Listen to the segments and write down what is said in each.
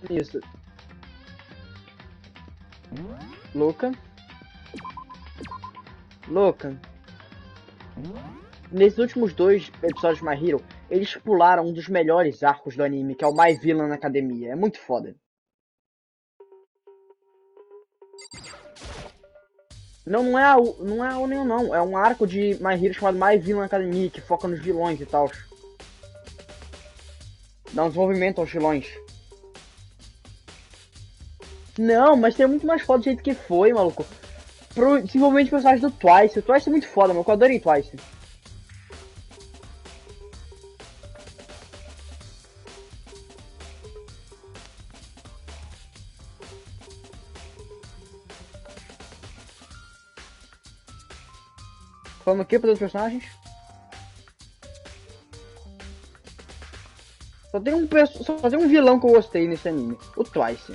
Isso. Louca. Louca. Nesses últimos dois episódios de My Hero, eles pularam um dos melhores arcos do anime, que é o My Villain na Academia. É muito foda. Não, não é a Union, não. É um arco de My Hero chamado My Villain Academy, que foca nos vilões e tal. Dá um desenvolvimento aos vilões. Não, mas tem muito mais foda do jeito que foi, maluco. Pro desenvolvimento de personagens do Twice. O Twice é muito foda, maluco. Eu adorei Twice. Falando o que para os personagens? Só tem um vilão que eu gostei nesse anime. O Twice.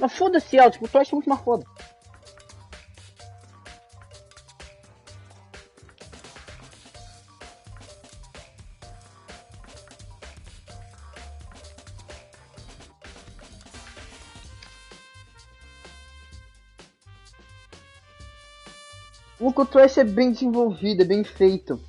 Mas foda-se ela, tipo, o Twice é muito mais foda. O Twice é bem desenvolvido, é bem feito.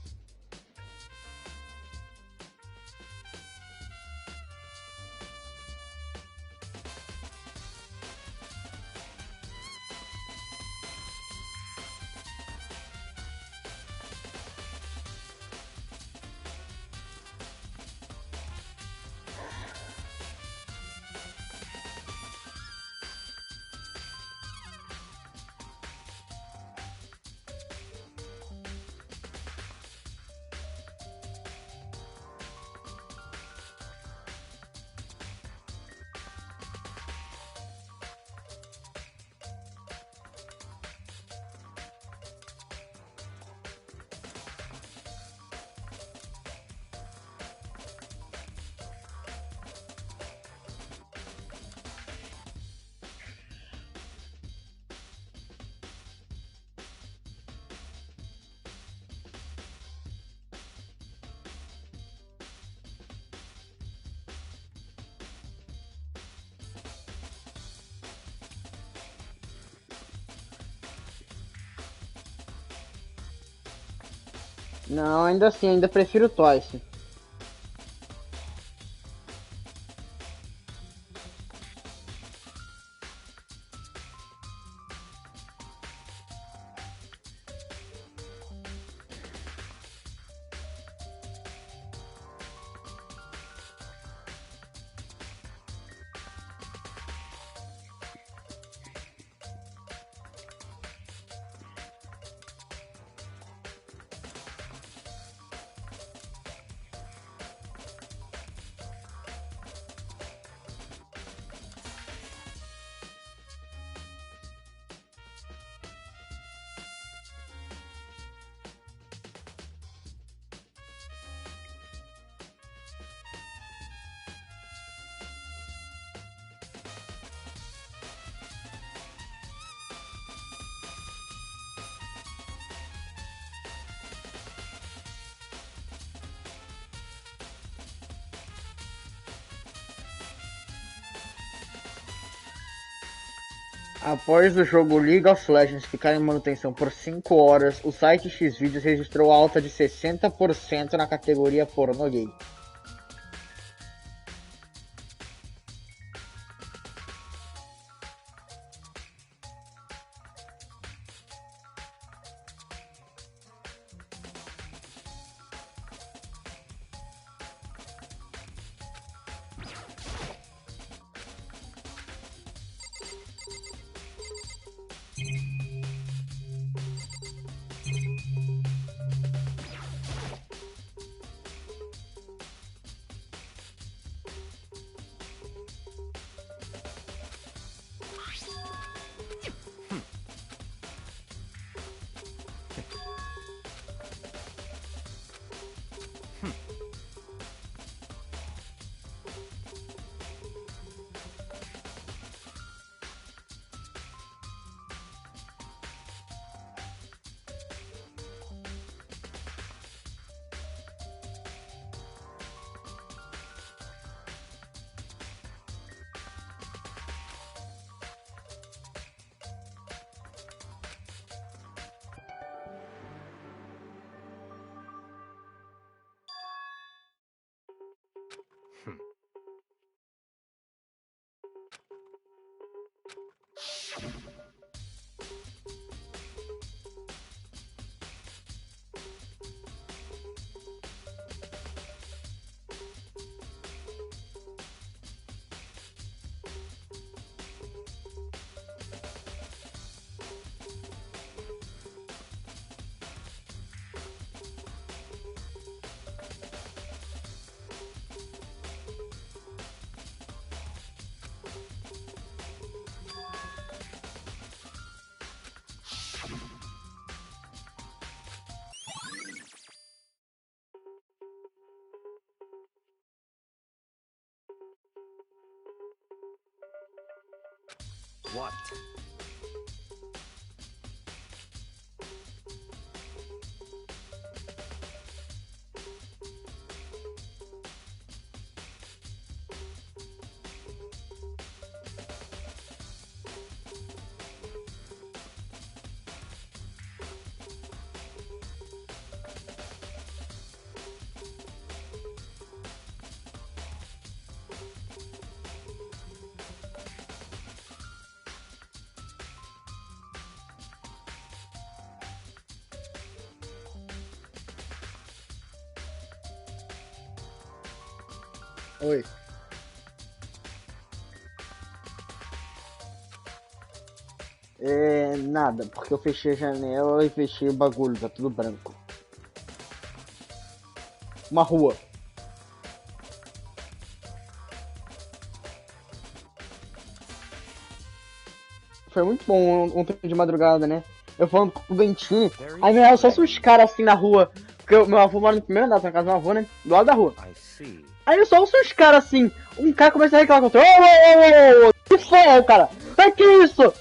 Não, ainda assim, ainda prefiro o Twice. Após o jogo League of Legends ficar em manutenção por 5 horas, o site Xvideos registrou alta de 60% na categoria pornô gay. What? Oi. É, nada, porque eu fechei a janela e fechei o bagulho, tá tudo branco. Uma rua. Foi muito bom ontem de madrugada, né? Eu falando com o ventinho, Very aí meu, só strange. uns caras assim na rua, porque meu avô mora no primeiro andar, tá na casa do meu avô, né? Do lado da rua. I see. Aí eu só ouço uns caras assim, um cara começa a reclamar contra, ô, que foi, cara? Ai, que isso?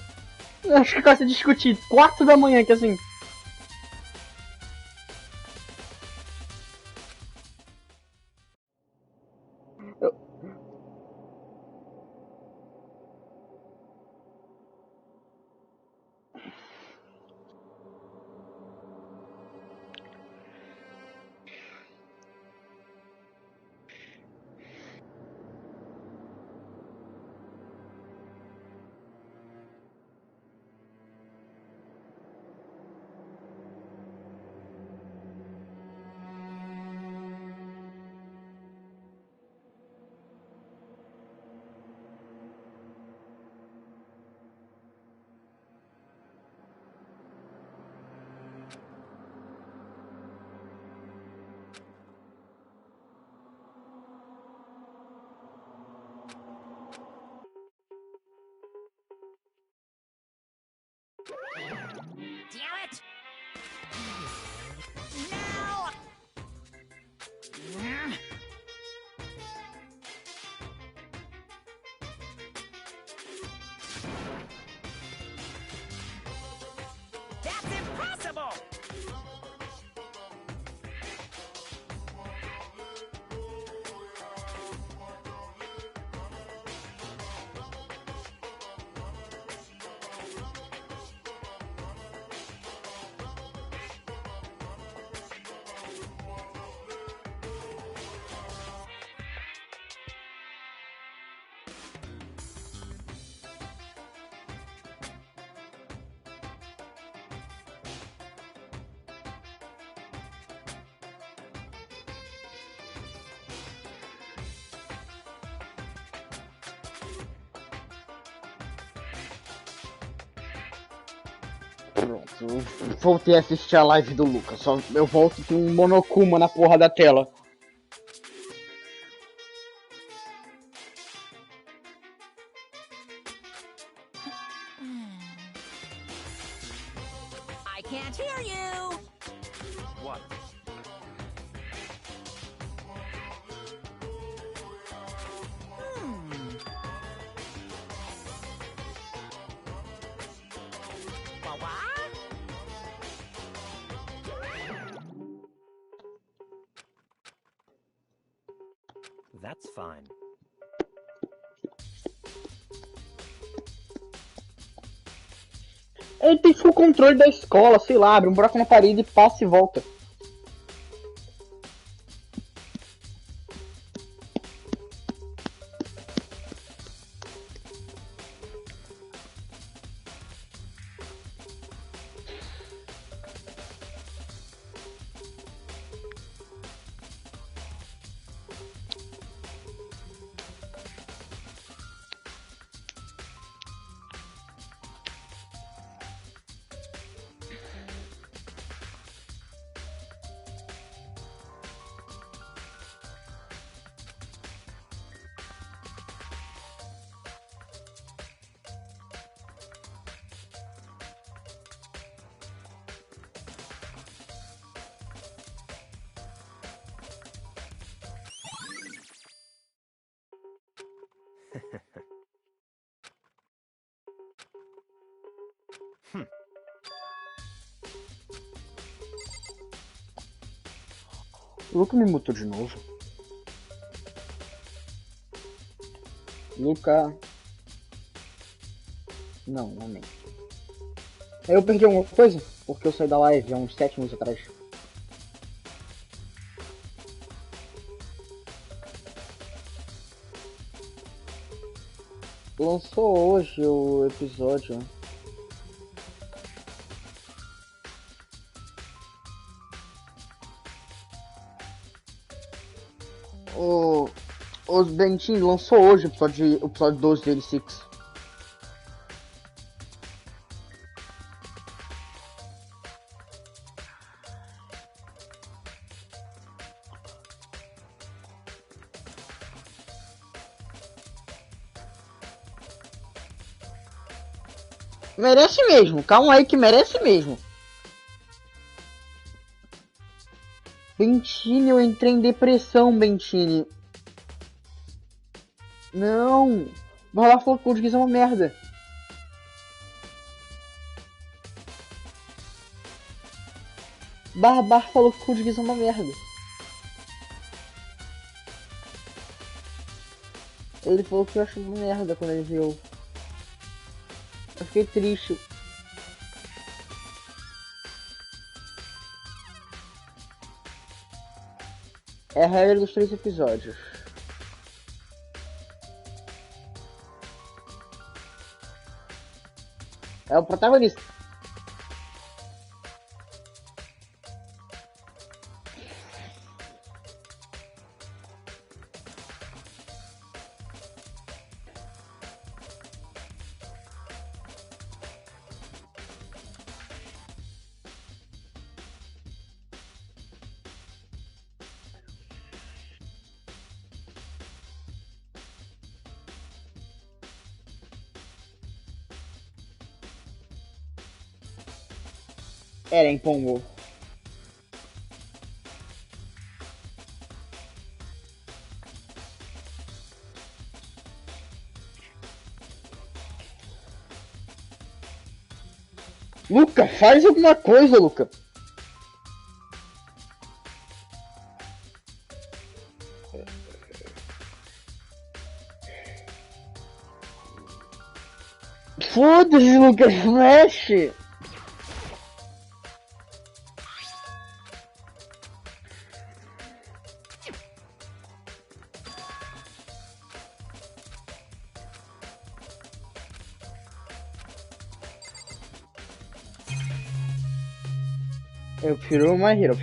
Acho que começa a discutir, 4 da manhã, que assim. Eu, Damn it! No! That's impossible! pronto, eu voltei a assistir a live do Lucas, só eu volto com um monokuma na porra da tela. I can't hear you! What? What? That's fine. Ele tem full controle da escola, sei lá, abre um buraco na parede, passa e volta. O Luca me mutou de novo. Luca. Não, não nem. Eu perdi alguma coisa? Porque eu saí da live há uns 7 minutos atrás. Lançou hoje o episódio. Os Bentinho lançou hoje o episódio 12 dele, Six. Merece mesmo, calma aí que merece mesmo. Bentini, eu entrei em depressão, Bentini. Não! Vai lá falar que o português é uma merda. Barbar falou que o português é uma merda. Ele falou que eu acho uma merda quando ele viu. Eu fiquei triste. É a regra dos 3 episódios. É o protagonista. Eren Pongo. Luca, faz alguma coisa, Luca. Foda-se, Luca, mexe. Eu prefiro uma hero,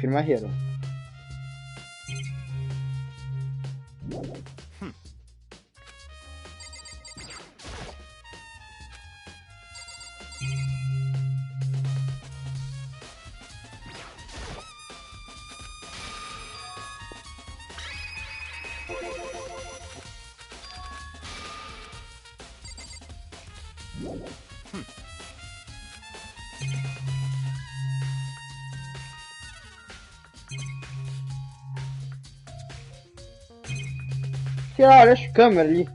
olha as câmeras ali.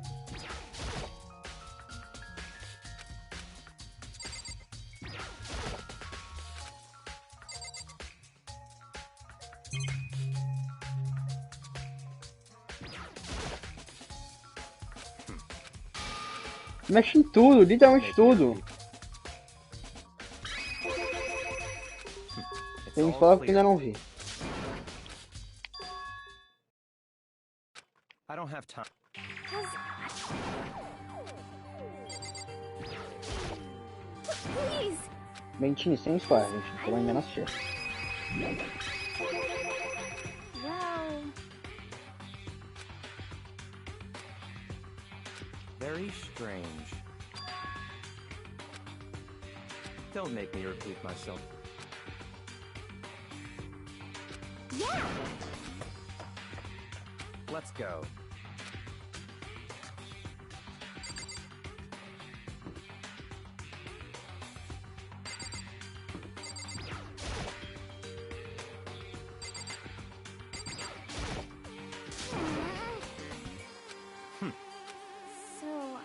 Mexe em tudo, literalmente tudo. Tem que falar porque ainda não vi. I don't have time. Please. Bentini, sem spoiler, gente. Eu ainda não assisti. Well, Very strange. Don't make me repeat myself. yeah. Let's go. So,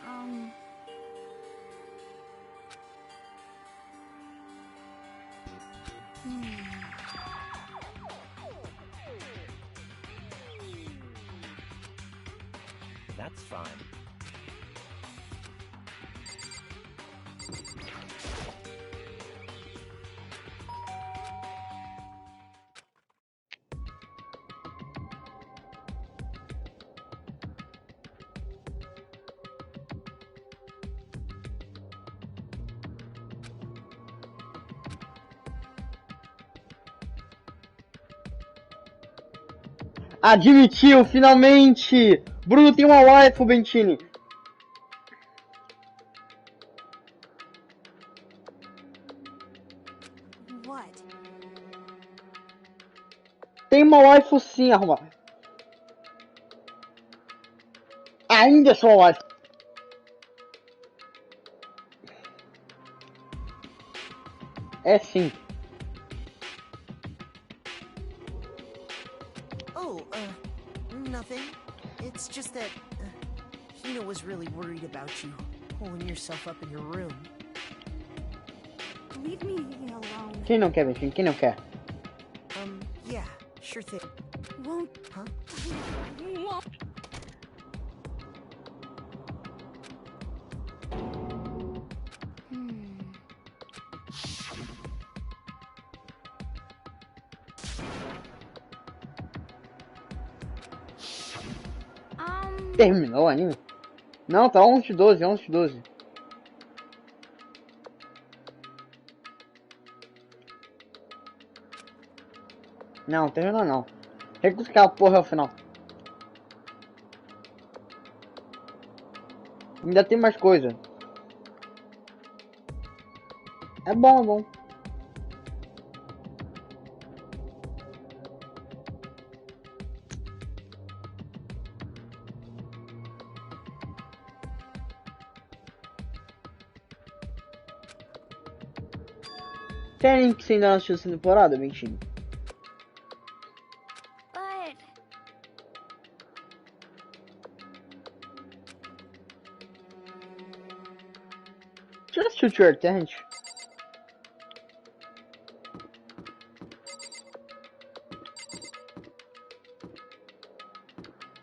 That's fine. Admitiu, finalmente! Bruno tem uma waifu, Bentini. What? Tem uma waifu sim, arruma. Ainda sou uma waifu. É sim. Oh, nothing. It's just that Hina was really worried about you pulling yourself up in your room. Leave me alone. Quem não quer, Bentini? Quem não quer? Yeah, sure thing. Won't. Huh? Won't. Terminou o anime? Não, tá 11 de 12, 11 de 12. Não, terminou não. Tem que buscar a porra ao final. Ainda tem mais coisa. É bom, é bom. Tem que você ainda não assistiu essa temporada, Bentini? But. Já assistiu Tio Eternity?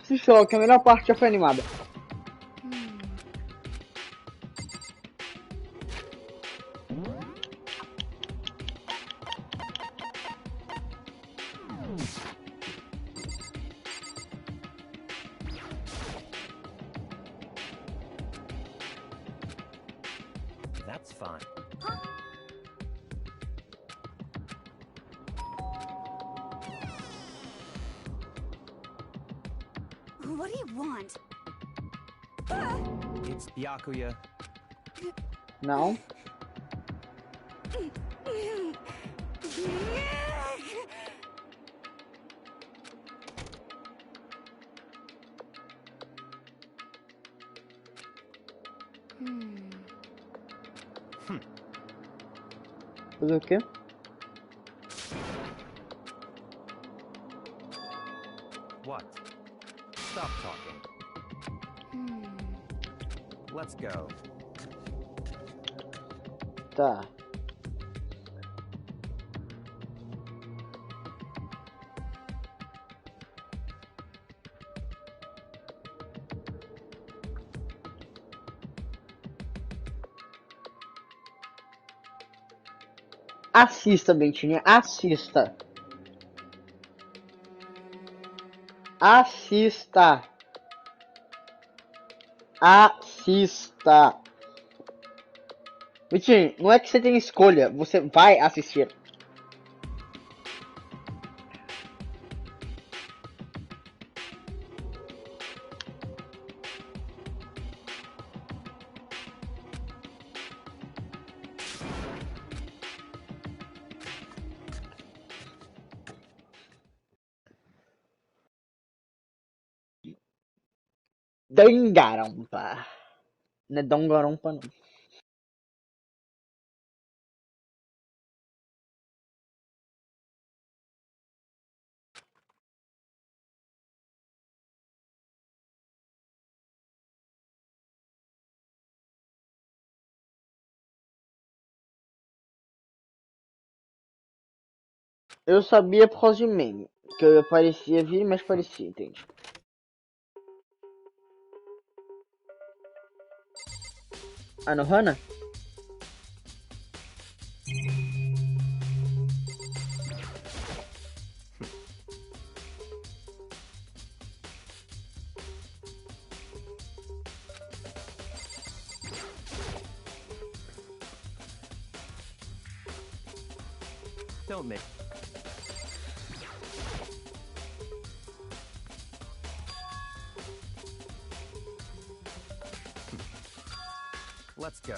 Assiste logo, que a melhor parte já foi animada. That's fine. What do you want? It's Byakuya. Não. Fazer o quê? What? Stop talking. Let's go. Tá. Assista, Bentinha, assista. Assista. Assista. Bentinha, não é que você tem escolha, você vai assistir. Dangarompa. Não é Dangarompa, não. Eu sabia por causa de meme. Que eu parecia vir, mas parecia, entende? Anohana? Don't make. Let's go.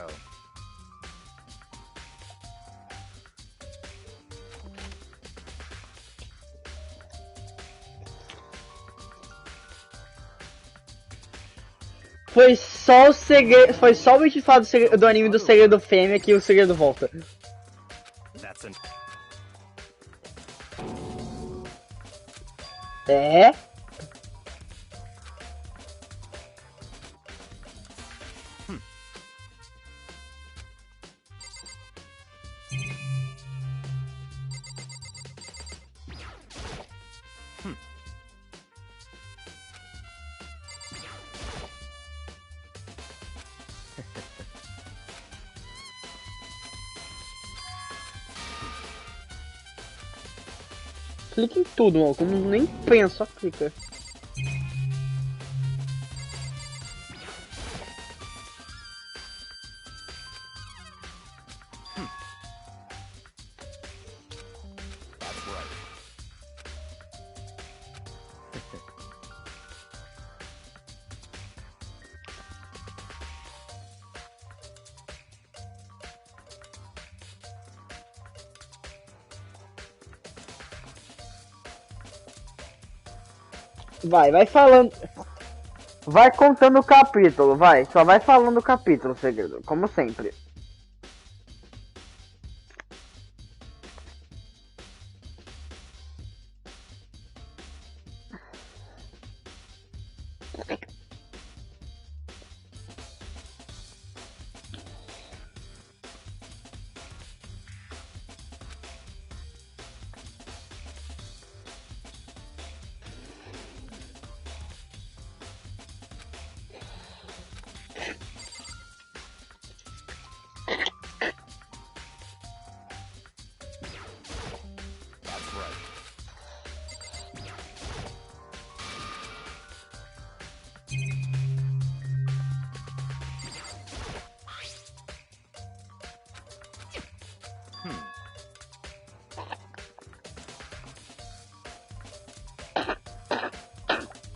Foi só o segredo. Foi só o intifado do anime do segredo fêmea que o segredo volta. That's an. É? Clica em tudo, mano. Como nem pensa, só clica. That's right. Vai falando. Vai contando o capítulo, vai. Só vai falando o capítulo, segredo. Como sempre. That's right.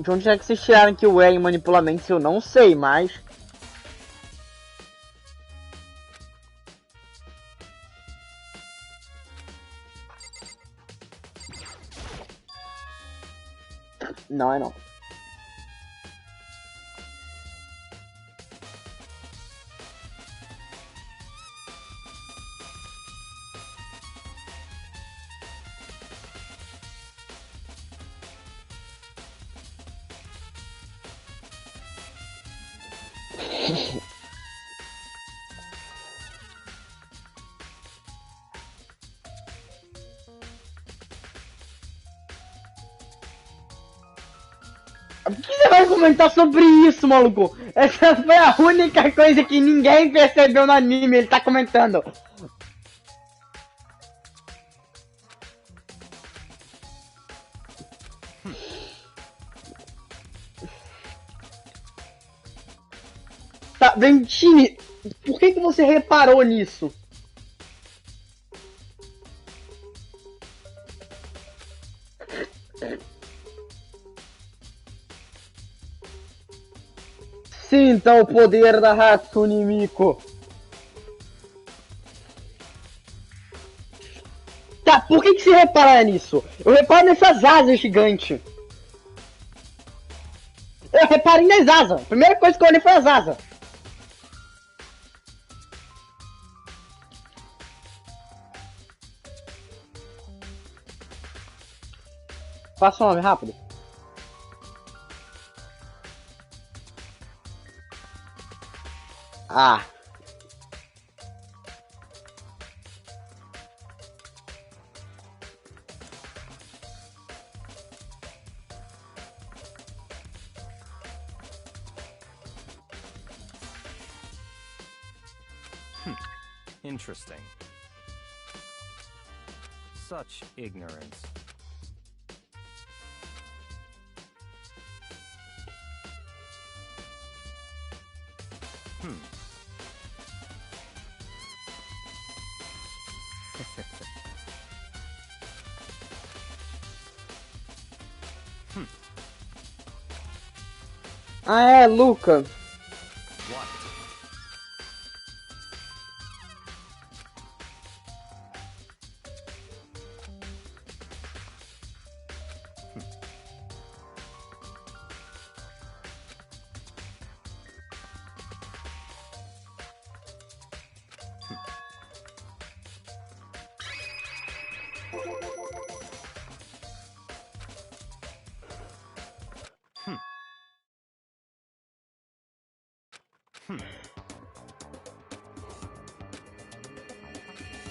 De onde é que vocês tiraram que o Eren manipula mentes? Eu não sei, mas... Não é não. O que você vai comentar sobre isso, maluco? Essa foi a única coisa que ninguém percebeu no anime, ele tá comentando. Tá, Ventini, por que você reparou nisso? Sinta o poder da Hatsune Miku. Tá, por que você repara nisso? Eu reparo nessas asas gigantes. Eu reparei nas asas. A primeira coisa que eu olhei foi as asas. Faça o nome rápido. Ah. Interesting. Such ignorance. Ah, é, Luca. What?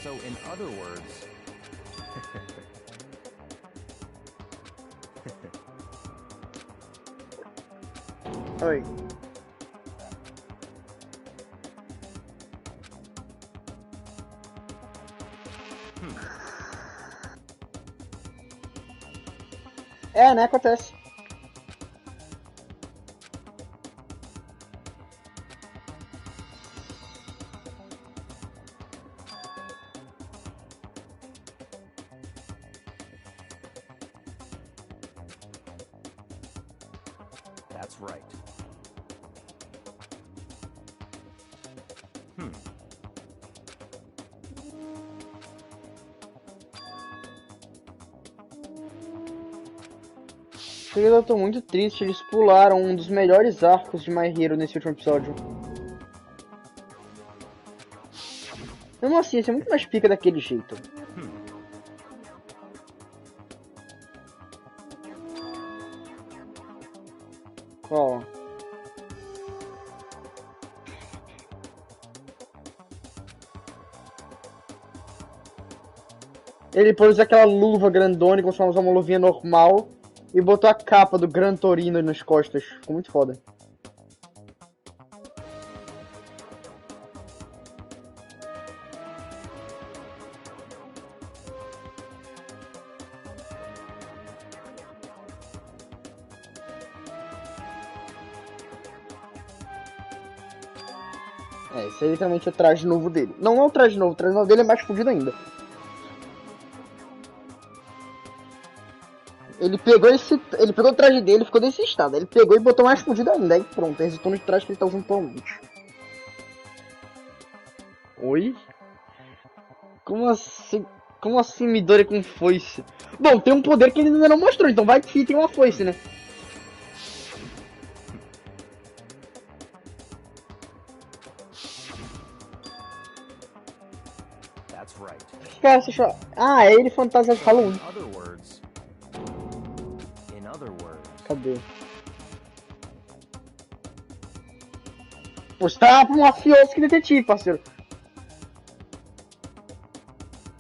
So, in other words, Oi. É, né? Acontece. that's right. Eu tô muito triste, eles pularam um dos melhores arcos de My Hero nesse último episódio. Mesmo assim, ia ser muito mais pica daquele jeito. Qual? Ele pôs aquela luva grandona, como se fosse uma luvinha normal, e botou a capa do Gran Torino nas costas. Ficou muito foda. É, esse é literalmente o traje novo dele. Não, não é o traje novo dele é mais fodido ainda. Ele pegou o traje dele, ficou desse estado. Ele pegou e botou mais fodido ainda. Aí pronto, resultou no traje que ele tá usando atualmente. Oi? Como assim? Como assim Midori com foice? Bom, tem um poder que ele ainda não mostrou, então vai que tem uma foice, né? That's right. Cara, você achou... Ah, é ele fantasia de Halloween. In other words, Cadê? Pô, você tá pro mafioso que detetive, parceiro.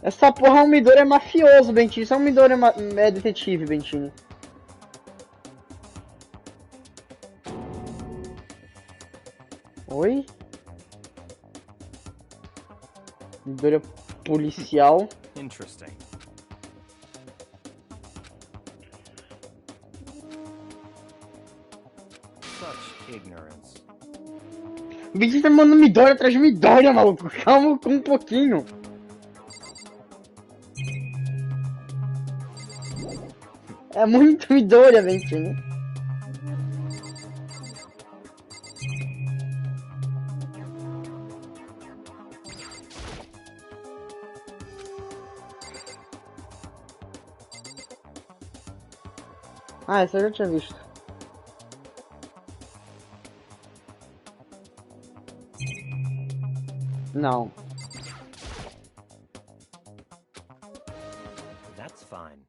Essa porra, o Midori é mafioso, Bentini. Só o Midori é detetive, Bentini. Oi? Midori é policial. interesting. Such ignorance. O Bentini tá mandando Midori atrás de Midori, maluco. Calma com um pouquinho. É muito Midori, Bentini. Ah, essa eu já tinha visto. Não. That's fine.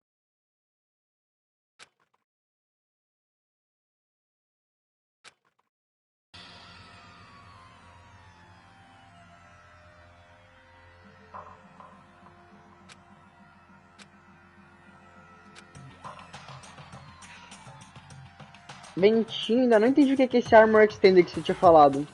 Bentini, ainda não entendi o que é esse Armor Extender que você tinha falado.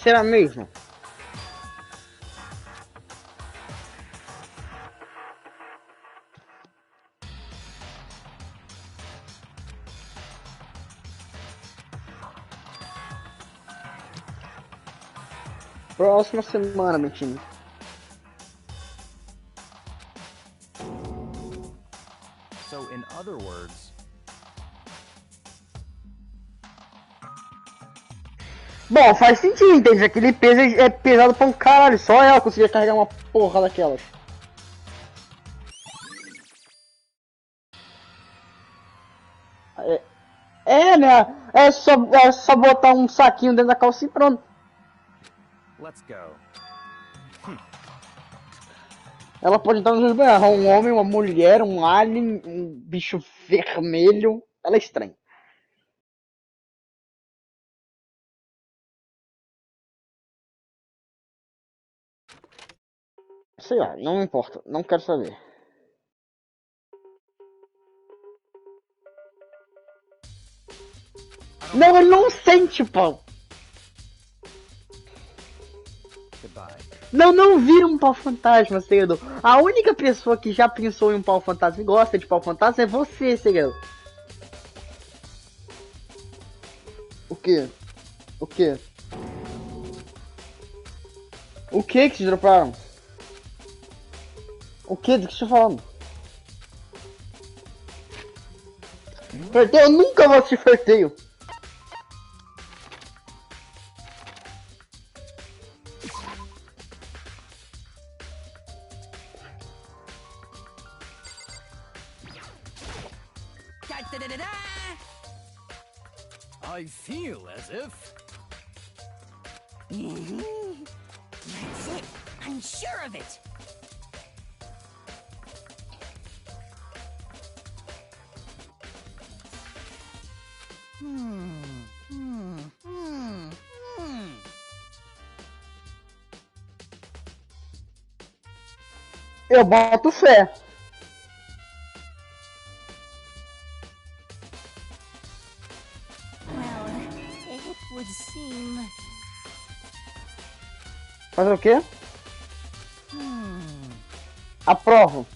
Será mesmo? Próxima semana, meu time. So, in other words, Bom, faz sentido, entende? Aquele peso é pesado pra um caralho. Só ela conseguia carregar uma porra daquelas. Né? É só botar um saquinho dentro da calça e pronto. let's go. Ela pode entrar nos dois banheiros. Um homem, uma mulher, um alien, um bicho vermelho. Ela é estranha. Sei lá, não me importa. Não quero saber. Não, ele não sente, pau. Goodbye. Não vira um pau fantasma, segredo. A única pessoa que já pensou em um pau fantasma e gosta de pau fantasma é você, segredo. O quê? O quê? O que te droparam? O que? Do que você tá falando? Ferteio? Eu nunca vou te ferteio. I feel as if. That's it. I'm sure of it. Eu boto fé. Well, it would seem. Fazer o quê? Aprovo.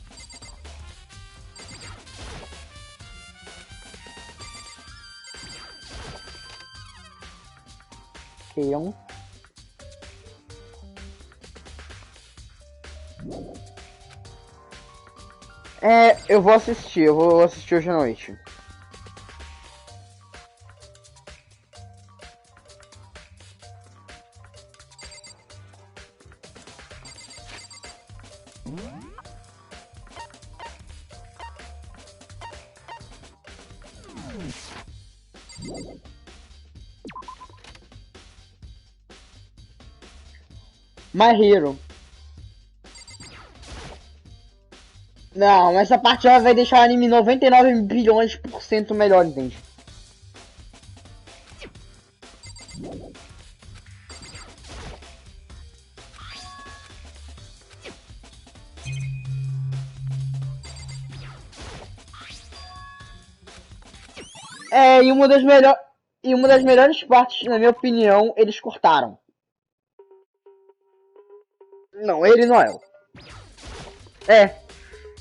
Ok, eu vou assistir hoje à noite. My Hero. Não, essa parte vai deixar o anime 99 bilhões por cento melhor, entende? E uma das melhores partes, na minha opinião, eles cortaram. Não, ele não é.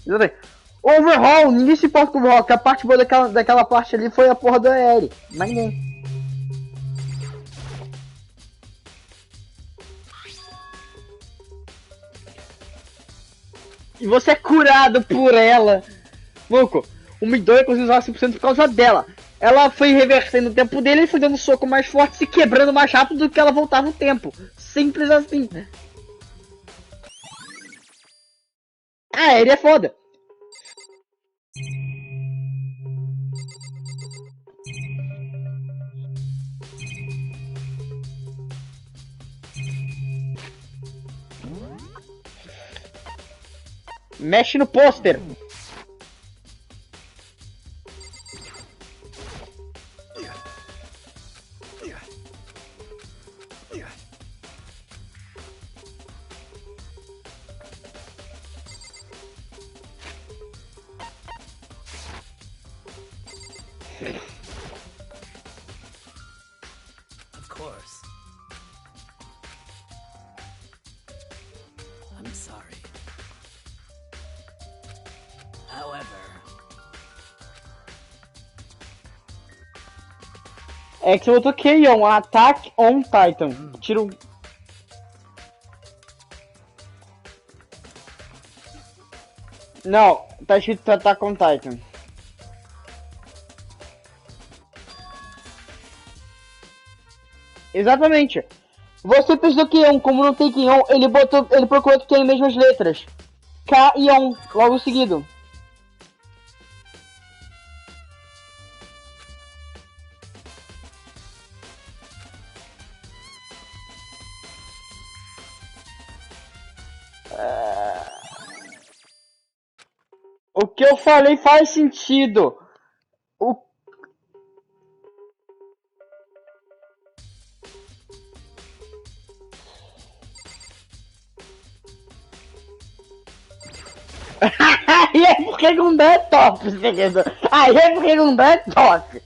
Exatamente. Overhaul, ninguém se importa com o overhaul, que a parte boa daquela parte ali foi a porra do Eri. Mas ninguém. E você é curado por ela. Louco, o Midori conseguiu usar 5% por causa dela. Ela foi revertendo o tempo dele e foi dando soco mais forte, se quebrando mais rápido do que ela voltava no tempo. Simples assim. Ele é foda. Mexe no pôster. Of course. sorry. However, É que você botou K-On, Attack on Titan. Tira. Não, tá escrito Attack on Titan. Exatamente. Você pesquisou K-On, como não tem K-On, ele procurou que tem as mesmas letras. K e On, logo seguido. O que eu falei faz sentido. O... Aí é porque não dá top, seguidor. Aí é porque não dá top.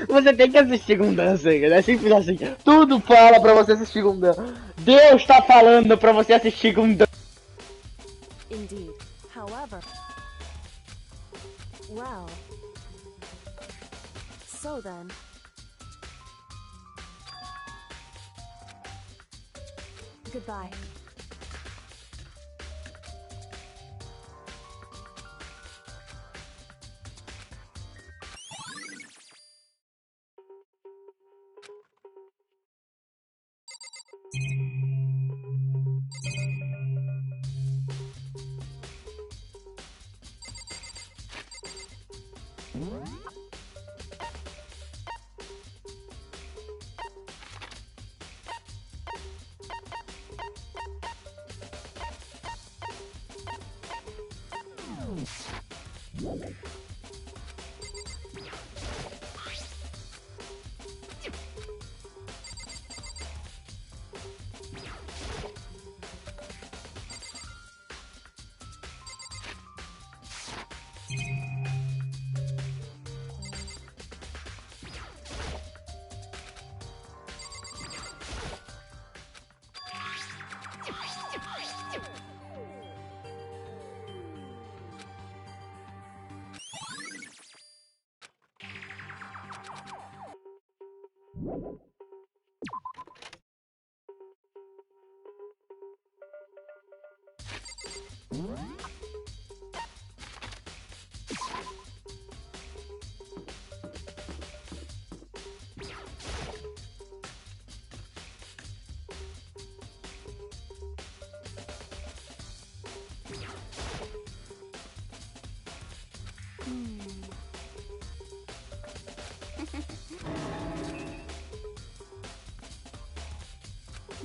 Você tem que assistir Gundam, é simples assim. Tudo fala pra você assistir Gundam. Deus tá falando pra você assistir Gundam. Indeed. However, well, so then, goodbye.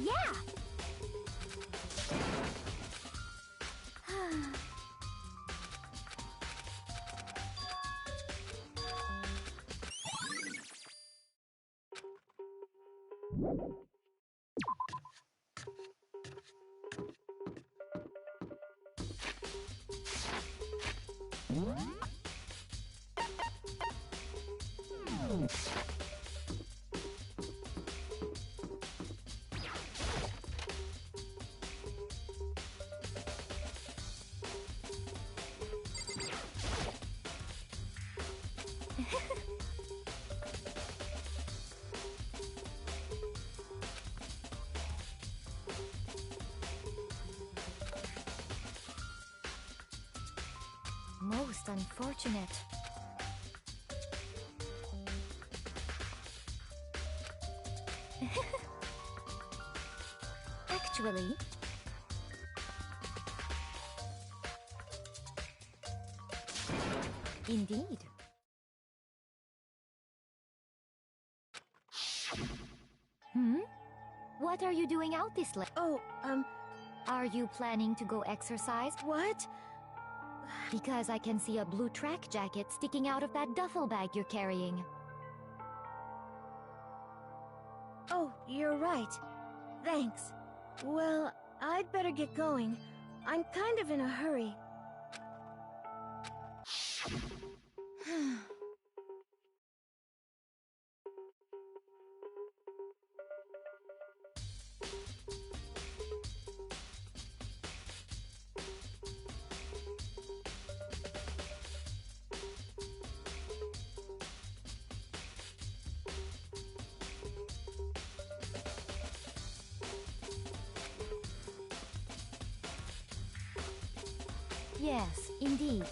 Yeah! Most unfortunate. Actually, indeed. What are you doing out this late? Oh, Are you planning to go exercise? what? Because I can see a blue track jacket sticking out of that duffel bag you're carrying. Oh, you're right. Thanks. Well, I'd better get going. I'm kind of in a hurry. Yes, indeed.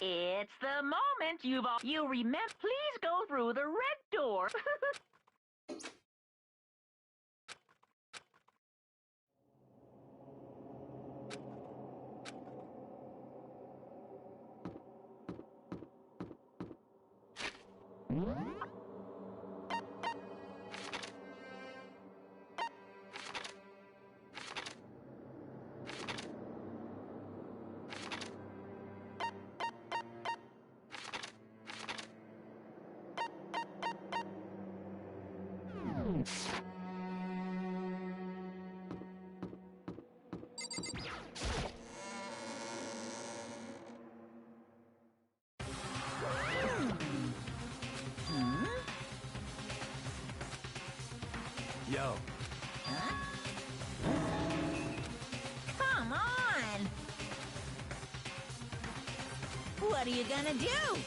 It's the moment you remember. Please go through the red door. Yo. Come on! What are you gonna do?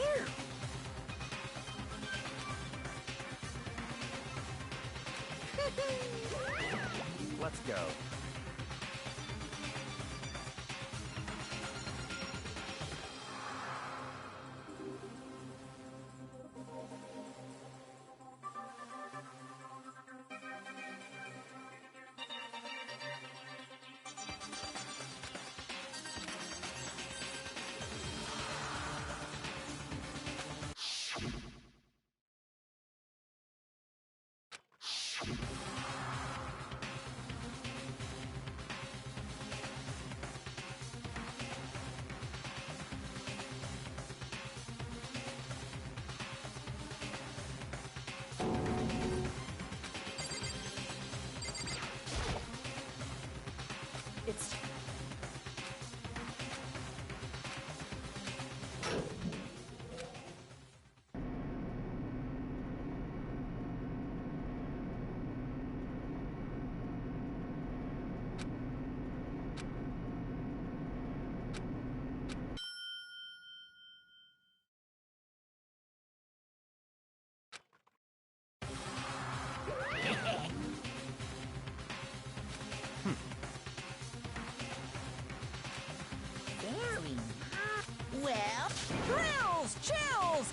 Phew! Let's go. It's... Very nice. Well, thrills, chills.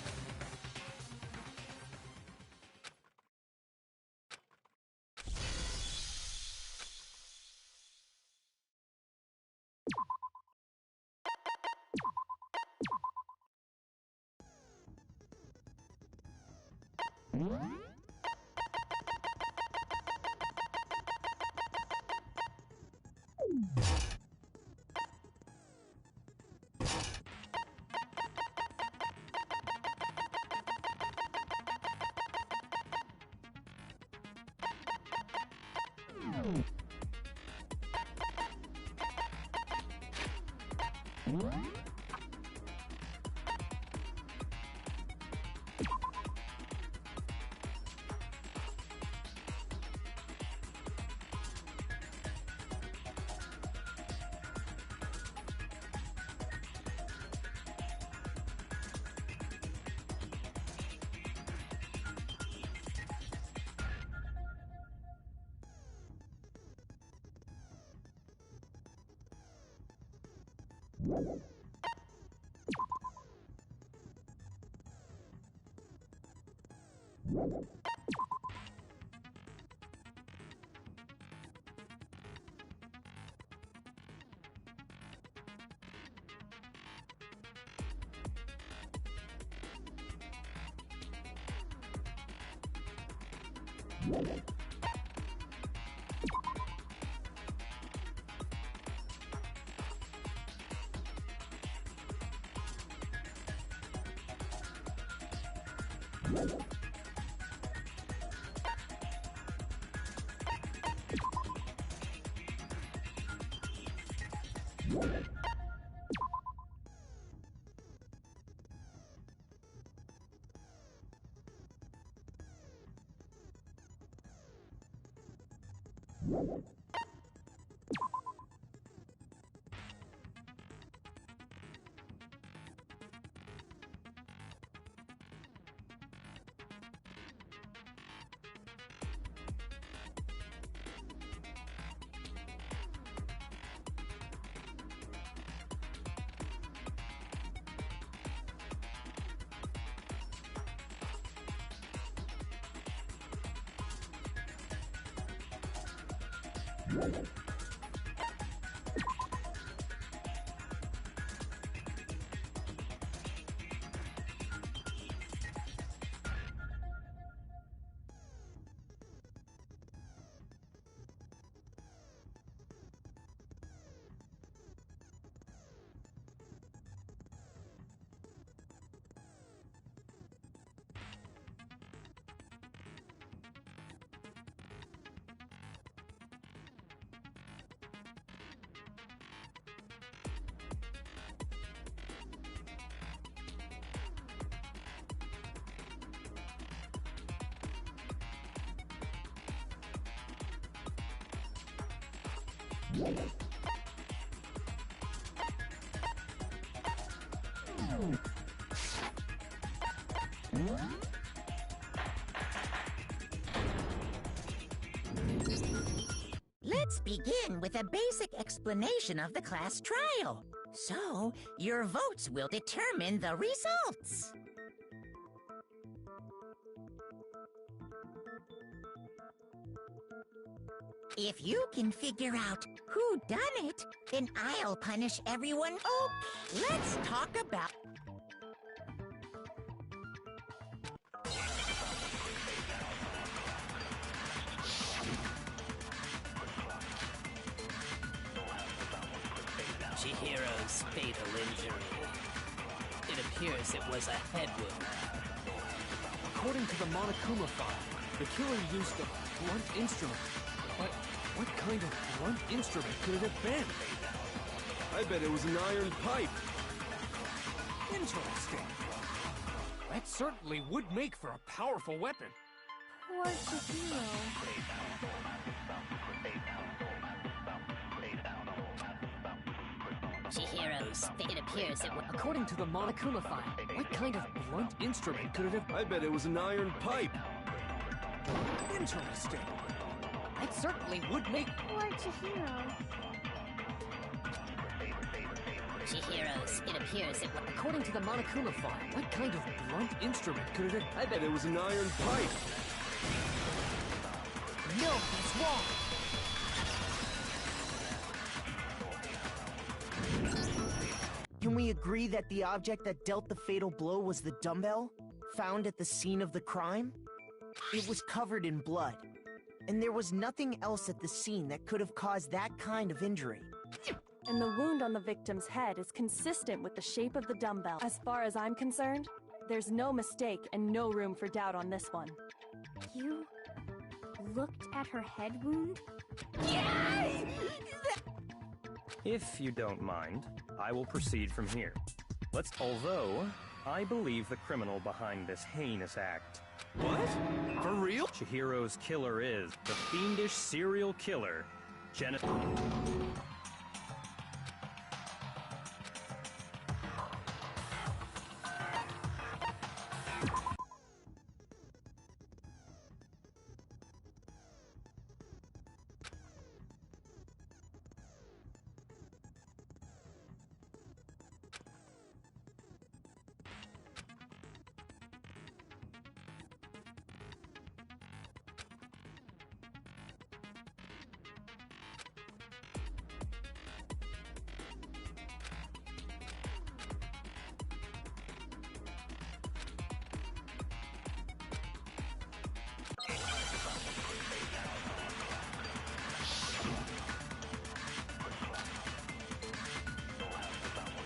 Let's begin with a basic explanation of the class trial. So, your votes will determine the results. If you can figure out who done it, then I'll punish everyone. Okay, let's talk about... Chihiro's fatal injury. It appears it was a head wound. According to the Monokuma file, the killer used a blunt instrument. But what kind of blunt instrument could it have been? I bet it was an iron pipe. Interesting. That certainly would make for a powerful weapon. Poor Chihiro. Chihiro's it appears it was... According to the Monokuma file, what kind of blunt instrument could it have... I bet it was an iron pipe. Interesting. That certainly would make... Poor Chihiro. Chihiro's it appears it was... According to the Monokuma file, what kind of blunt instrument could it have... I bet it was an iron pipe. No, that's wrong. Can we agree that the object that dealt the fatal blow was the dumbbell, found at the scene of the crime? It was covered in blood, and there was nothing else at the scene that could have caused that kind of injury. And the wound on the victim's head is consistent with the shape of the dumbbell. As far as I'm concerned, there's no mistake and no room for doubt on this one. You looked at her head wound? If you don't mind, I will proceed from here. Although, I believe the criminal behind this heinous act. What? For real? Chihiro's killer is the fiendish serial killer,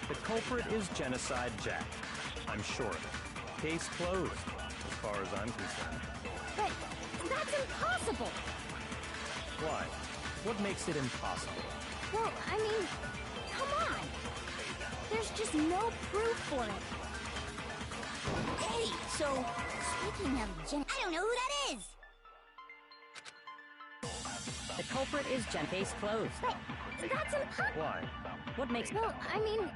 The culprit is Genocide Jack. I'm sure of it. Case closed, as far as I'm concerned. But that's impossible! Why? What makes it impossible? Well, I mean, come on! There's just no proof for it. Hey, so, speaking of I don't know who that is! The culprit is Case closed. But that's impossible! Why? What makes... Well, I mean,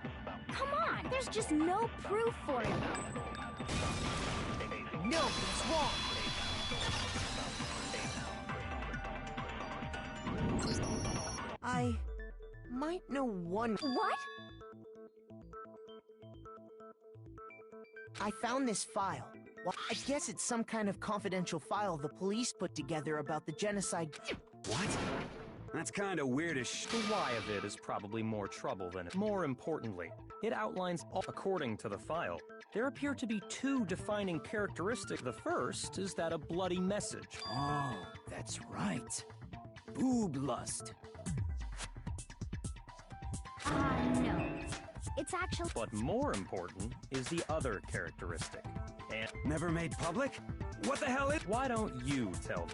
come on! There's just no proof for it. No, it's wrong. I might know one. What? I found this file. Well, I guess it's some kind of confidential file the police put together about the genocide. What? That's kinda weird as sh- The why of it is probably more trouble than it. More importantly, it outlines all. According to the file, there appear to be two defining characteristics. The first is that a bloody message. Oh, that's right. Boob lust. No. It's actually... But more important is the other characteristic. And Never made public? What the hell is- why don't you tell me?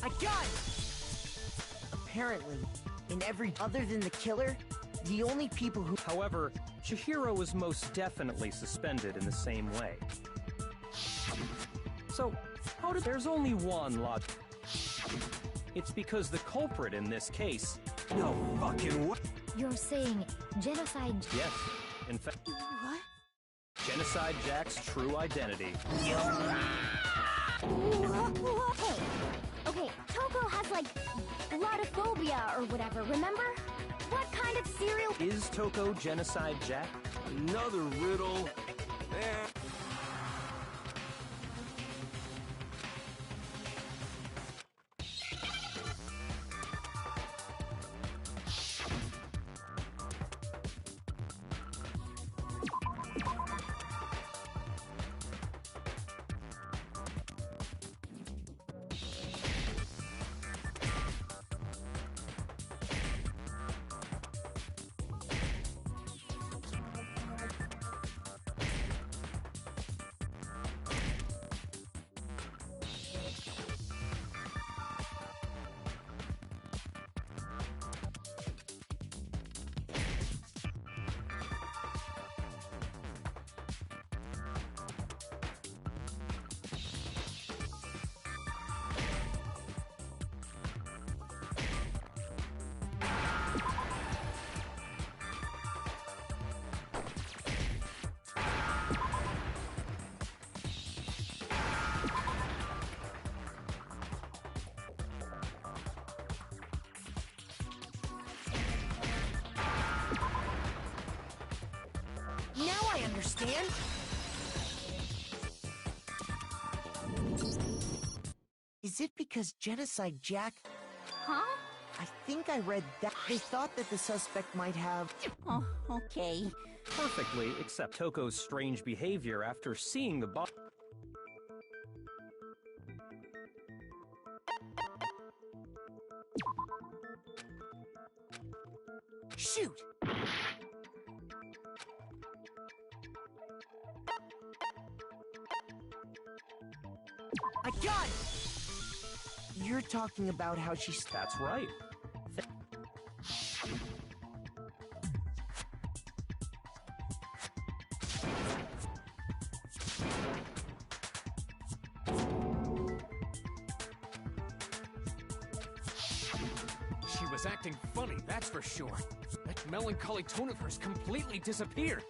I got it! Apparently, in every other than the killer, the only people who... However, Chihiro was most definitely suspended in the same way. So, how did... There's only one logic. It's because the culprit in this case... No fucking what? You're saying genocide... Yes, in fact... What? Genocide Jack's true identity. Okay, Toko has like bloodophobia or whatever, remember? What kind of cereal? Is Toko Genocide Jack? Another riddle. Now I understand. Is it because Genocide Jack? Huh? I think I read that they thought that the suspect might have... Oh, okay. Perfectly, except Toko's strange behavior after seeing the body. Shoot! I got it! You're talking about how she's... That's right. She was acting funny, that's for sure. That melancholy tone of hers completely disappeared.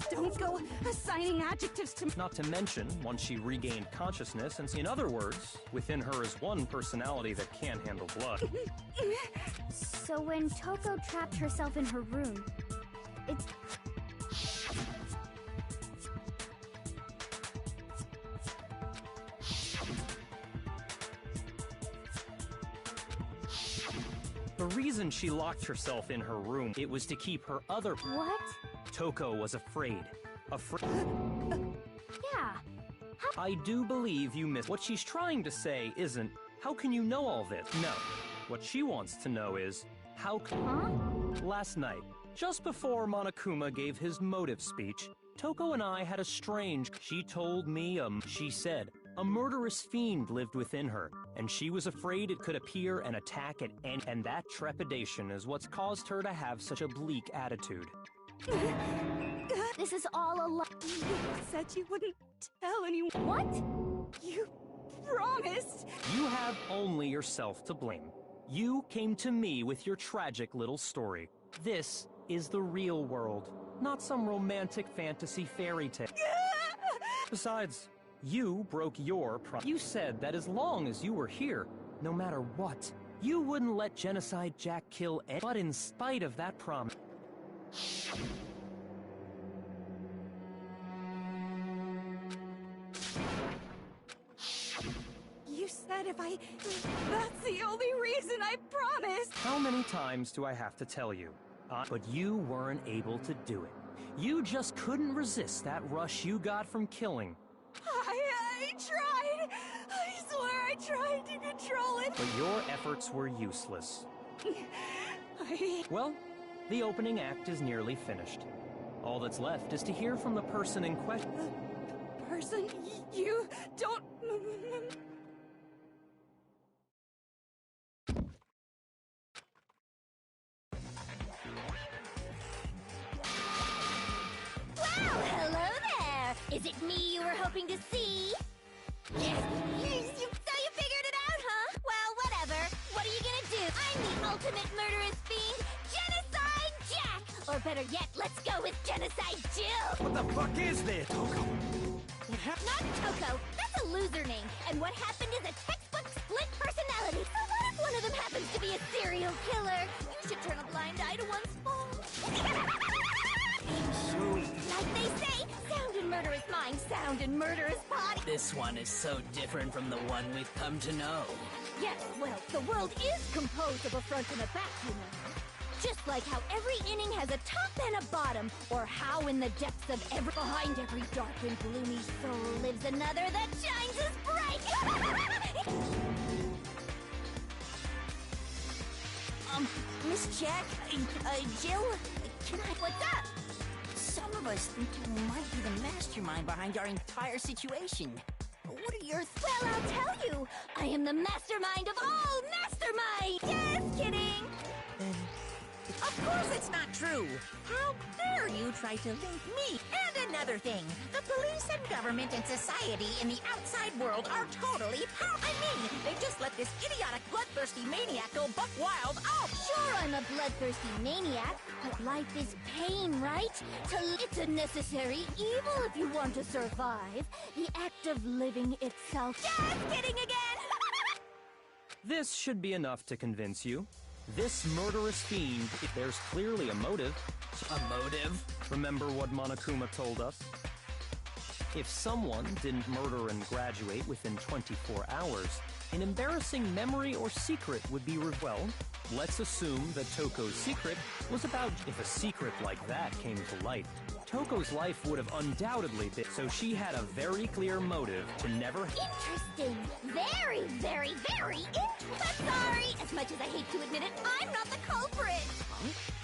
Don't go assigning adjectives to... Not to mention, once she regained consciousness, and in other words, within her is one personality that can't handle blood. So when Toko trapped herself in her room, it... The reason she locked herself in her room, it was to keep her other... What? Toko was afraid. Yeah. I do believe you missed. What she's trying to say isn't, how can you know all this? No. What she wants to know is, how Huh? Last night, just before Monokuma gave his motive speech, Toko and I had a strange... She told me, she said, a murderous fiend lived within her, and she was afraid it could appear and attack at any... And that trepidation is what's caused her to have such a bleak attitude. This is all a lie. You said you wouldn't tell anyone. What? You promised. You have only yourself to blame. You came to me with your tragic little story. This is the real world, not some romantic fantasy fairy tale. Besides, you broke your promise. You said that as long as you were here, no matter what, you wouldn't let Genocide Jack kill anyone. But in spite of that promise... You said if I... That's the only reason I promised. How many times do I have to tell you? But you weren't able to do it. You just couldn't resist that rush you got from killing. I tried. I swear I tried to control it. But your efforts were useless. I... Well, the opening act is nearly finished. All that's left is to hear from the person in question. The person you don't... Wow, hello there! Is it me you were hoping to see? Yes, so you figured it out, huh? Well, whatever. What are you gonna do? I'm the ultimate murderous fiend, Genocide Jack! Or better yet, let's go with Genocide Jill! What the fuck is this? Toko. What happened? Not Toko. That's a loser name. And what happened is a textbook split personality. So what if one of them happens to be a serial killer? You should turn a blind eye to one's faults. Like they say, sound and murder is mind, sound and murder is body. This one is so different from the one we've come to know. Yes, well, the world is composed of a front and a back, you know. Just like how every inning has a top and a bottom, or how in the depths of behind every dark and gloomy soul lives another that shines as bright. Miss Jack, Jill, can I... What's up? Some of us think you might be the mastermind behind our entire situation. What are your Well, I'll tell you. I am the mastermind of all masterminds. Just kidding. Of course it's not true! How dare you try to link me? And another thing, the police and government and society in the outside world are totally I mean, they just let this idiotic, bloodthirsty maniac go buck wild off! Sure, I'm a bloodthirsty maniac, but life is pain, right? It's a necessary evil if you want to survive. The act of living itself. Just kidding again! This should be enough to convince you. This murderous fiend, there's clearly a motive. A motive? Remember what Monokuma told us? If someone didn't murder and graduate within 24 hours, an embarrassing memory or secret would be revealed. Let's assume that Toko's secret was about if a secret like that came to light. Toko's life would have undoubtedly been, so she had a very clear motive to never... Interesting. Very, very, very interesting. But sorry, as much as I hate to admit it, I'm not the culprit.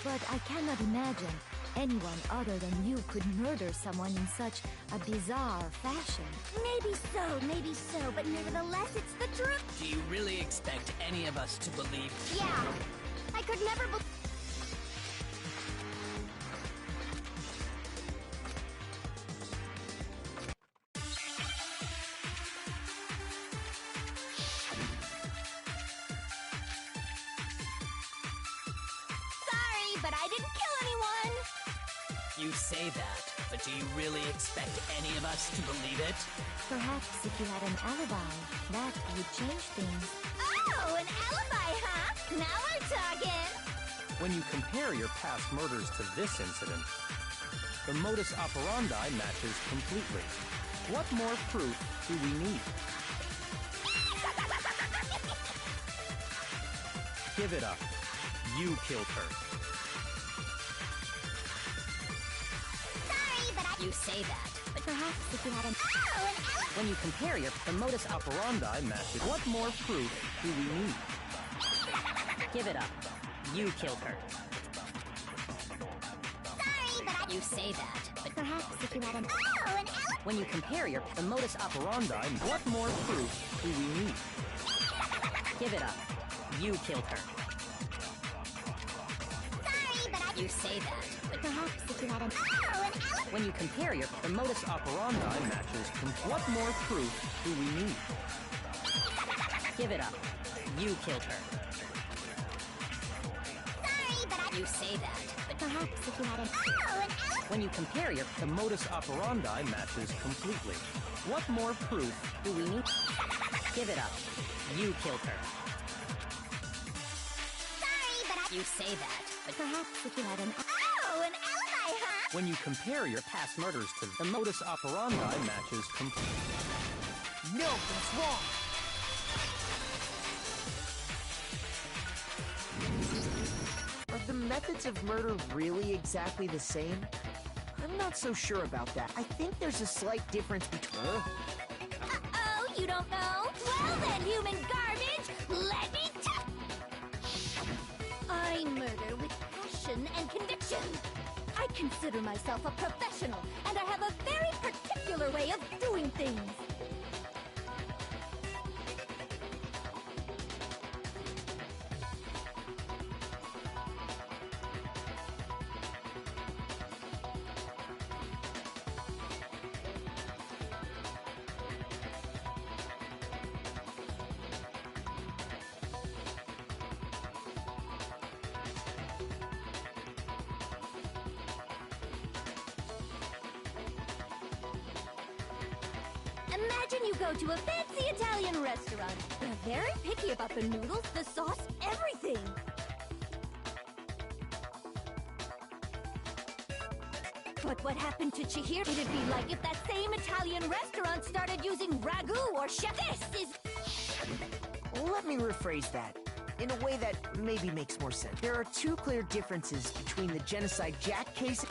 But I cannot imagine anyone other than you could murder someone in such a bizarre fashion. Maybe so, but nevertheless, it's the truth. Do you really expect any of us to believe? Yeah. I could never believe... But I didn't kill anyone! You say that, but do you really expect any of us to believe it? Perhaps if you had an alibi, that would change things. Oh, an alibi, huh? Now we're talking! When you compare your past murders to this incident, the modus operandi matches completely. What more proof do we need? Give it up. You killed her. You say that, but perhaps if you had an... Oh, an alibi! When you compare the modus operandi matches, what more proof do we need? Give it up. You killed her. Sorry, but You say that, but perhaps if you had an... Oh, an alibi! When you compare the modus operandi, what more proof do we need? Give it up. You killed her. Sorry, but You say that, but perhaps if you had an... Oh, an alibi! When you compare the modus operandi matches, what more proof do we need? Give it up. You killed her. Sorry, but You say that, but perhaps if you had an... Oh, an alibi! When you compare the modus operandi matches completely, what more proof do we need? Give it up. You killed her. Sorry, but you say that, but perhaps if you had an... Oh, an alibi, huh? When you compare your past murders to the modus operandi matches completely. No, that's wrong! Are the methods of murder really exactly the same? I'm not so sure about that. I think there's a slight difference between... Uh-oh, you don't know? Well then, human garbage, let me I murder with passion and conviction. I consider myself a professional, and I have a very particular way of doing things. Imagine you go to a fancy Italian restaurant. They're very picky about the noodles, the sauce, everything. But what happened to Chihiro? It'd be like if that same Italian restaurant started using ragu or chef. This is... Let me rephrase that in a way that maybe makes more sense. There are two clear differences between the Genocide Jack case.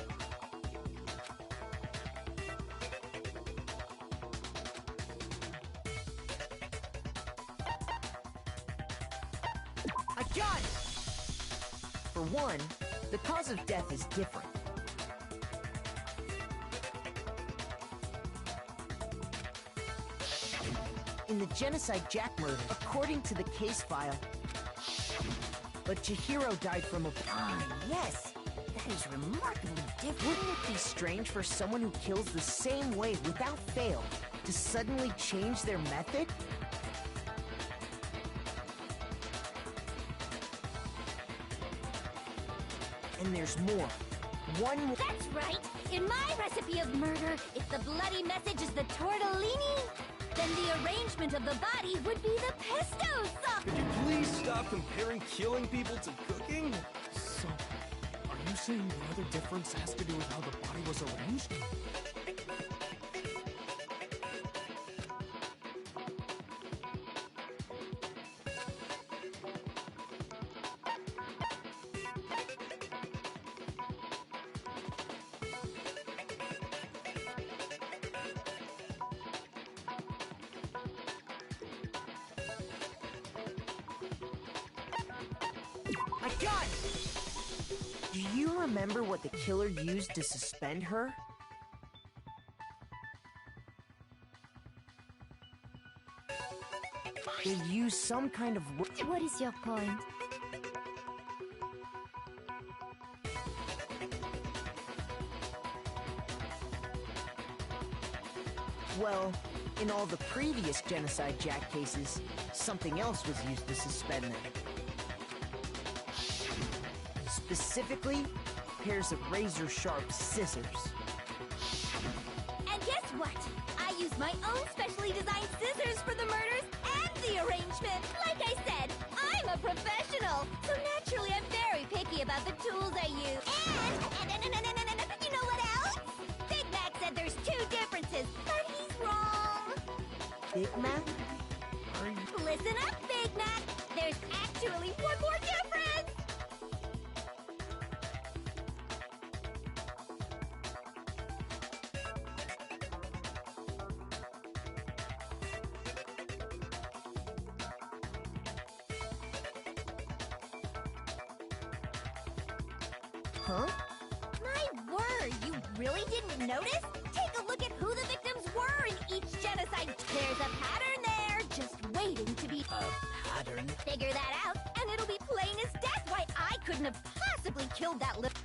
I got it! For one, the cause of death is different. In the Genocide Jack murder, according to the case file, but Chihiro died from a... Ah, yes! That is remarkably different. Wouldn't it be strange for someone who kills the same way without fail to suddenly change their method? And there's more. One more. That's right! In my recipe of murder, if the bloody message is the tortellini, then the arrangement of the body would be the pesto sauce! Could you please stop comparing killing people to cooking? So, are you saying the other difference has to do with how the body was arranged? I got it! Do you remember what the killer used to suspend her? They used some kind of... What is your point? Well, in all the previous Genocide Jack cases, something else was used to suspend them. Specifically, pairs of razor-sharp scissors. And guess what? I used my own specially designed scissors for the murders and the arrangement. Like I said, I'm a professional, so naturally I'm very picky about the tools I use. And you know what else? Big Mac said there's two differences, but he's wrong. Big Mac? Listen up, Big Mac. There's actually one more difference. Huh? My word, you really didn't notice? Take a look at who the victims were in each genocide. There's a pattern there, just waiting to be... A pattern? Figure that out, and it'll be plain as death why I couldn't have possibly killed that little...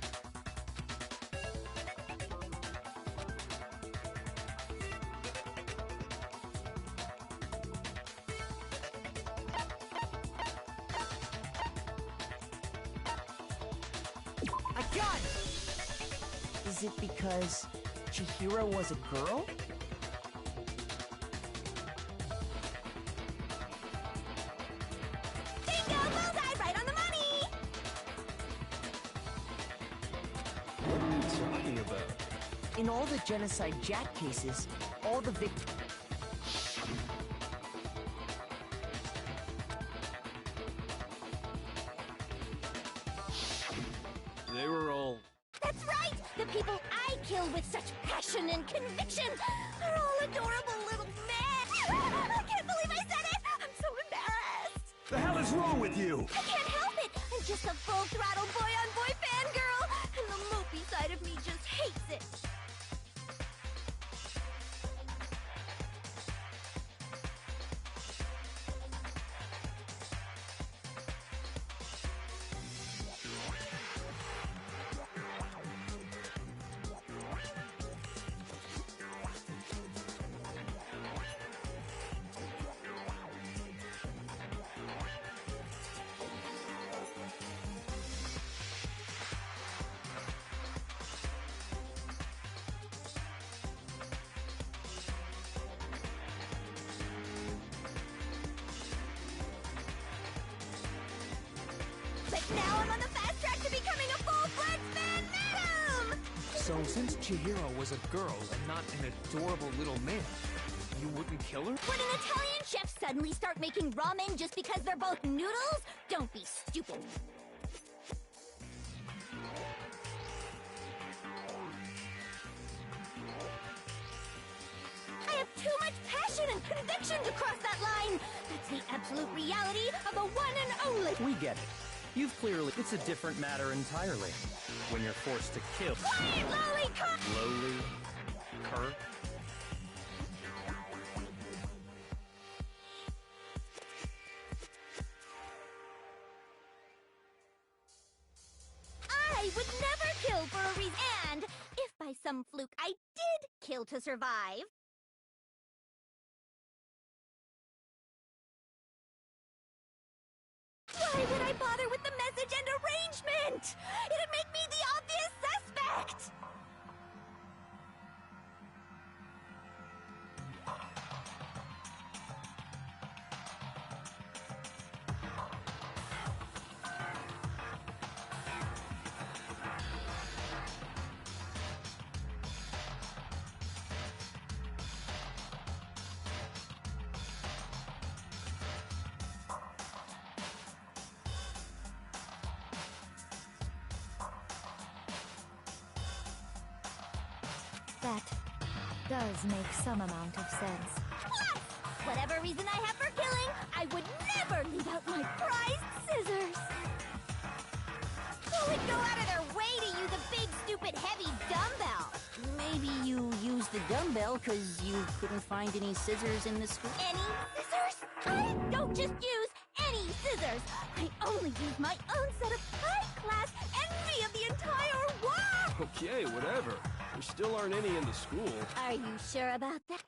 I got it! Is it because Chihiro was a girl? Bingo! Bullseye! Right on the money! What are you talking about? In all the Genocide Jack cases, all the victims... They were all... That's right! The people I kill with such passion and conviction are all adorable little men! I can't believe I said it! I'm so embarrassed! The hell is wrong with you? I can't help it! I'm just a full-throttle boy-on-boy fangirl! And the mopey side of me just hates it! So since Chihiro was a girl and not an adorable little man, you wouldn't kill her? Would an Italian chef suddenly start making ramen just because they're both noodles? Don't be stupid. I have too much passion and conviction to cross that line. That's the absolute reality of the one and only. We get it. You've clearly... It's a different matter entirely. When you're forced to kill... Quiet, lowly cur... Lowly... cur... I would never kill for a reason. And if by some fluke I did kill to survive... why would I bother with the message and arrangement? It'd make me the obvious suspect! That does make some amount of sense. Plus, whatever reason I have for killing, I would never leave out my prized scissors! Who would go out of their way to use a big, stupid, heavy dumbbell? Maybe you used the dumbbell because you couldn't find any scissors in the school. Any scissors? I don't just use any scissors! I only use my own set of high-class envy of the entire world! Okay, whatever. There still aren't any in the school. Are you sure about that?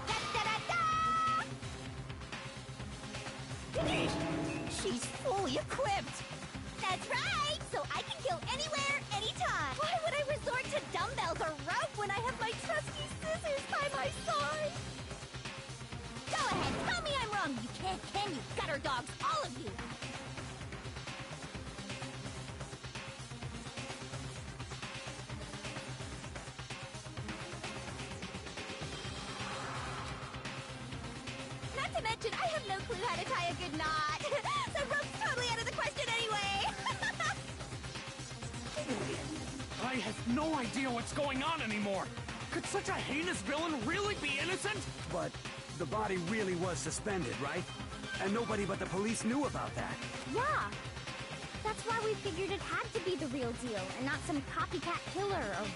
Da-da-da-da! She's fully equipped. That's right! So I can kill anywhere, anytime! Why would I resort to dumbbells or rope when I have my trusty scissors by my side? Go ahead, tell me I'm wrong! You can't, can you, gutter dogs, all of you! Not to mention, I have no clue how to tie a good knot. So rope's totally out of the question anyway. I have no idea what's going on anymore. Could such a heinous villain really be innocent? But the body really was suspended, right? And nobody but the police knew about that. Yeah. That's why we figured it had to be the real deal and not some copycat killer or...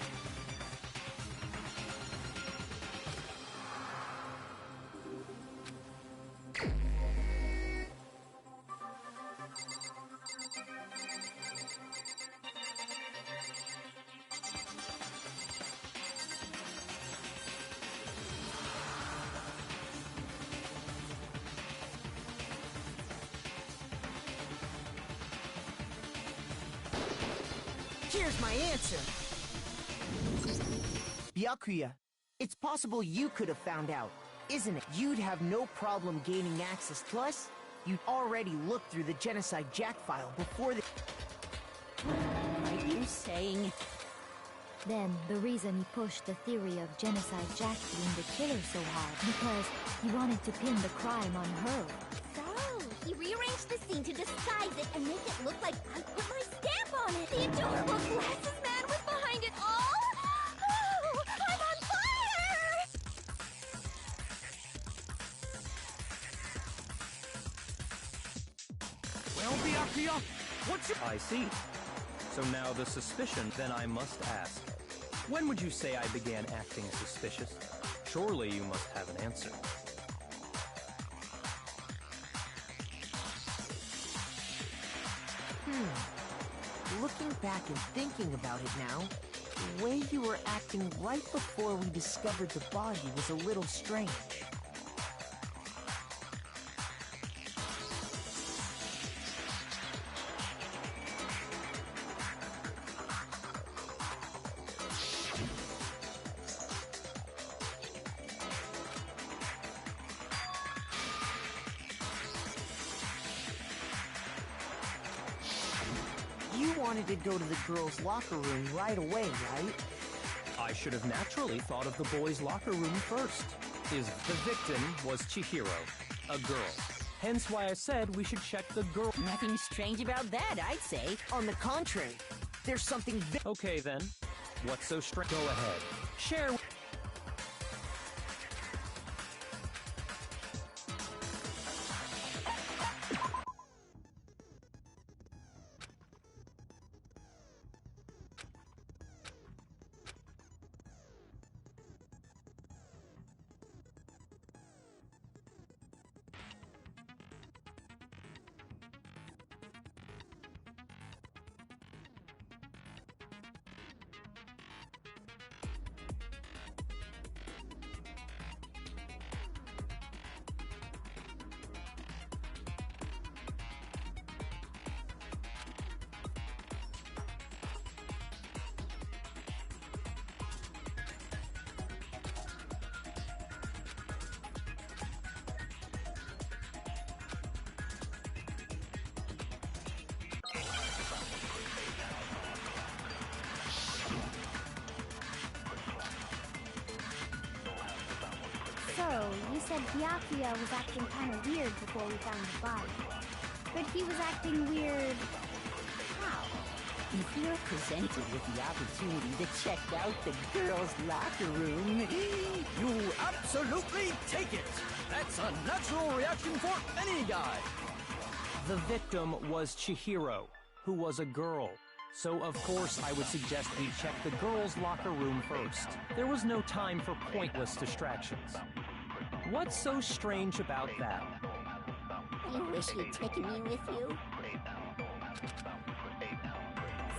Here's my answer. Byakuya, it's possible you could have found out, isn't it? You'd have no problem gaining access. Plus, you'd already looked through the Genocide Jack file before the... Are you saying... Then the reason he pushed the theory of Genocide Jack being the killer so hard, because he wanted to pin the crime on her. So, he rearranged the scene to disguise it and make it look like I put my stamp on it. The adorable glasses man was behind it all. Oh, I'm on fire! Well, Byakuya, what's your... I see. So now the suspicion, then I must ask. When would you say I began acting suspicious? Surely you must have an answer. Looking back and thinking about it now, the way you were acting right before we discovered the body was a little strange. wanted to go to the girls' locker room right away, right? I should have naturally thought of the boys' locker room first. The victim was Chihiro, a girl. Hence why I said we should check the girl. Nothing strange about that, I'd say. On the contrary, there's something Okay then. What's so strange? Go ahead. Share. So, you said Byakuya was acting kind of weird before we found the body. But he was acting weird... how? If you're presented with the opportunity to check out the girls' locker room, You absolutely take it! That's a natural reaction for any guy! The victim was Chihiro, who was a girl. So of course I would suggest we check the girls' locker room first. There was no time for pointless distractions. What's so strange about that? You wish you'd taken me with you.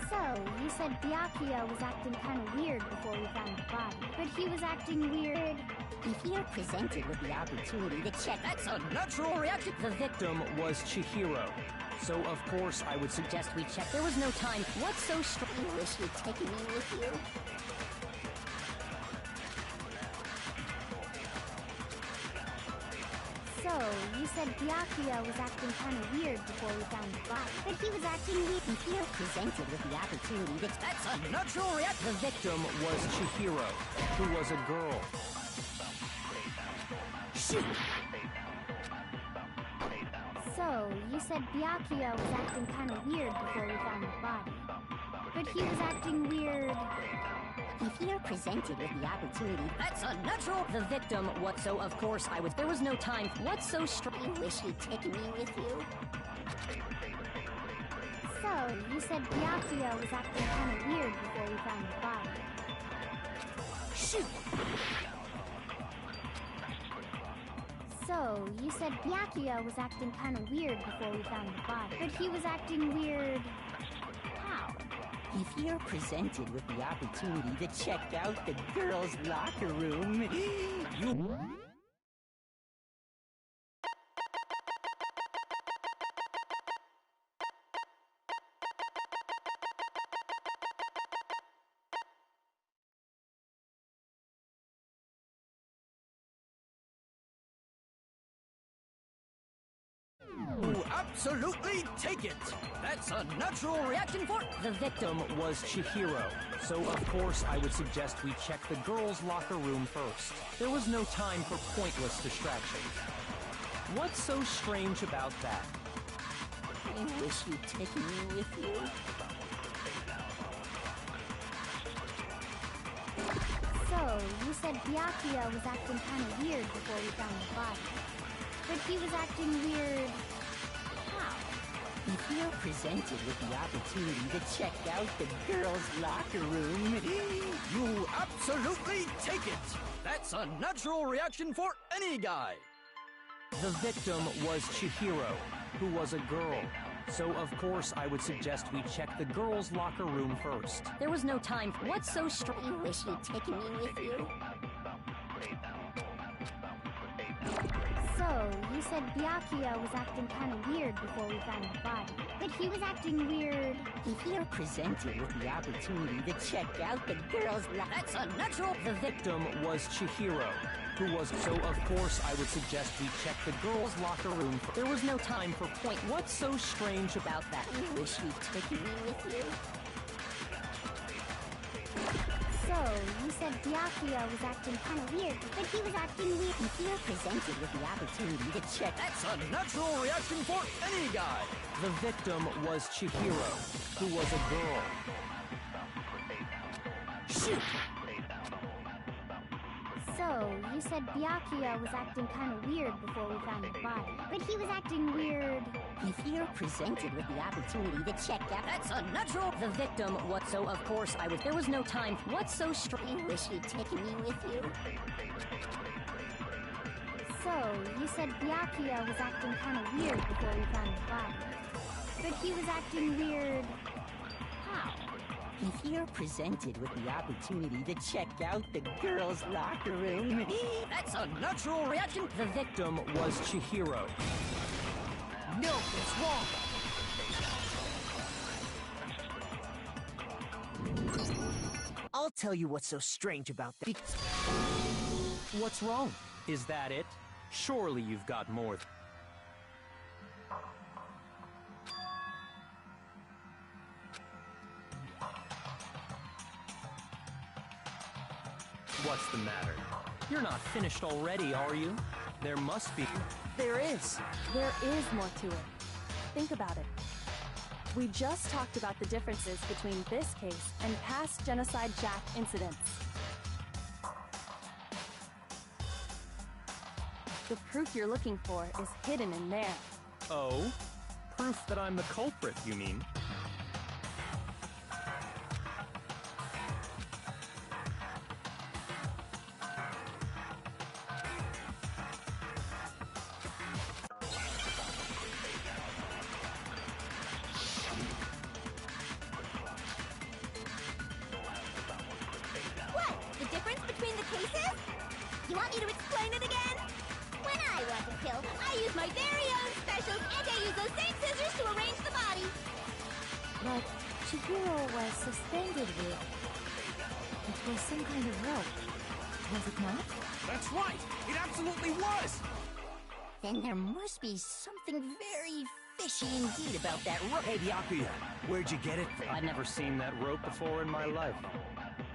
So, you said Byakuya was acting kind of weird before we found the body. But he was acting weird... If you're presented with the opportunity to check... That's a natural reaction! The victim was Chihiro. So of course I would suggest we check. There was no time. What's so strange? You wish you'd taken me with you. So, you said Byakuya was acting kind of weird before we found the body. But he was acting weird... If you're presented with the opportunity to... That's a natural reaction! The victim was Chihiro, who was a girl. Shoot! So, you said Byakuya was acting kind of weird before we found the body. But he was acting weird... If you're presented with the opportunity... That's a natural... The victim was... So of course I would... There was no time. What's so strange? You wish you'd taken me with you. So, you said Byakuya was acting kind of weird before we found the body. Shoot! So, you said Byakuya was acting kind of weird before we found the body. But he was acting weird... how? if you're presented with the opportunity to check out the girls' locker room, you... You absolutely take it! That's a natural reaction for... The victim was Chihiro, so of course I would suggest we check the girls' locker room first. There was no time for pointless distractions. What's so strange about that? I wish you'd taken me with you. So, you said Byakuya was acting kind of weird before we found the body. But he was acting weird... how? If you're presented with the opportunity to check out the girls' locker room, you absolutely take it! That's a natural reaction for any guy! The victim was Chihiro, who was a girl. So of course I would suggest we check the girls' locker room first. There was no time. What's so strange? I wish you'd taken me with you. So, you said Byakuya was acting kind of weird before we found the body. But he was acting weird... if you're presented with the opportunity to check out the girls' locker... That's a natural... The victim was Chihiro, who was so of course I would suggest we check the girls' locker room. There was no time for point. What's so strange about that? I wish you'd taken me with you. So, you said Byakuya was acting kind of weird, but he was acting weird. If you're presented with the opportunity to check, That's a natural reaction for any guy. The victim was Chihiro, who was a girl. Shoot! So, you said Byakuya was acting kind of weird before we found the body, but he was acting weird. if you're presented with the opportunity to check out, That's a natural. The victim, what so of course I was. There was no time. What's so strange? I wish you'd taken me with you. So, you said Byakuya was acting kind of weird before we found the body, but he was acting weird. How? If you're presented with the opportunity to check out the girls' locker room, That's a natural reaction. The victim was Chihiro. No, it's wrong. I'll tell you what's so strange about that. What's wrong? Is that it? Surely you've got more. What's the matter? You're not finished already, are you? There must be. There is. There is more to it. Think about it. We just talked about the differences between this case and past Genocide Jack incidents. The proof you're looking for is hidden in there. Oh? Proof that I'm the culprit, you mean? what? The difference between the cases? You want me to explain it again? When I want to kill, I use my very own specials, and I use those same scissors to arrange the body. But Chihiro was suspended with... It was some kind of rope, was it not? That's right! It absolutely was! Then there must be something very fishy indeed about that rope. Hey, Byakuya, where'd you get it from? I'd never seen that rope before in my life.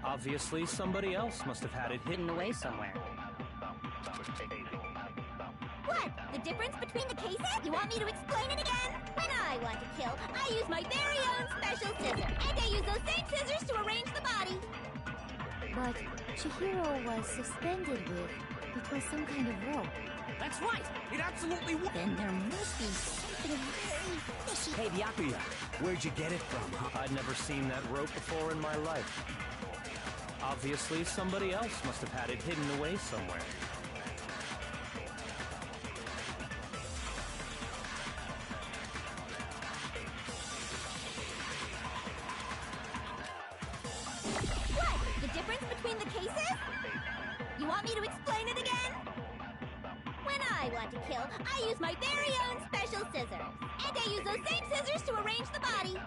Obviously, somebody else must have had it hidden away somewhere. What? The difference between the cases? You want me to explain it again? When I want to kill, I use my very own special scissors, and I use those same scissors to arrange the body. But Chihiro was suspended with... It was some kind of rope. That's right! It absolutely was! Then there must be something very fishy. Hey, Byakuya, where'd you get it from, huh? I'd never seen that rope before in my life. Obviously, somebody else must have had it hidden away somewhere. What? The difference between the cases? You want me to explain it again? When I want to kill, I use my very own special scissors, and I use those same scissors to arrange the body.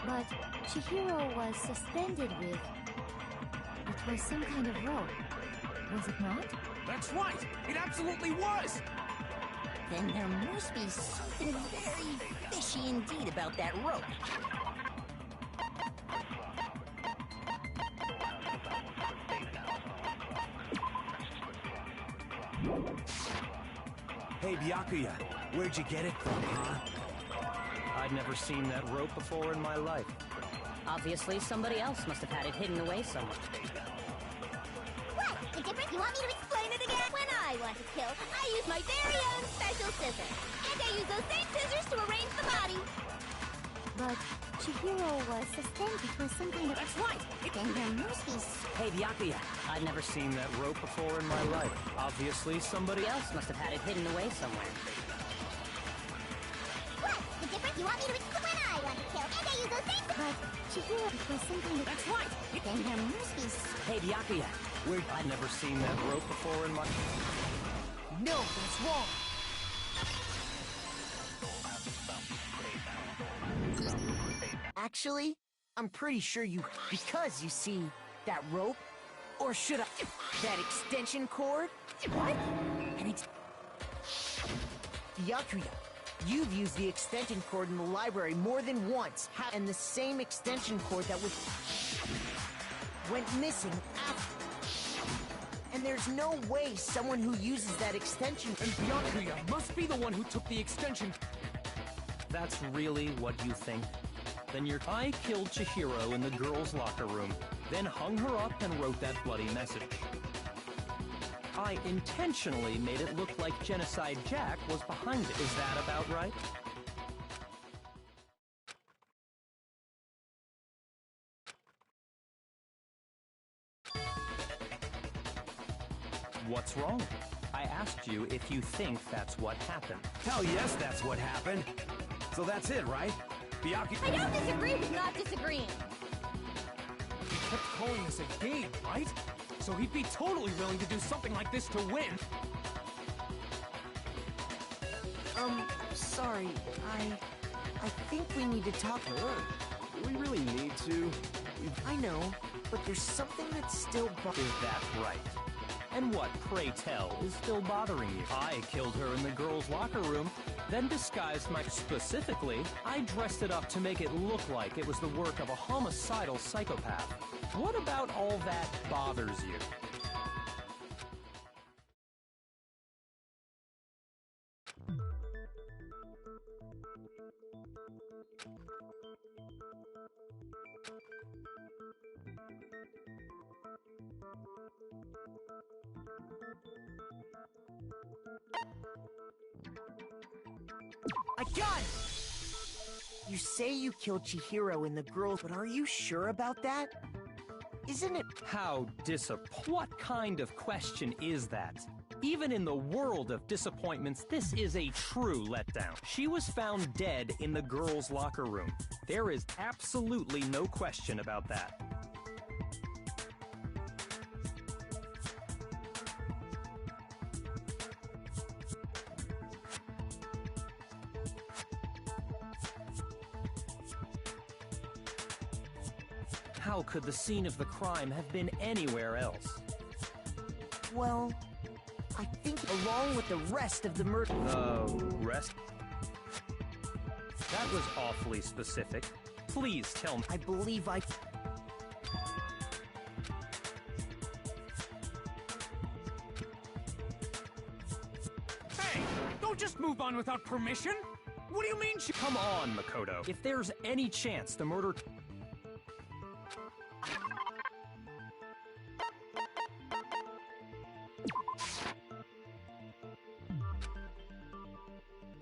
But Chihiro was suspended with... It was some kind of rope, was it not? That's right! It absolutely was! Then there must be something very fishy indeed about that rope. Hey, Byakuya, where'd you get it from, huh? I'd never seen that rope before in my life. Obviously, somebody else must have had it hidden away somewhere. What? The difference? You want me to explain it again? When I want to kill, I use my very own special scissors, and I use those same scissors to arrange the body. But Chihiro was suspended with some kind of... That's right! Then there must be... Hey, Byakuya, I'd never seen that rope before in my life. Obviously, somebody else Else must have had it hidden away somewhere. What? The difference? You want me to explain? When I want to kill, and I use those same... But Chihiro was some kind of... that's right! Then there must be... Hey, Byakuya, where'd... I'd never seen that rope before in my... No, that's wrong. Actually, I'm pretty sure you... Because, you see, that rope? Or should I... That extension cord? What? Byakuya, you've used the extension cord in the library more than once. And the same extension cord that went missing after... And there's no way someone who uses that extension... And Byakuya must be the one who took the extension... That's really what you think? Then I killed Chihiro in the girls' locker room, then hung her up and wrote that bloody message. I intentionally made it look like Genocide Jack was behind it. Is that about right? What's wrong? I asked you if you think that's what happened. Hell yes, that's what happened. So that's it, right? Byakuya... I don't disagree with not disagreeing. He kept calling this a game, right? So he'd be totally willing to do something like this to win. Sorry, I think we need to talk. Do we really need to? I know, but there's something that's still Is that right? And what, pray tell, is still bothering you? I killed her in the girls' locker room, then disguised Specifically, I dressed it up to make it look like it was the work of a homicidal psychopath. What about all that bothers you? I got it! You say you killed Chihiro and the girls, but are you sure about that? Isn't it... What kind of question is that? Even in the world of disappointments, this is a true letdown. She was found dead in the girls' locker room. There is absolutely no question about that. How could the scene of the crime have been anywhere else? Well, I think along with the rest of the murder... Rest? That was awfully specific. Please tell me. I believe I... Hey! Don't just move on without permission! What do you mean she... Come on, Makoto. If there's any chance the murder...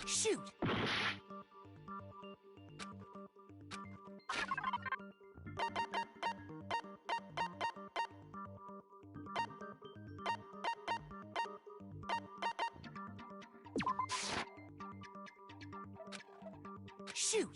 Shoot! Shoot!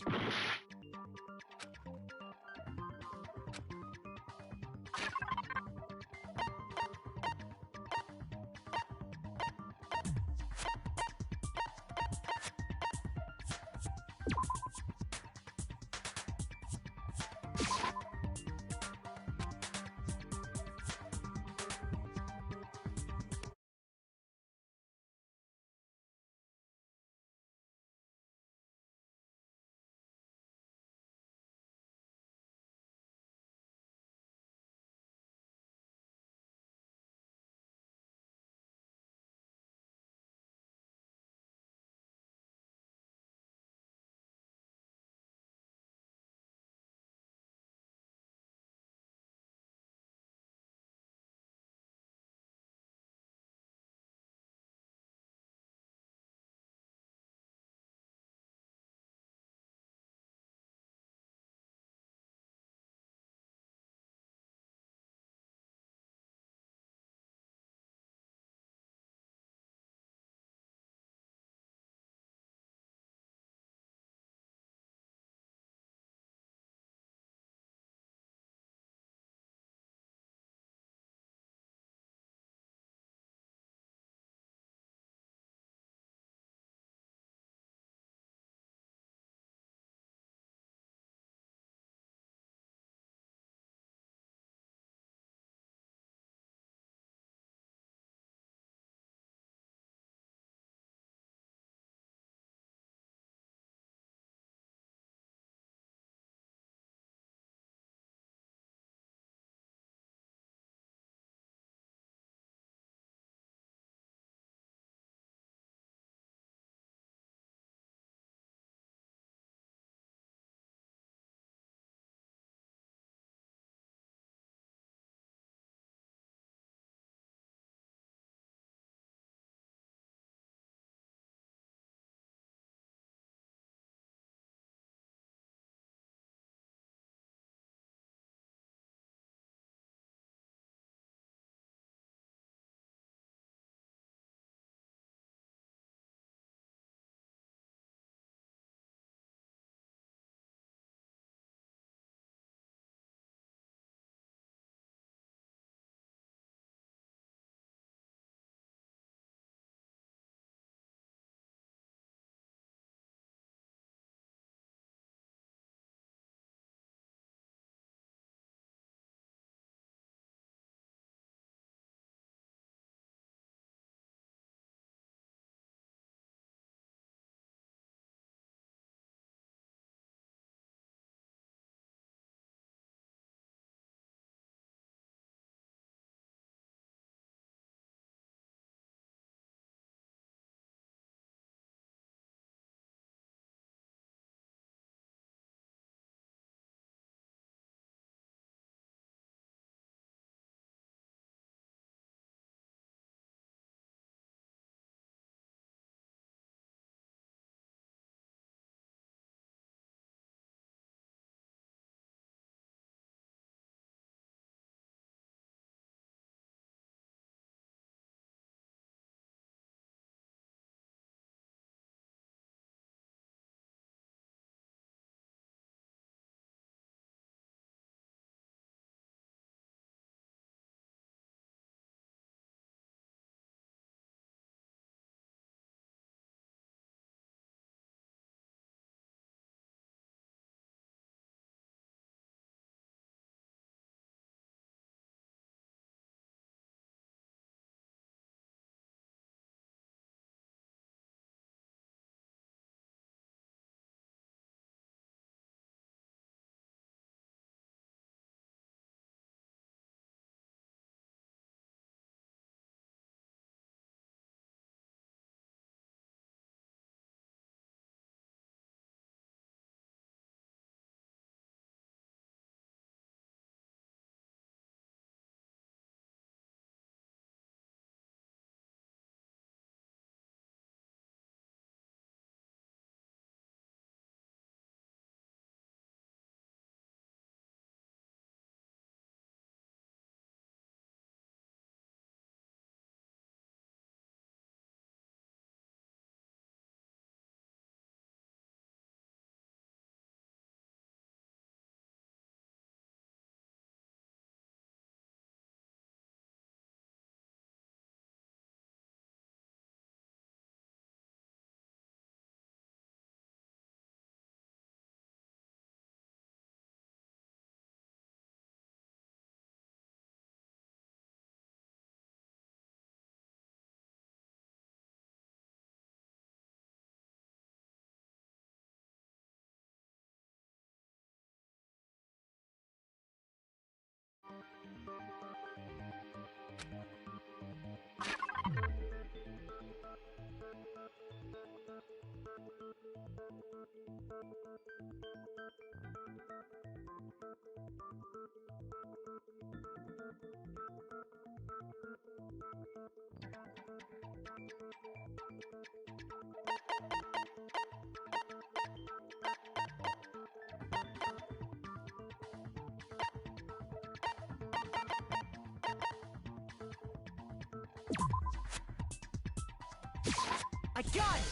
I got it!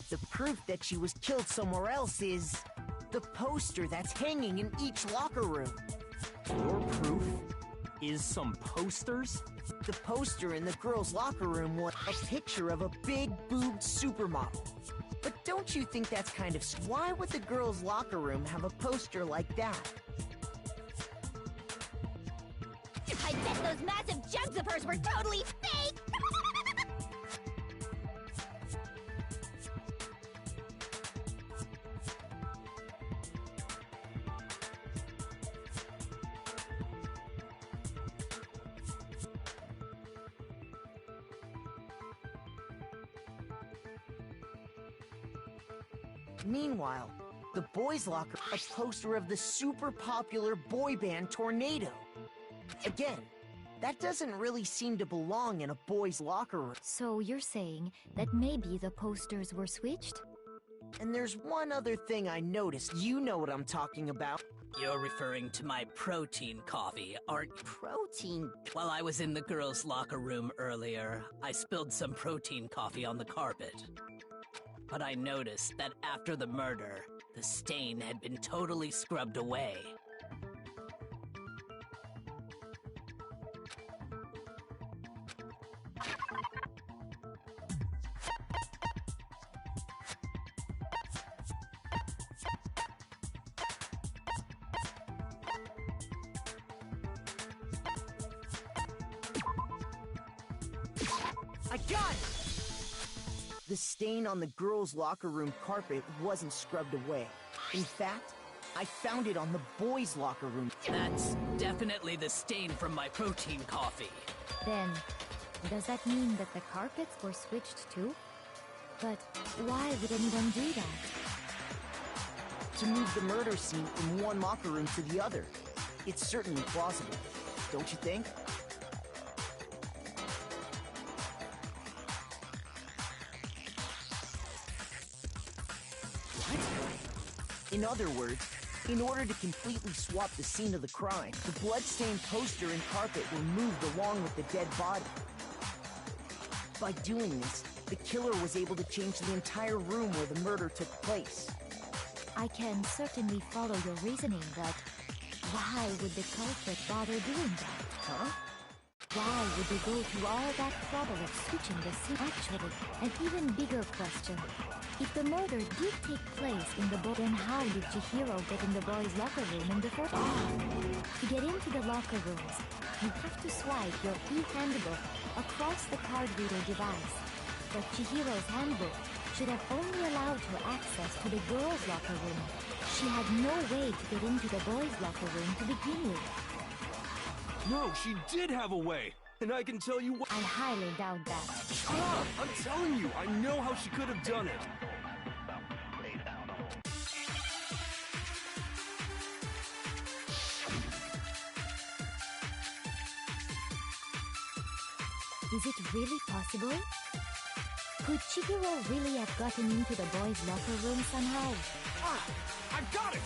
The proof that she was killed somewhere else is the poster that's hanging in each locker room. Your proof is some posters? The poster in the girls' locker room was a picture of a big-boobed supermodel. But don't you think that's kind of... Why would the girls' locker room have a poster like that? I bet those massive jugs of hers were totally fake! Meanwhile, the boys' locker, a poster of the super popular boy band Tornado. Again, that doesn't really seem to belong in a boys' locker room. So you're saying that maybe the posters were switched? And there's one other thing I noticed. You know what I'm talking about. You're referring to my protein coffee, aren't you? Protein? While I was in the girls' locker room earlier, I spilled some protein coffee on the carpet. But I noticed that after the murder, the stain had been totally scrubbed away. I got it! The stain on the girls' locker room carpet wasn't scrubbed away. In fact, I found it on the boys' locker room. That's definitely the stain from my protein coffee. Then, does that mean that the carpets were switched too? But why would anyone do that? To move the murder scene from one locker room to the other. It's certainly plausible, don't you think? In other words, in order to completely swap the scene of the crime, the blood-stained poster and carpet were moved along with the dead body. By doing this, the killer was able to change the entire room where the murder took place. I can certainly follow your reasoning, but why would the culprit bother doing that? Huh? Why would they go through all that trouble of switching the scene? Actually, an even bigger question. If the murder did take place in the boy, then how did Chihiro get in the boys' locker room in the first place? To get into the locker rooms, you have to swipe your e-handbook across the card reader device. But Chihiro's handbook should have only allowed her access to the girls' locker room. She had no way to get into the boys' locker room to begin with. No, she did have a way! And I can tell you what— I highly doubt that. Shut up! I'm telling you, I know how she could have done it! Is it really possible? Could Chihiro really have gotten into the boys' locker room somehow? Ah! I got it!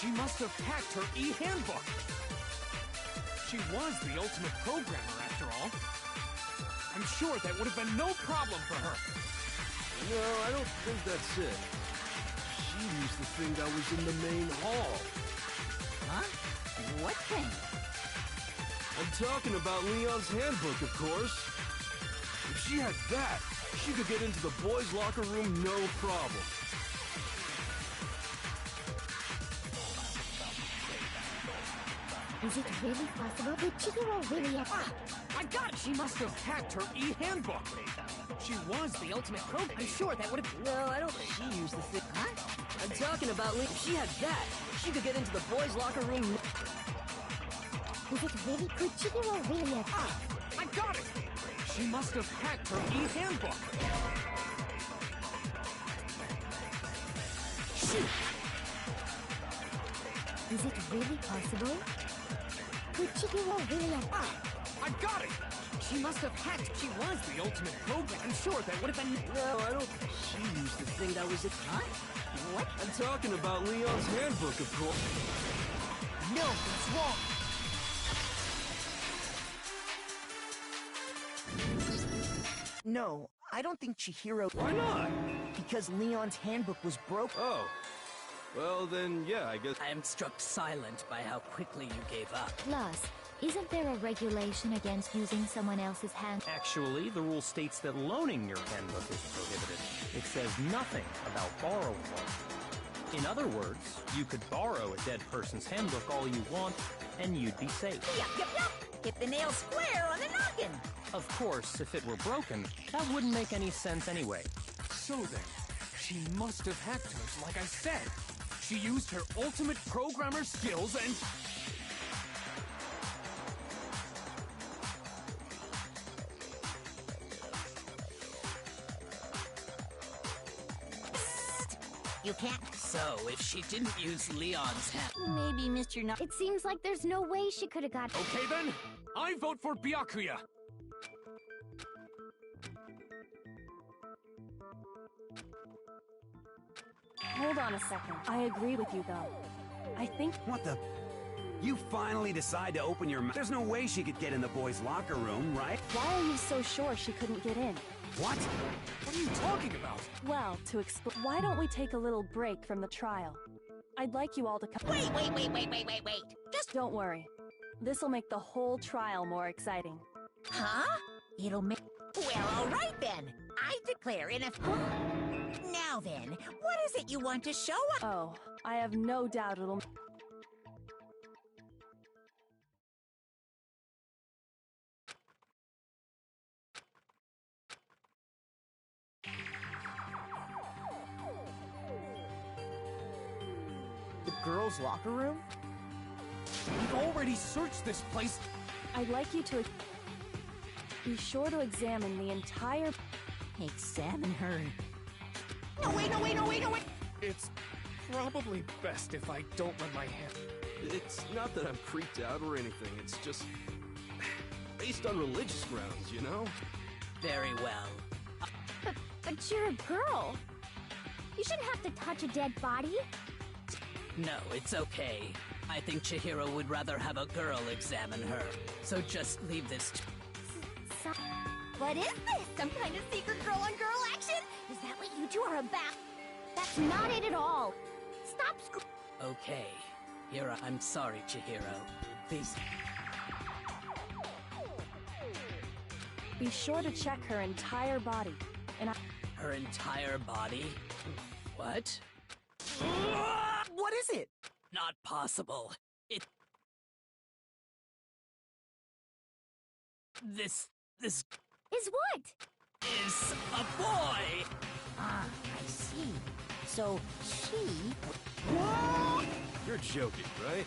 She must have hacked her e-handbook! She was the ultimate programmer, after all. I'm sure that would have been no problem for her. No, I don't think that's it. She used the thing that was in the main hall. Huh? What thing? I'm talking about Leon's handbook, of course. If she had that, she could get into the boys' locker room no problem. Is it really possible? Did Chihiro really have... Ah! I got it! She must have hacked her e-handbook! She was the ultimate programmer. I'm sure that would have... No, I don't think she used the thing. Huh? I'm talking about if she had that, she could get into the boys' locker room. Is it really? Could Chihiro really have... Ah! I got it! She must have hacked her e-handbook! Shoot! Is it really possible? Could Chihiro really have... Ah! I got it! She must have hacked. She was the ultimate program. I'm sure that would have been... No, I don't... She used the thing that was a cut? What? I'm talking about Leon's handbook, of course. No, it's wrong. No, I don't think Chihiro... Why not? Because Leon's handbook was broken. Oh. Well, then, yeah, I guess... I am struck silent by how quickly you gave up. Plus, isn't there a regulation against using someone else's hand? Actually, the rule states that loaning your handbook is prohibited. It says nothing about borrowing one. In other words, you could borrow a dead person's handbook all you want, and you'd be safe. Yup. Hit the nail square on the noggin. Of course, if it were broken, that wouldn't make any sense anyway. So then, she must have hacked hers, like I said. She used her ultimate programmer skills and... You can't. So, if she didn't use Leon's hand... Maybe Mr. No. It seems like there's no way she could have got. Okay then, I vote for Byakuya. Hold on a second. I agree with you, though. I think... What the... You finally decide to open your mouth. There's no way she could get in the boys' locker room, right? Why are you so sure she couldn't get in? What? What are you talking about? Well, to explain... Why don't we take a little break from the trial? I'd like you all to come... Wait. Just... Don't worry. This'll make the whole trial more exciting. Huh? It'll make... Well, all right then. I declare in a... Now then, what is it you want to show us? Oh, I have no doubt it'll... The girls' locker room? We've already searched this place. I'd like you to... Be sure to examine the entire... Examine her. No, wait. It's probably best if I don't run my hand. It's not that I'm creeped out or anything, it's just... based on religious grounds, you know? Very well. But you're a girl. You shouldn't have to touch a dead body. No, it's okay. I think Chihiro would rather have a girl examine her. So just leave this... What is this? Some kind of secret girl-on-girl action? Is that what you two are about? That's not it at all. Stop Okay. I'm sorry, Chihiro. Please... Be sure to check her entire body. And Her entire body? What? What is it? Not possible. This Is what? is a boy! Ah, I see. So, she... You're joking, right?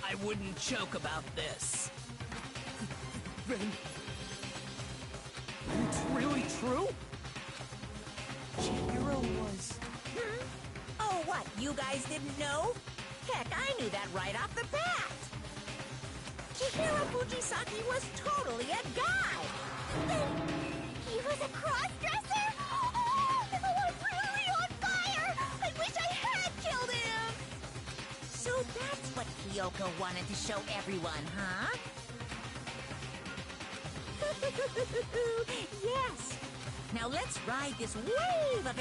I wouldn't joke about this. Then... It's really true? Chihiro was... Oh, what? You guys didn't know? Heck, I knew that right off the bat. Chihiro Fujisaki was totally a guy. He was a cross-dresser? Oh, the world's really on fire! I wish I had killed him! So that's what Kyoko wanted to show everyone, huh? Yes. Now let's ride this wave of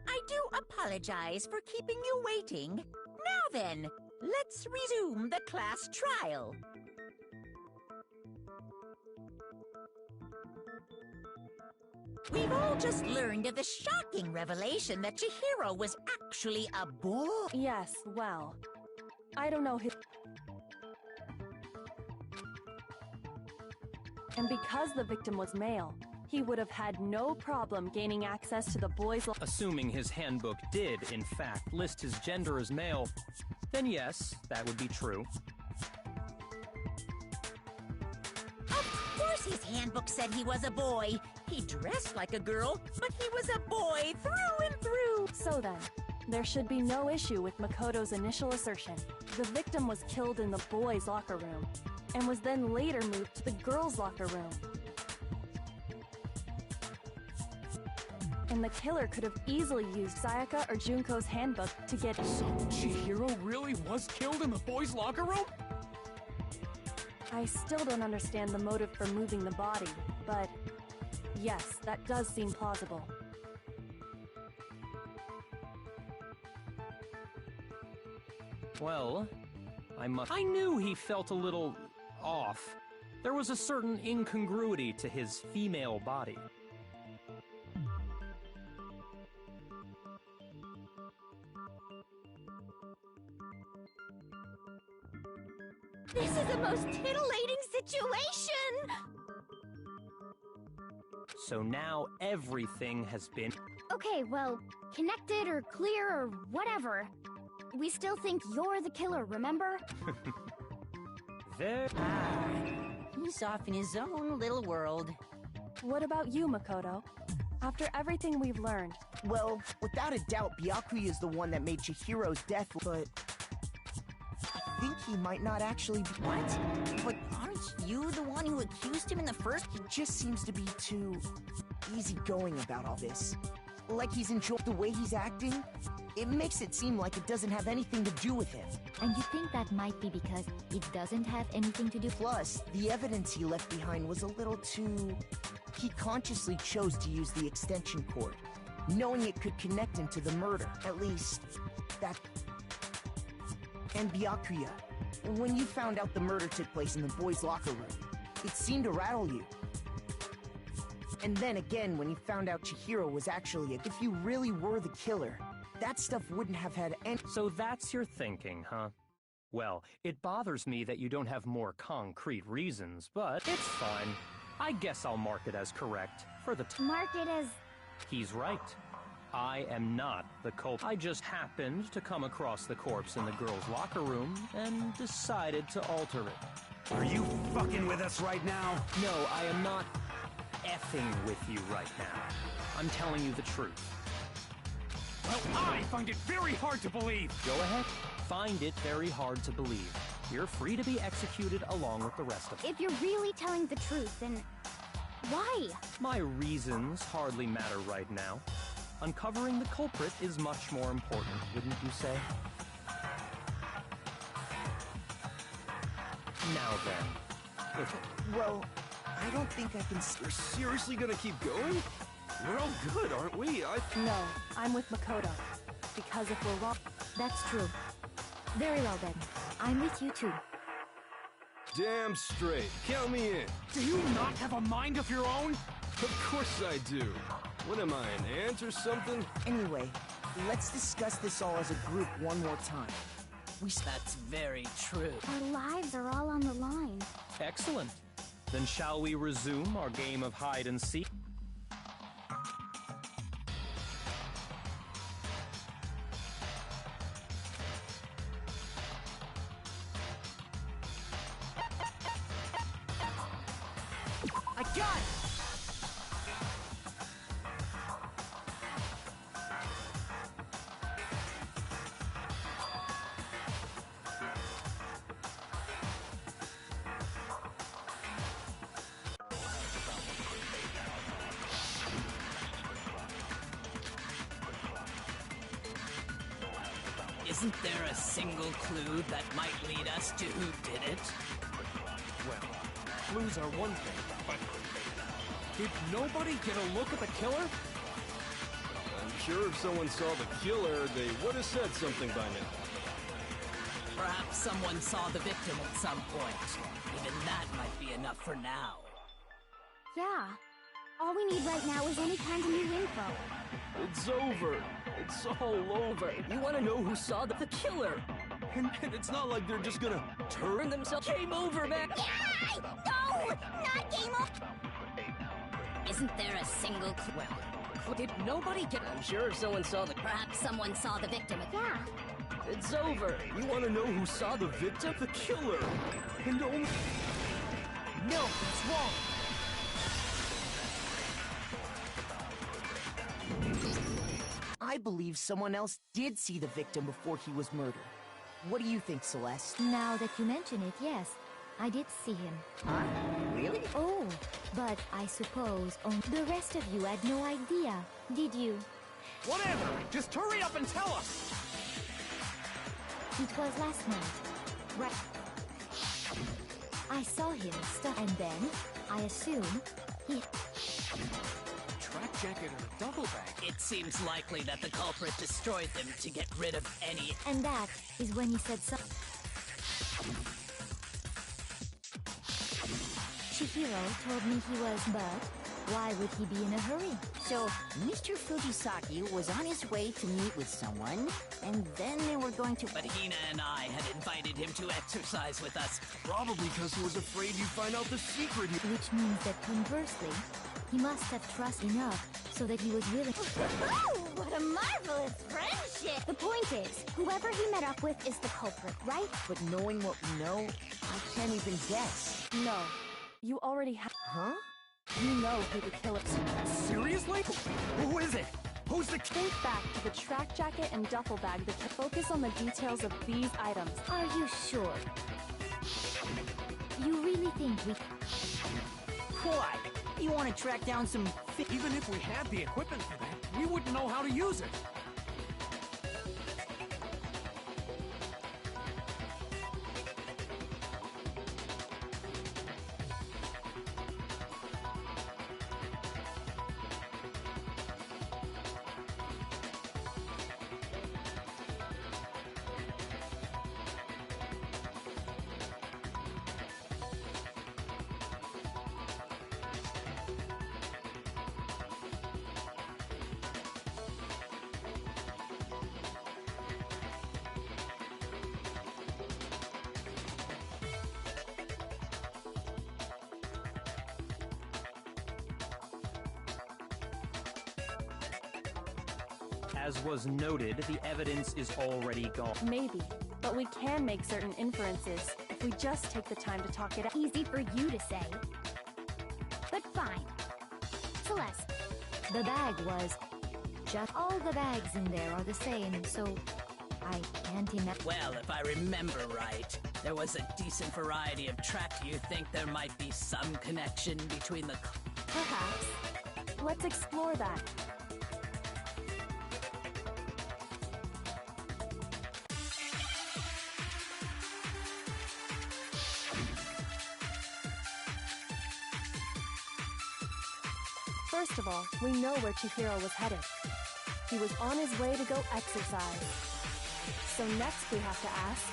I do apologize for keeping you waiting. Now then, let's resume the class trial. We've all just learned of the shocking revelation that Chihiro was actually a boy. yes, well... I don't know his... And because the victim was male, he would have had no problem gaining access to the boys' Assuming his handbook did, in fact, list his gender as male, then yes, that would be true. Of course His handbook said he was a boy. He dressed like a girl, but he was a boy through and through. So then, there should be no issue with Makoto's initial assertion. The victim was killed in the boys' locker room, and was then later moved to the girls' locker room. And the killer could have easily used Sayaka or Junko's handbook to get— So Chihiro really was killed in the boys' locker room? I still don't understand the motive for moving the body, but yes, that does seem plausible. Well, I knew he felt a little off. There was a certain incongruity to his female body. This is the most titillating situation! So now everything has been— Okay, well, connected or clear or whatever. We still think you're the killer, remember? There. He's off in his own little world. What about you, Makoto? After everything we've learned— Well, without a doubt, Byakuya is the one that made Chihiro's death, but I think he might not actually be— What? But aren't you the one who accused him in the first— He just seems to be too easygoing about all this. Like he's enjoying the way he's acting. It makes it seem like it doesn't have anything to do with him. And you think that might be because it doesn't have anything to do— Plus, the evidence he left behind was a little too— He consciously chose to use the extension cord, knowing it could connect him to the murder. At least, that— And Byakuya, when you found out the murder took place in the boys' locker room, it seemed to rattle you. And then again, when you found out Chihiro was actually if you really were the killer, that stuff wouldn't have had any— So that's your thinking, huh? Well, it bothers me that you don't have more concrete reasons, but it's fine. I guess I'll mark it as correct for the Mark it as— He's right. I am not the culprit. I just happened to come across the corpse in the girls' locker room and decided to alter it. Are you fucking with us right now? No, I am not effing with you right now. I'm telling you the truth. Well, I find it very hard to believe. Go ahead. Find it very hard to believe. You're free to be executed along with the rest of them. If you're really telling the truth, then why? My reasons hardly matter right now. Uncovering the culprit is much more important, wouldn't you say? Now then, if— Well, I don't think I can— You're seriously gonna keep going? We're all good, aren't we? No, I'm with Makoto. Because if we're wrong— That's true. Very well then. I'm with you too. Damn straight. Count me in. Do you not have a mind of your own? Of course I do. What am I, an ant or something? Anyway, let's discuss this all as a group one more time. That's very true. Our lives are all on the line. excellent. Then shall we resume our game of hide and seek? I got it! Isn't there a single clue that might lead us to who did it? Well, clues are one thing, but did nobody get a look at the killer? I'm sure if someone saw the killer, they would have said something by now. Perhaps someone saw the victim at some point. Even that might be enough for now. Yeah. All we need right now is any kind of new info. It's over. It's all over. You want to know who saw the killer? And it's not like they're just gonna Turn themselves. Game over, man. Yay! No! Not game over! Isn't there a single clue? Well, did nobody get? I'm sure if someone saw the. Perhaps someone saw the victim. Yeah. It's over. You want to know who saw the victim? The killer. And only... No, it's wrong. I believe someone else did see the victim before he was murdered. What do you think, Celeste? Now that you mention it, yes, I did see him. Huh? Really? Oh, but I suppose the rest of you had no idea, did you? Whatever! Just hurry up and tell us! It was last night. Right. I saw him stuff, and then I assume he... Track jacket and a duffel bag? It seems likely that the culprit destroyed them to get rid of any... And that is when he said something. Chihiro told me he was, but why would he be in a hurry? So, Mr. Fujisaki was on his way to meet with someone, and then they were going to... But Hina and I had invited him to exercise with us. Probably because he was afraid you'd find out the secret. Which means that conversely, he must have trust enough so that he was willing... Oh, what a marvelous friendship! The point is, whoever he met up with is the culprit, right? But knowing what we know, I can't even guess. No. You already have... Huh? You know who the killer is. Seriously? Who is it? Who's the... Think back to the track jacket and duffel bag that can focus on the details of these items. Are you sure? You really think we... What? You want to track down some... Even if we had the equipment for that, we wouldn't know how to use it. As was noted, the evidence is already gone. Maybe, but we can make certain inferences if we just take the time to talk it out. Easy for you to say. But fine. Celeste, the bag was... Just all the bags in there are the same, so I can't imagine... Well, if I remember right, there was a decent variety of track. Do you think there might be some connection between the... Perhaps. Let's explore that. First of all, we know where Chihiro was headed. He was on his way to go exercise. So next we have to ask,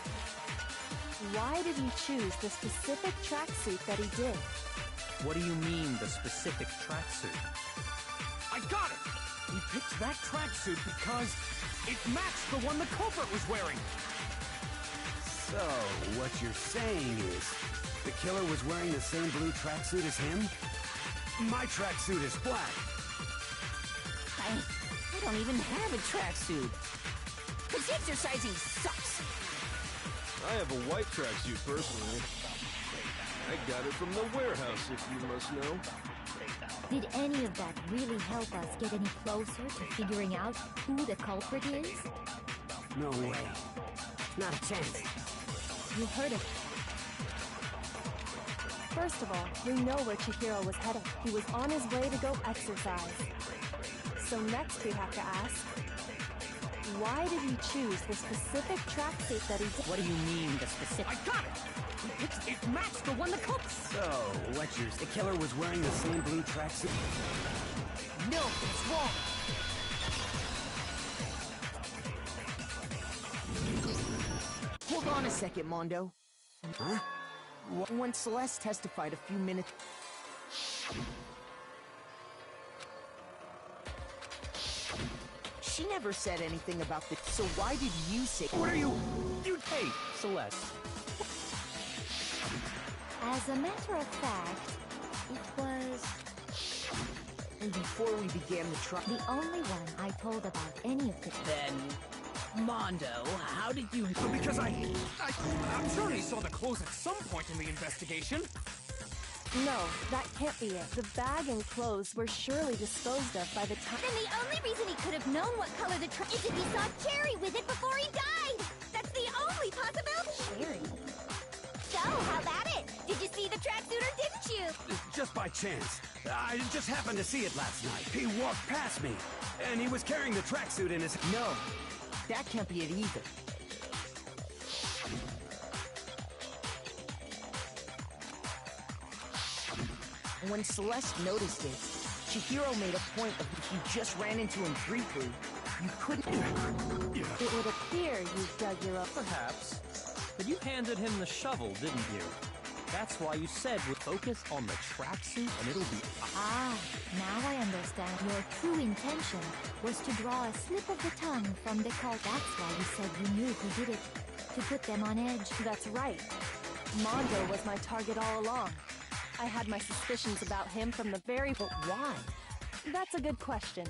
why did he choose the specific tracksuit that he did? What do you mean, the specific tracksuit? I got it! He picked that tracksuit because it matched the one the culprit was wearing. So, what you're saying is, the killer was wearing the same blue tracksuit as him? My tracksuit is black. I don't even have a tracksuit. Cause exercising sucks. I have a white tracksuit personally. I got it from the warehouse, if you must know. Did any of that really help us get any closer to figuring out who the culprit is? No way. Not a chance. You heard it. First of all, we know where Chihiro was headed. He was on his way to go exercise. So next we have to ask, why did he choose the specific tracksuit that he did? What do you mean, the specific... I got it! It matched the one the culprit... So, what the killer was wearing the same blue tracksuit? No, it's wrong! Hold on a second, Mondo. Huh? When Celeste testified a few minutes... She never said anything about this, so why did you say... What are you... Hey, Celeste. As a matter of fact, it was... And before we began the trial... the only one I told about any of this. Then, Mondo, how did you... Because I'm sure he saw the clothes at some point in the investigation. No, that can't be it. The bag and clothes were surely disposed of by the time. Then the only reason he could have known what color the truck is if he saw Cherry with it before he died. That's the only possibility. Cherry. So, how about it? Did you see the tracksuit or didn't you? Just by chance. I just happened to see it last night. He walked past me, and he was carrying the tracksuit in his... No, that can't be it either. When Celeste noticed it, Chihiro made a point of if you just ran into him briefly, you couldn't... It would appear you dug your own... Perhaps. But you handed him the shovel, didn't you? That's why you said we'll focus on the tracksuit and it'll be... Ah, now I understand. Your true intention was to draw a slip of the tongue from the cult. That's why you said you knew who did it. To put them on edge. That's right. Mondo was my target all along. I had my suspicions about him from the very... But why? That's a good question.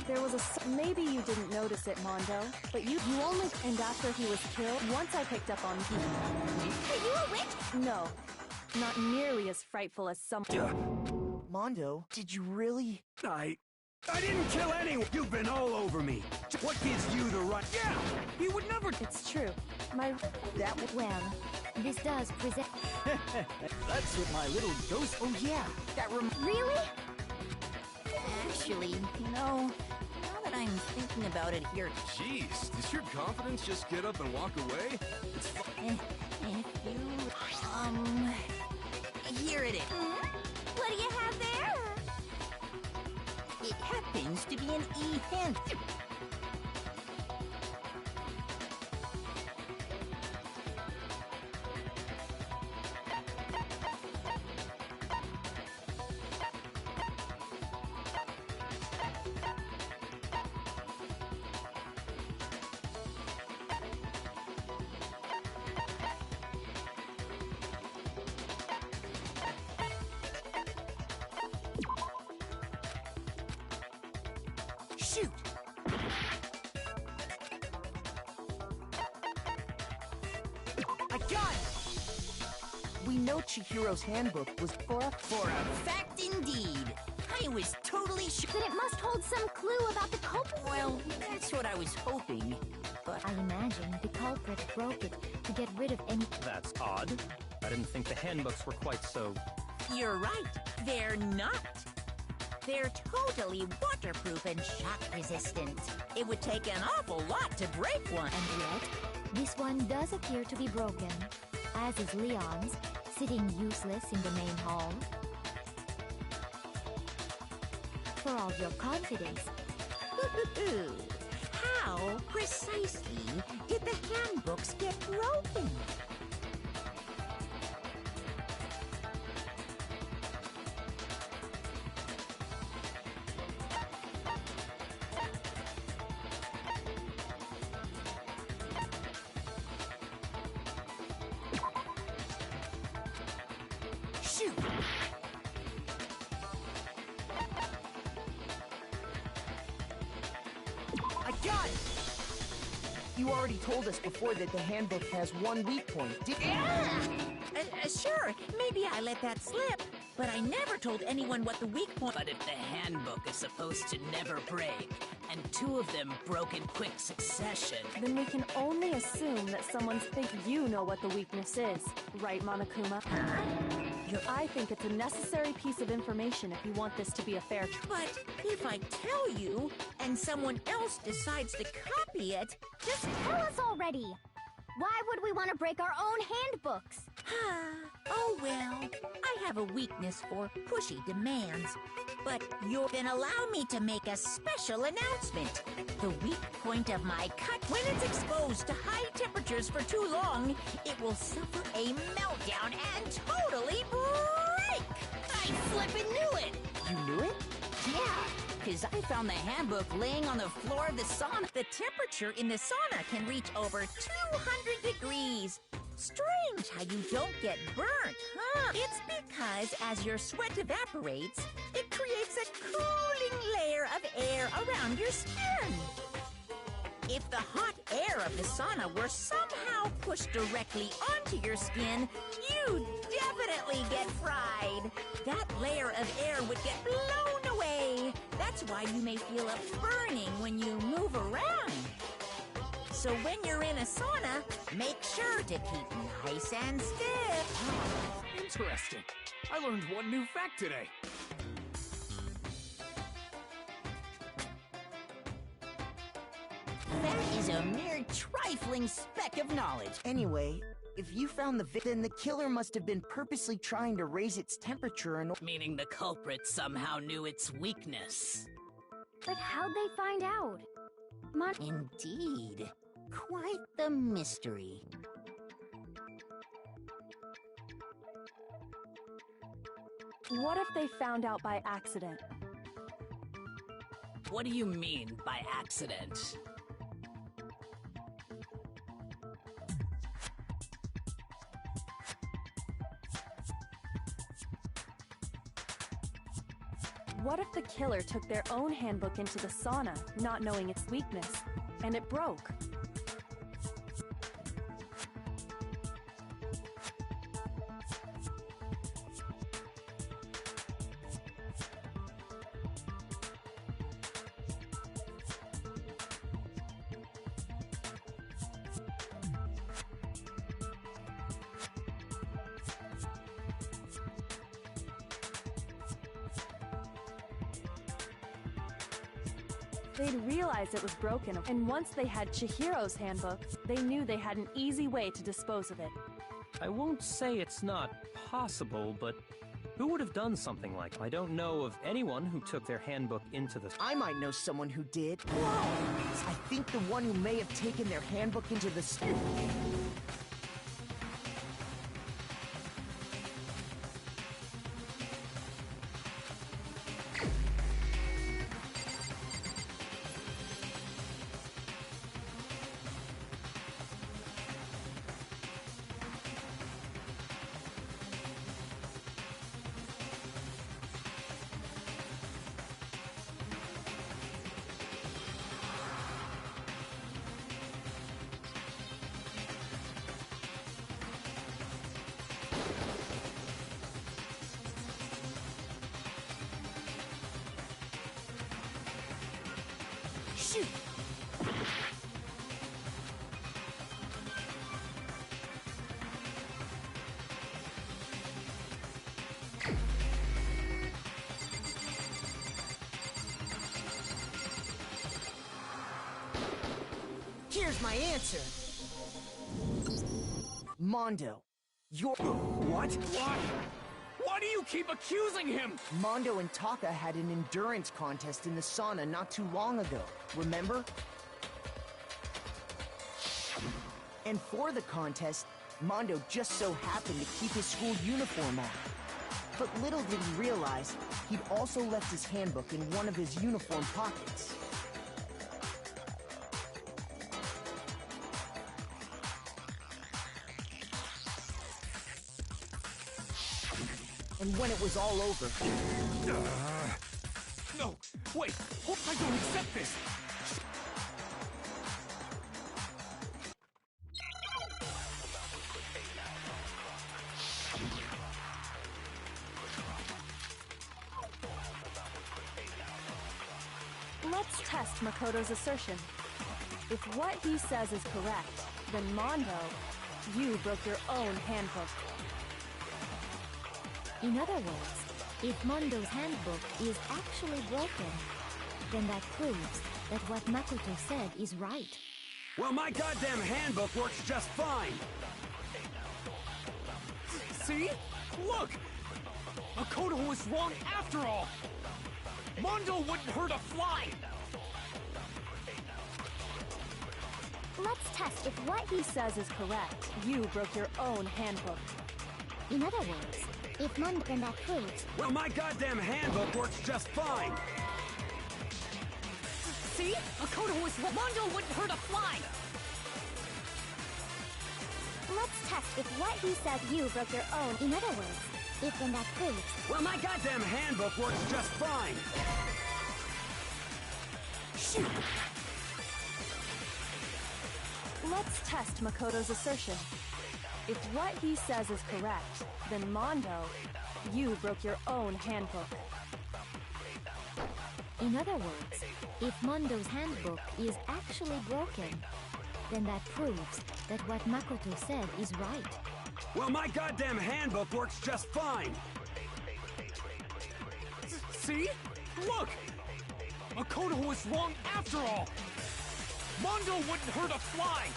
There was a... Maybe you didn't notice it, Mondo, but you only... And after he was killed, once I picked up on... Are you a witch? No, not nearly as frightful as some... Mondo, did you really... I didn't kill anyone! You've been all over me! What gives you the right... Yeah! He would never... It's true. My... That was... Well, this does present... That's what my little ghost... Oh yeah, that Really? Actually, you know, now that I'm thinking about it here... Jeez, does your confidence just get up and walk away? It's If you... Here it is. What do you have there? It happens to be an E-hint. Shoot! I got it! We know Chihiro's handbook was For a fact indeed. I was totally sure. Then it must hold some clue about the culprit. Well, that's what I was hoping. But I imagine the culprit broke it to get rid of any... That's odd. I didn't think the handbooks were quite so... you're right. They're not. They're totally waterproof and shock resistant. It would take an awful lot to break one. And yet, this one does appear to be broken, as is Leon's, sitting useless in the main hall. For all your confidence, How precisely did the handbooks get broken? Shoot! I got it! You already told us before that the handbook has one weak point. Sure, maybe I let that slip. But I never told anyone what the weak point... But if the handbook is supposed to never break, and two of them broke in quick succession... Then we can only assume that someone's think you know what the weakness is. Right, Monokuma? I think it's a necessary piece of information if you want this to be a fair trial. But if I tell you, and someone else decides to copy it... Just tell us already. Why would we want to break our own handbooks? Oh well, I have a weakness for pushy demands. But you'll then allow me to make a special announcement. The weak point of my cut, when it's exposed to high temperatures for too long, it will suffer a meltdown and totally break! I flippin' knew it! You knew it? Yeah, because I found the handbook laying on the floor of the sauna. The temperature in the sauna can reach over 200 degrees. Strange how you don't get burnt, huh? It's because as your sweat evaporates, it creates a cooling layer of air around your skin. If the hot air of the sauna were somehow pushed directly onto your skin, you'd definitely get fried. That layer of air would get blown away. That's why you may feel a burning when you move around. So when you're in a sauna, make sure to keep nice and stiff. Interesting. I learned one new fact today. That is a mere trifling speck of knowledge. Anyway, if you found the victim, the killer must have been purposely trying to raise its temperature and... Meaning the culprit somehow knew its weakness. But how'd they find out? Indeed. Quite the mystery. What if they found out by accident? What do you mean by accident? What if the killer took their own handbook into the sauna, not knowing its weakness, and it broke? They'd realize it was broken, and once they had Chihiro's handbook, they knew they had an easy way to dispose of it. I won't say it's not possible, but who would have done something like that? I don't know of anyone who took their handbook into the... I might know someone who did. Whoa! I think the one who may have taken their handbook into the... Shoot! Here's my answer. Mondo, you're... What? Why? Why do you keep accusing him? Mondo and Taka had an endurance contest in the sauna not too long ago, remember? And for the contest, Mondo just so happened to keep his school uniform on. But little did he realize, he'd also left his handbook in one of his uniform pockets. And when it was all over... No! Wait! I don't accept this! Let's test Makoto's assertion. If what he says is correct, then Mondo, you broke your own handbook. In other words, if Mondo's handbook is actually broken, then that proves that what Makoto said is right. Well, my goddamn handbook works just fine! See? Look! Makoto was wrong after all! Mondo wouldn't hurt a fly! Let's test if what he says is correct. You broke your own handbook. In other words, if Mondo, then that proves... Well, my goddamn handbook works just fine! See? Makoto was wrong. Mondo wouldn't hurt a fly! Let's test if what he says you broke your own. In other words, if then that proves. Well, my goddamn handbook works just fine. Shoot! Let's test Makoto's assertion. If what he says is correct, then Mondo, you broke your own handbook. In other words, if Mondo's handbook is actually broken, then that proves that what Makoto said is right. Well, my goddamn handbook works just fine. See? Look! Makoto was wrong after all! Mondo wouldn't hurt a fly!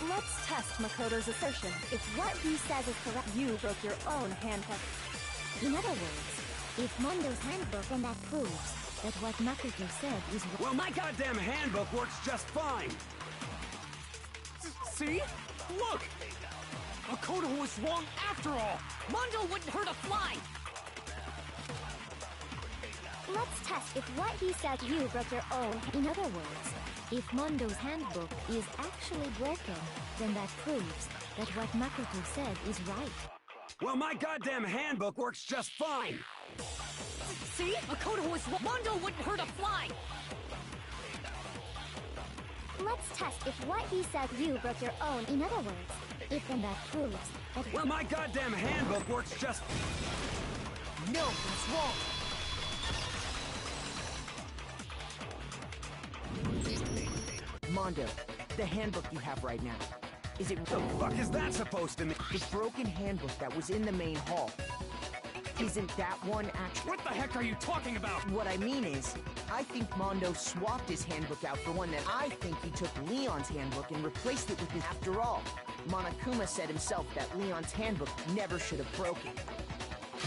Let's test Makoto's assertion. If what he says is correct, you broke your own handbook. In other words, if Mondo's handbook, then that proves that what Makoto said is right. Well, my goddamn handbook works just fine. See? Look! Makoto was wrong after all! Mondo wouldn't hurt a fly! Let's test if what he said you broke your own. In other words, if Mondo's handbook is actually broken, then that proves that what Makoto said is right. Well, my goddamn handbook works just fine. See? Makoto was wrong. Mondo wouldn't hurt a fly! Let's test if what he said you broke your own. In other words, if then that proves that. Well, my goddamn handbook works just. No, that's wrong. Mondo, the handbook you have right now, is it... What the fuck is that supposed to mean? The broken handbook that was in the main hall. Isn't that one actually... What the heck are you talking about? What I mean is, I think Mondo swapped his handbook out for one that I think he took Leon's handbook and replaced it with his... After all, Monokuma said himself that Leon's handbook never should have broken.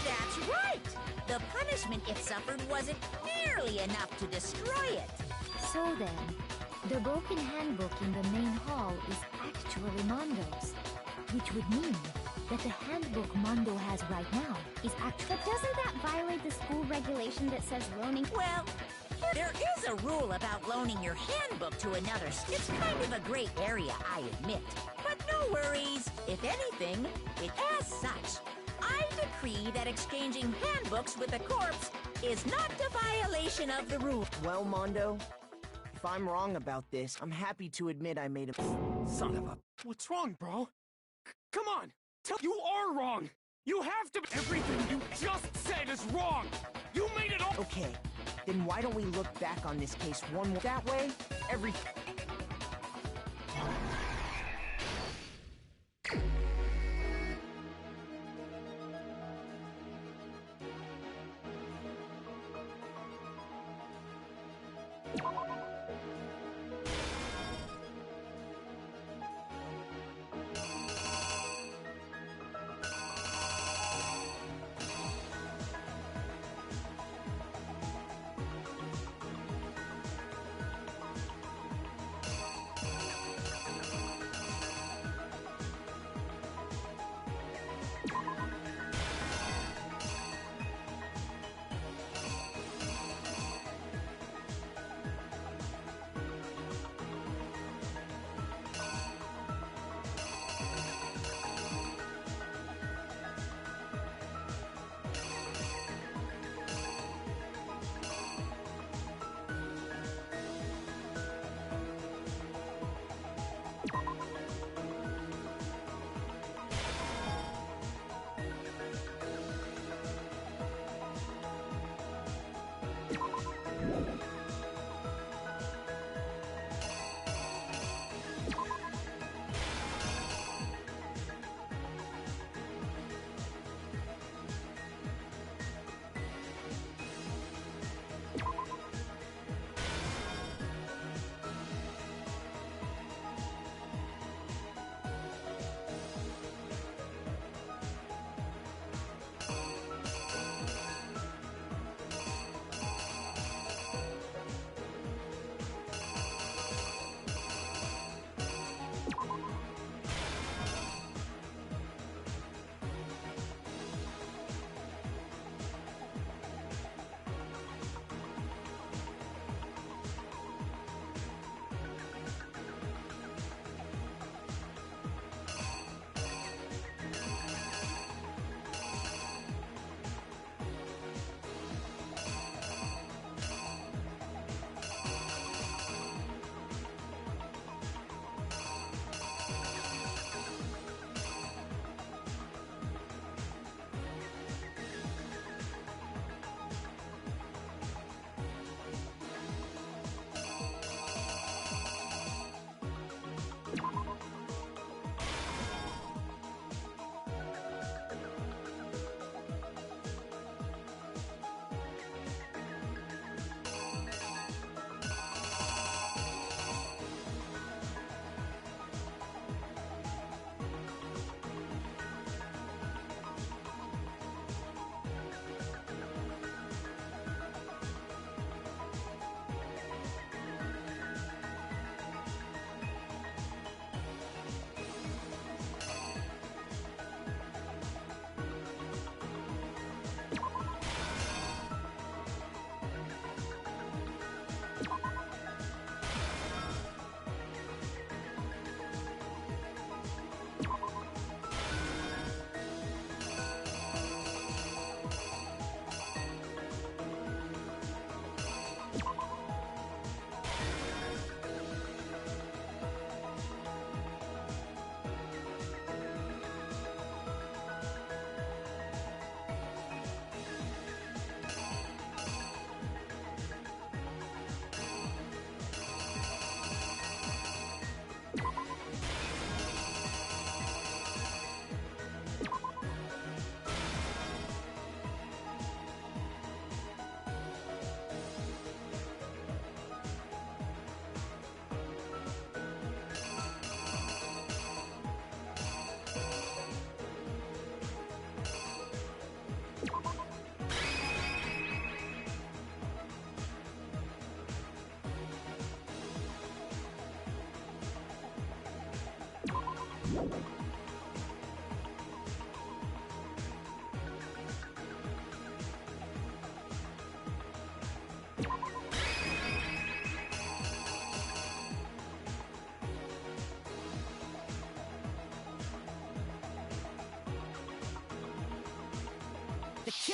That's right! The punishment it suffered wasn't nearly enough to destroy it. So then, the broken handbook in the main hall is actually Mondo's, which would mean that the handbook Mondo has right now is actually... But doesn't that violate the school regulation that says loaning? Well, there is a rule about loaning your handbook to another. It's kind of a gray area, I admit. But no worries. If anything, as such, I decree that exchanging handbooks with a corpse is not a violation of the rule. Well, Mondo, if I'm wrong about this, I'm happy to admit I made a... Son of a... What's wrong, bro? Come on! You are wrong! You have to... Everything you just said is wrong! You made it all... Okay, then why don't we look back on this case one more... That way, every...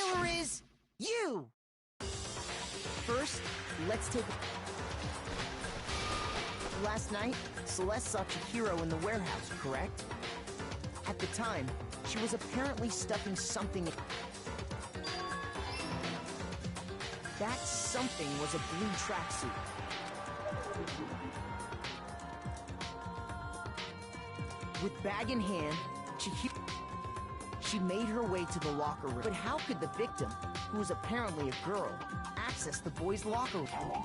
killer is you! First, let's take Last night, Celeste saw Chihiro in the warehouse, correct? At the time, she was apparently stuffing something. That something was a blue tracksuit. With bag in hand, she made her way to the locker room. But how could the victim, who was apparently a girl, access the boys' locker room?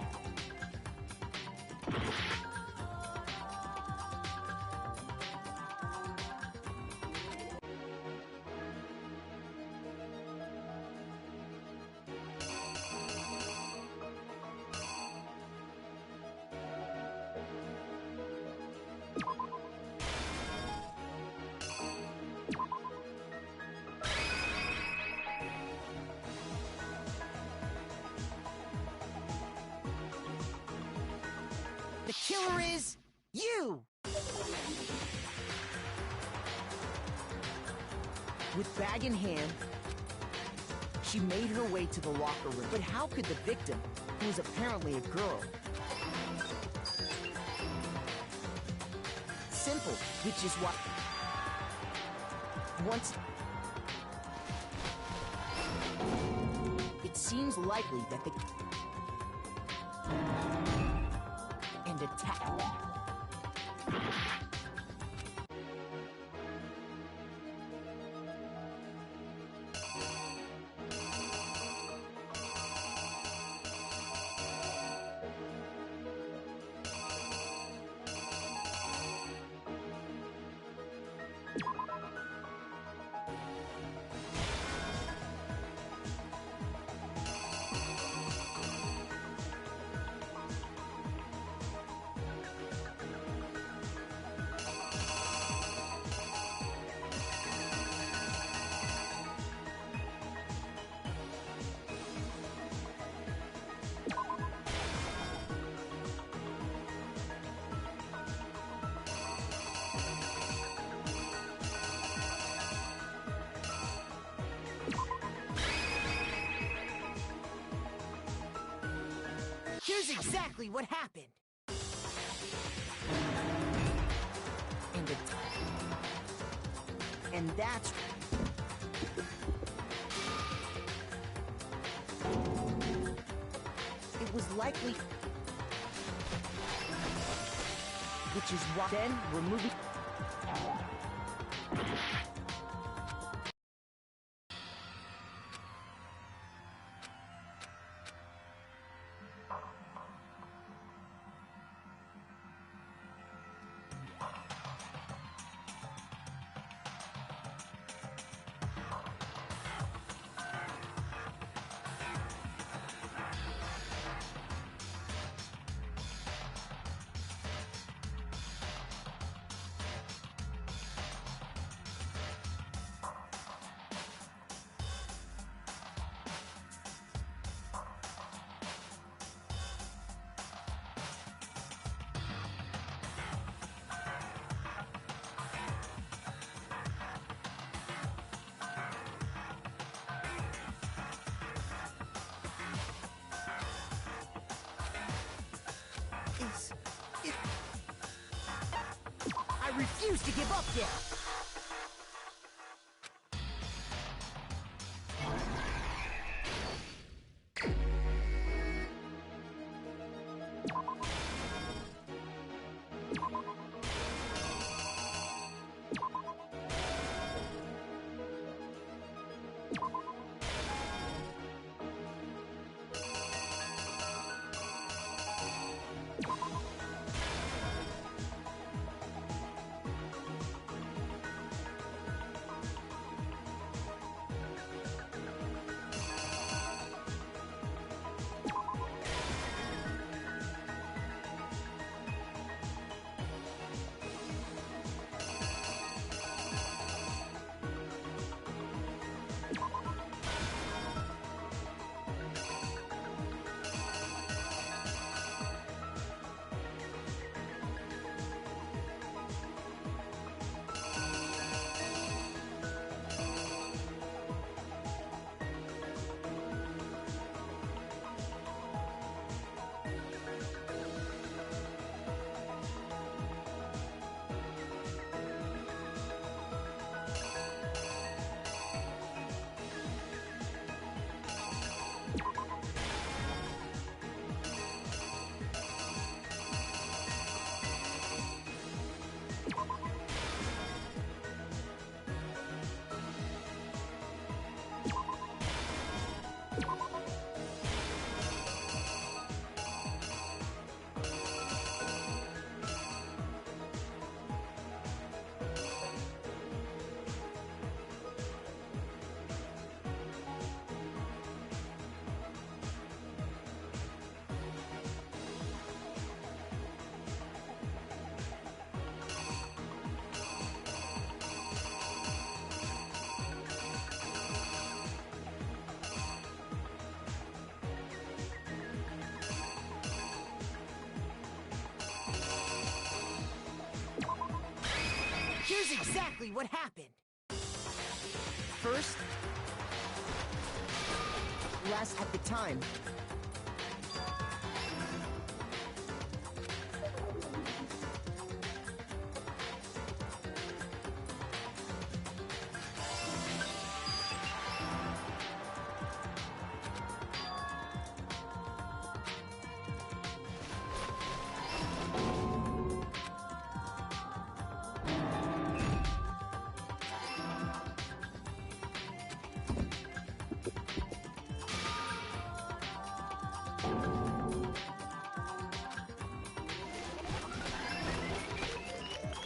The killer is you! With bag in hand, she made her way to the locker room. But how could the victim, who was apparently a girl... Simple, which is what... Once... It seems likely that the... And attack... Here's exactly what happened. And that's... It was likely... Which is why... Then, removing... I refuse to give up yet! Here's exactly what happened. First, last at the time.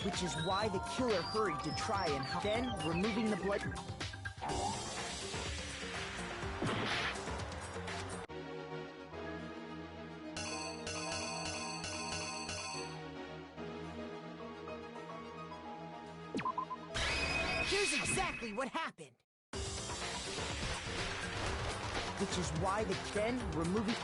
Which is why the killer hurried to try and then removing the blood. Here's exactly what happened. Which is why the then removing.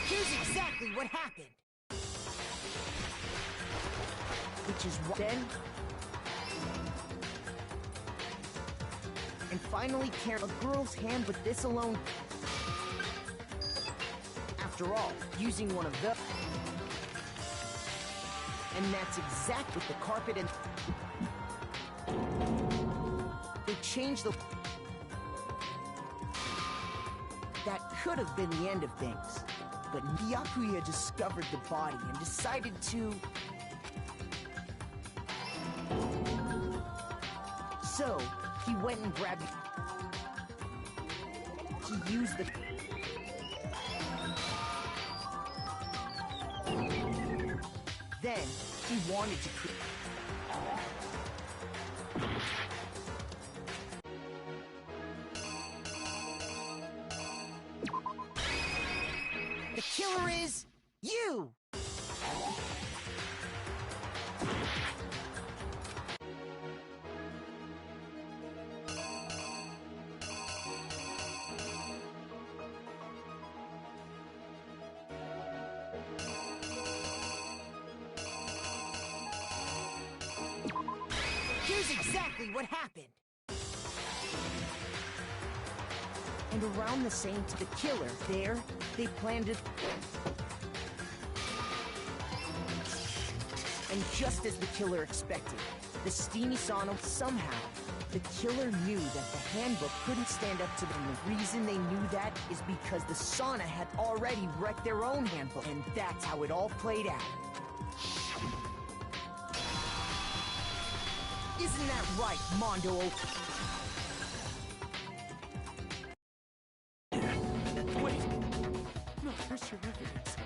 Here's exactly what happened. Which is what then. And finally, carry a girl's hand with this alone. After all, using one of the. And that's exactly the carpet and. They changed the. That could have been the end of things. But Byakuya discovered the body and decided to... So, he went and grabbed... He used the... Then, he wanted to create... The killer is you! Here's exactly what happened. And around the same time, the killer, there, they planned it. And just as the killer expected, the steamy sauna, somehow, the killer knew that the handbook couldn't stand up to them. The reason they knew that is because the sauna had already wrecked their own handbook. And that's how it all played out. Isn't that right, Mondo? Wait! No, there's your evidence.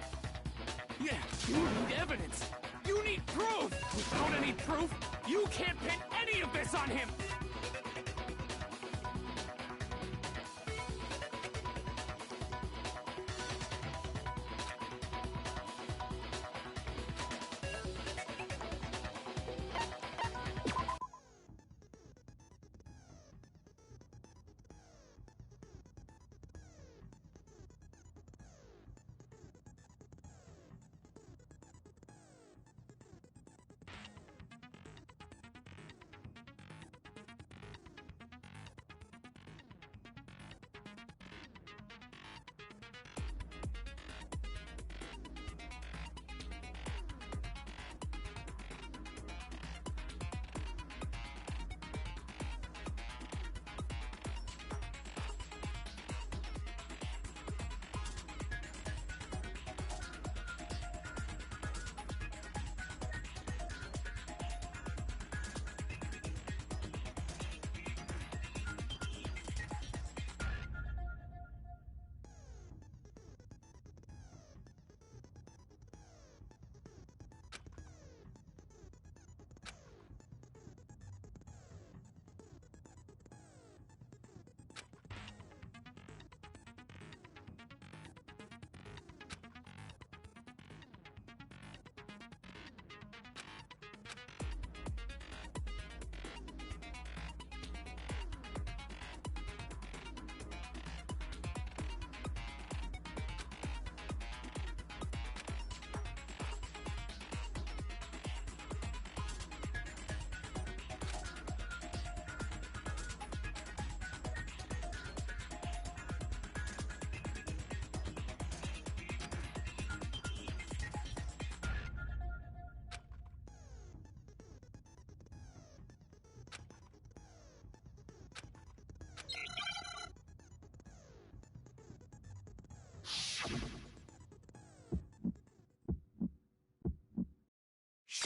Yeah, you need evidence! You need proof! Without any proof, you can't pin any of this on him!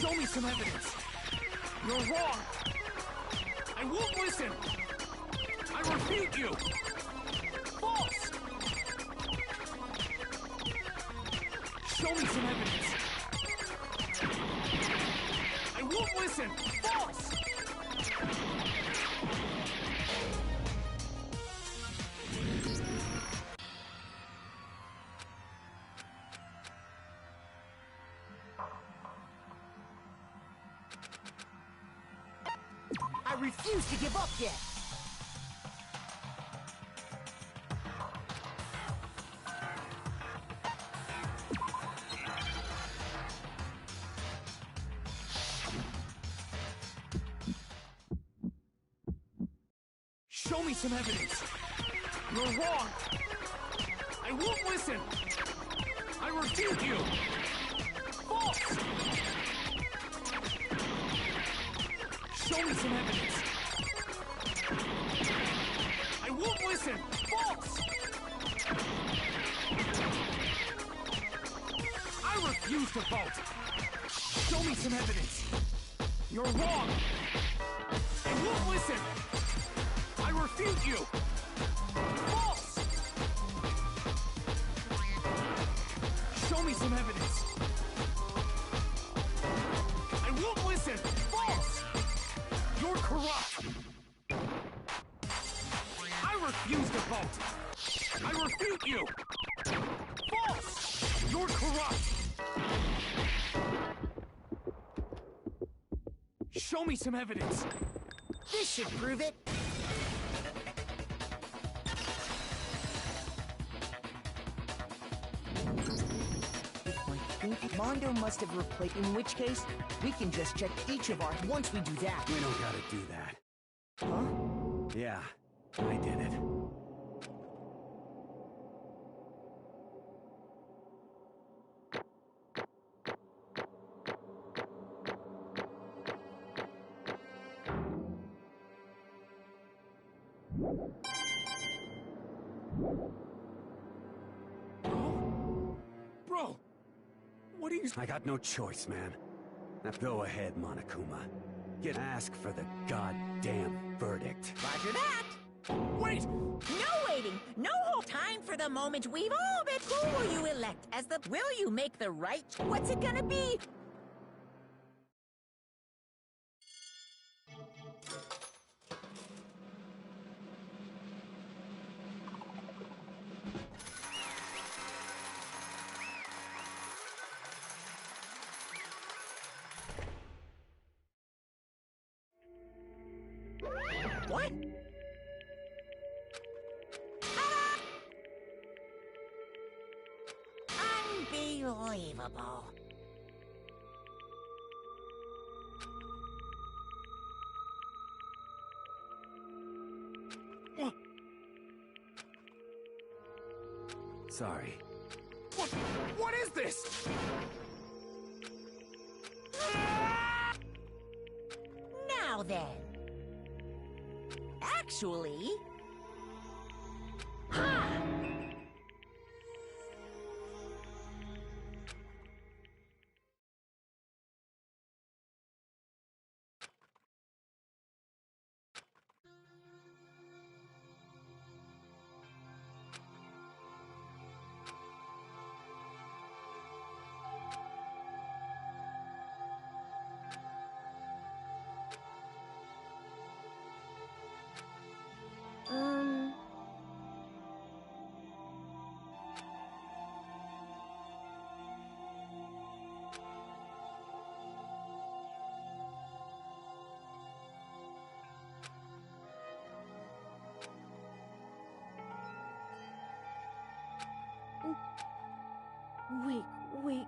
Show me some evidence. You're wrong. I won't listen. I refute you. False. Show me some evidence. I won't listen. False. I refuse to give up yet. Show me some evidence. You're wrong. I won't listen. I refute you. False. Show me some evidence. I won't listen. False. I refuse to vote. Show me some evidence. You're wrong. I won't listen. I refute you. False. Show me some evidence. I won't listen. False. You're corrupt. I refuse to vote. I refute you. False. You're corrupt. Show me some evidence. This should prove it. I think Mondo must have replaced, in which case, we can just check each of ours once we do that. We don't gotta do that. Huh? Yeah, I did it. Bro, what are you... I got no choice, man. Now go ahead, Monokuma. Ask for the goddamn verdict. Roger that. Wait! No waiting. No whole time for the moment we've all been. Who will you elect as the... Will you make the right... What's it gonna be? What? Unbelievable. Sorry. What is this? Now then. Actually... Ha! Wait.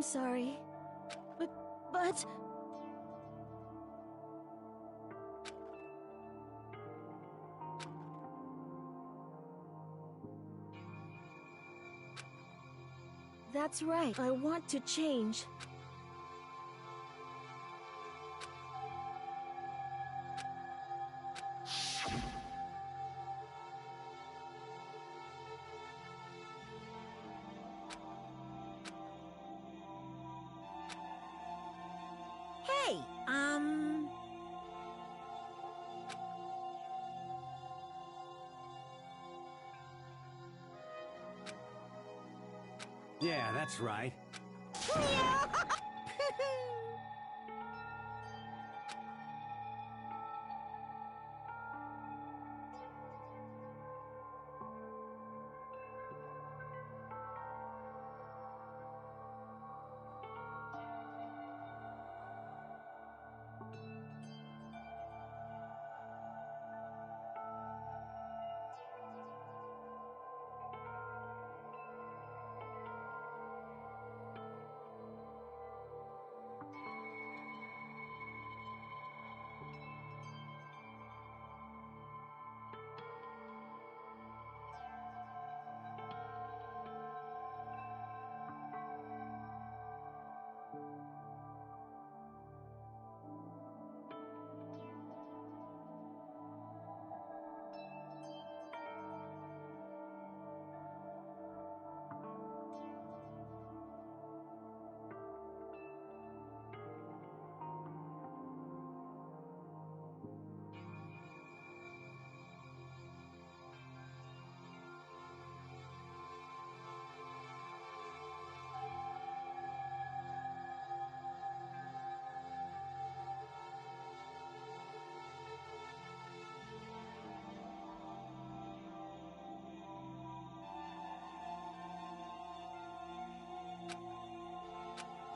sorry. But... That's right. I want to change. Hey, Yeah, that's right.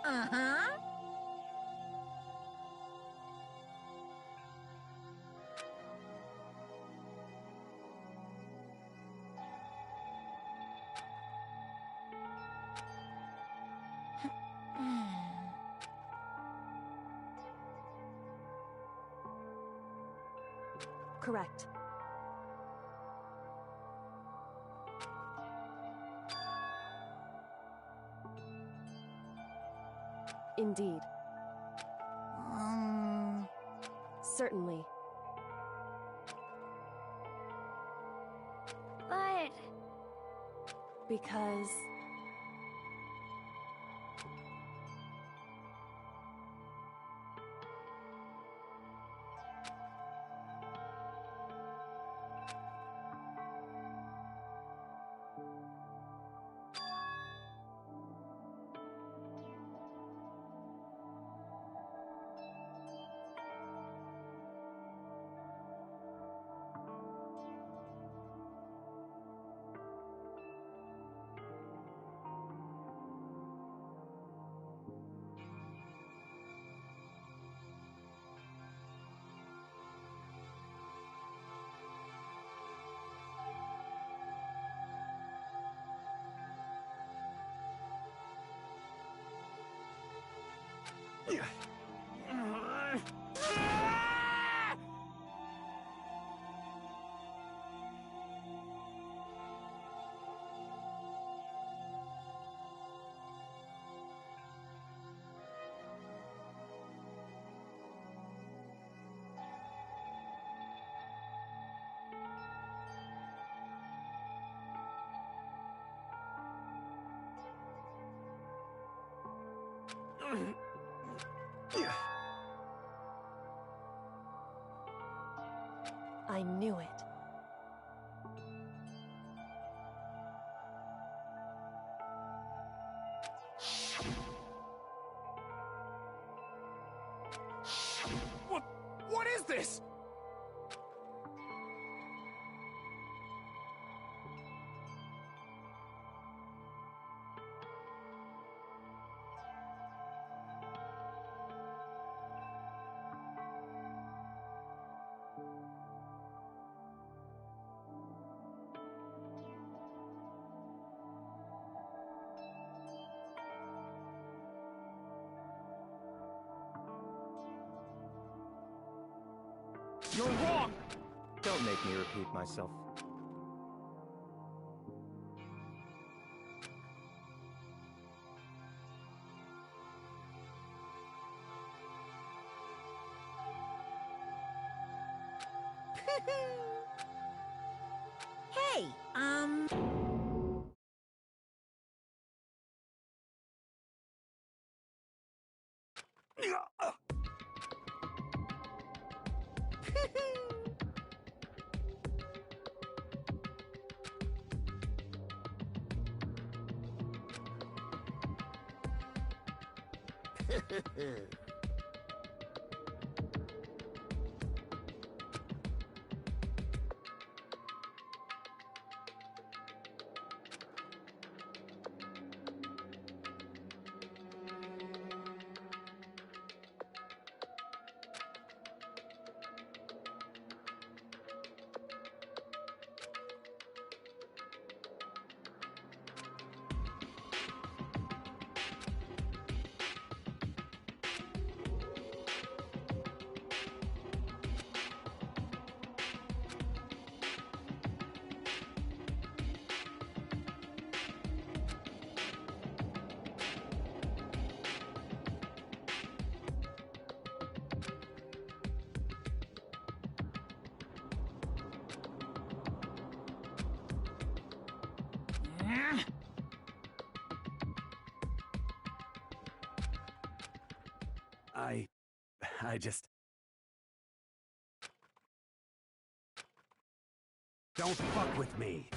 uh-huh. Correct. Indeed. Certainly. But... Because... I knew it. What is this? You're wrong! Don't make me repeat myself. Hey, I just... Don't fuck with me!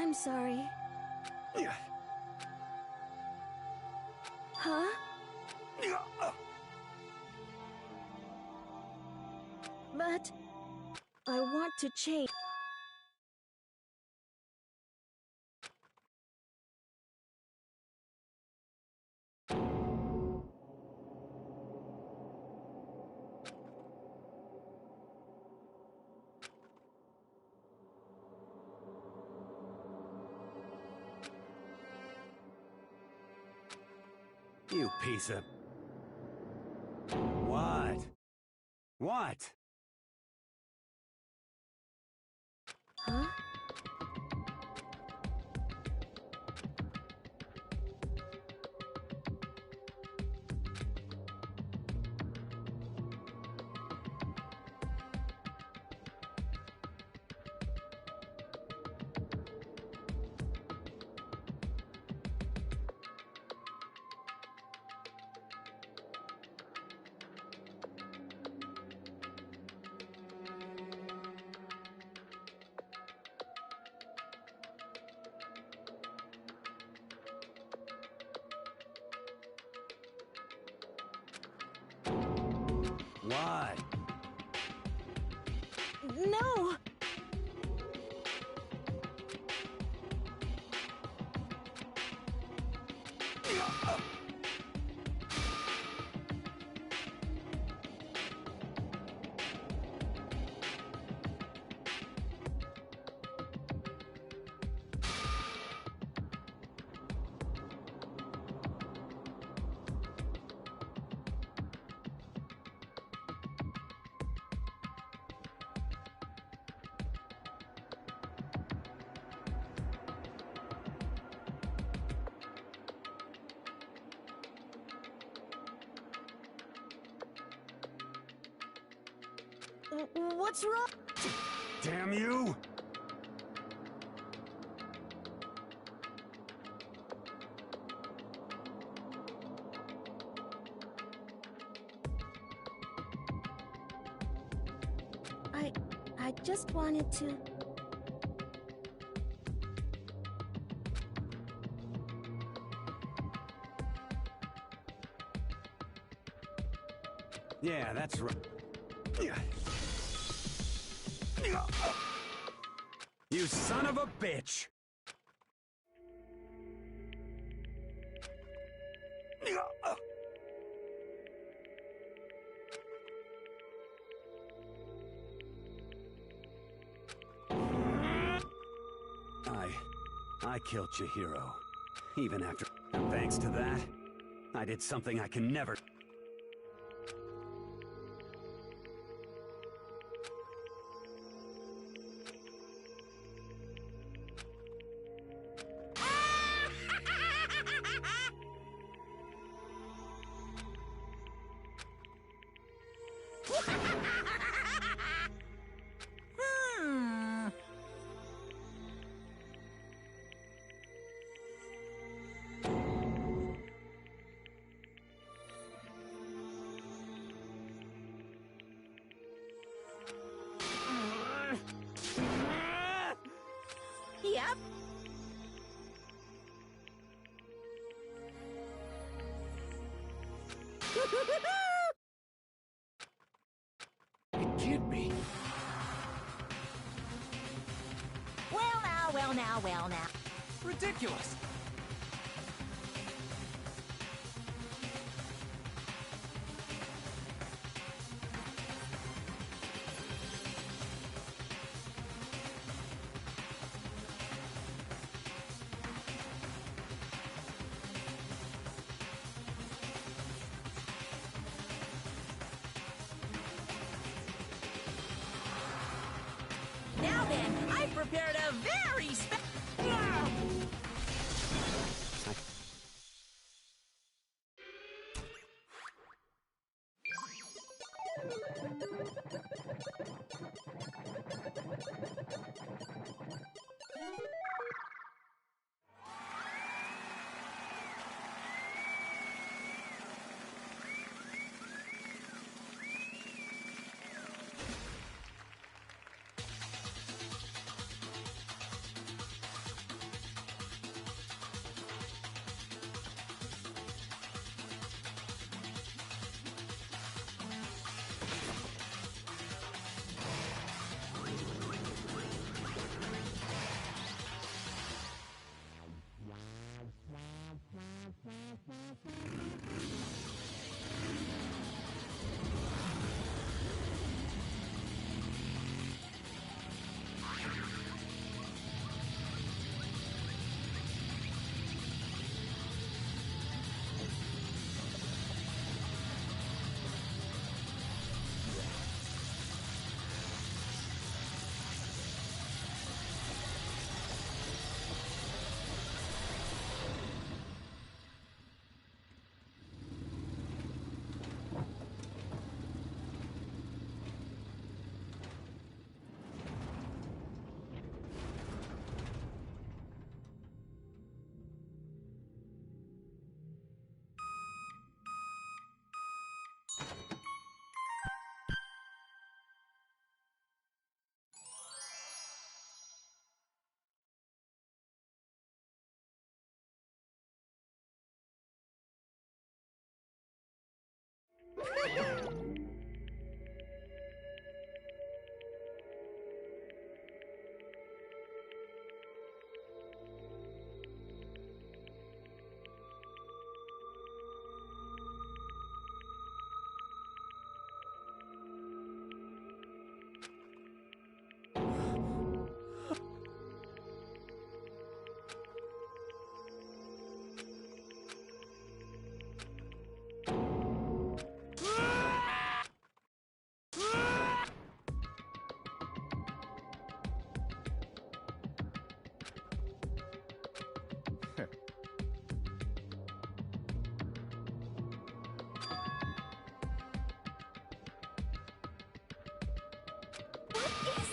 I'm sorry. Huh? But I want to change. You piece of... What? What? Huh? Why? No! What's wrong? Damn you! I just wanted to... Yeah, that's right. You son of a bitch! I killed Chihiro. Even after... And thanks to that, I did something I can never... Yep. It can't be. Well now. Ridiculous. a very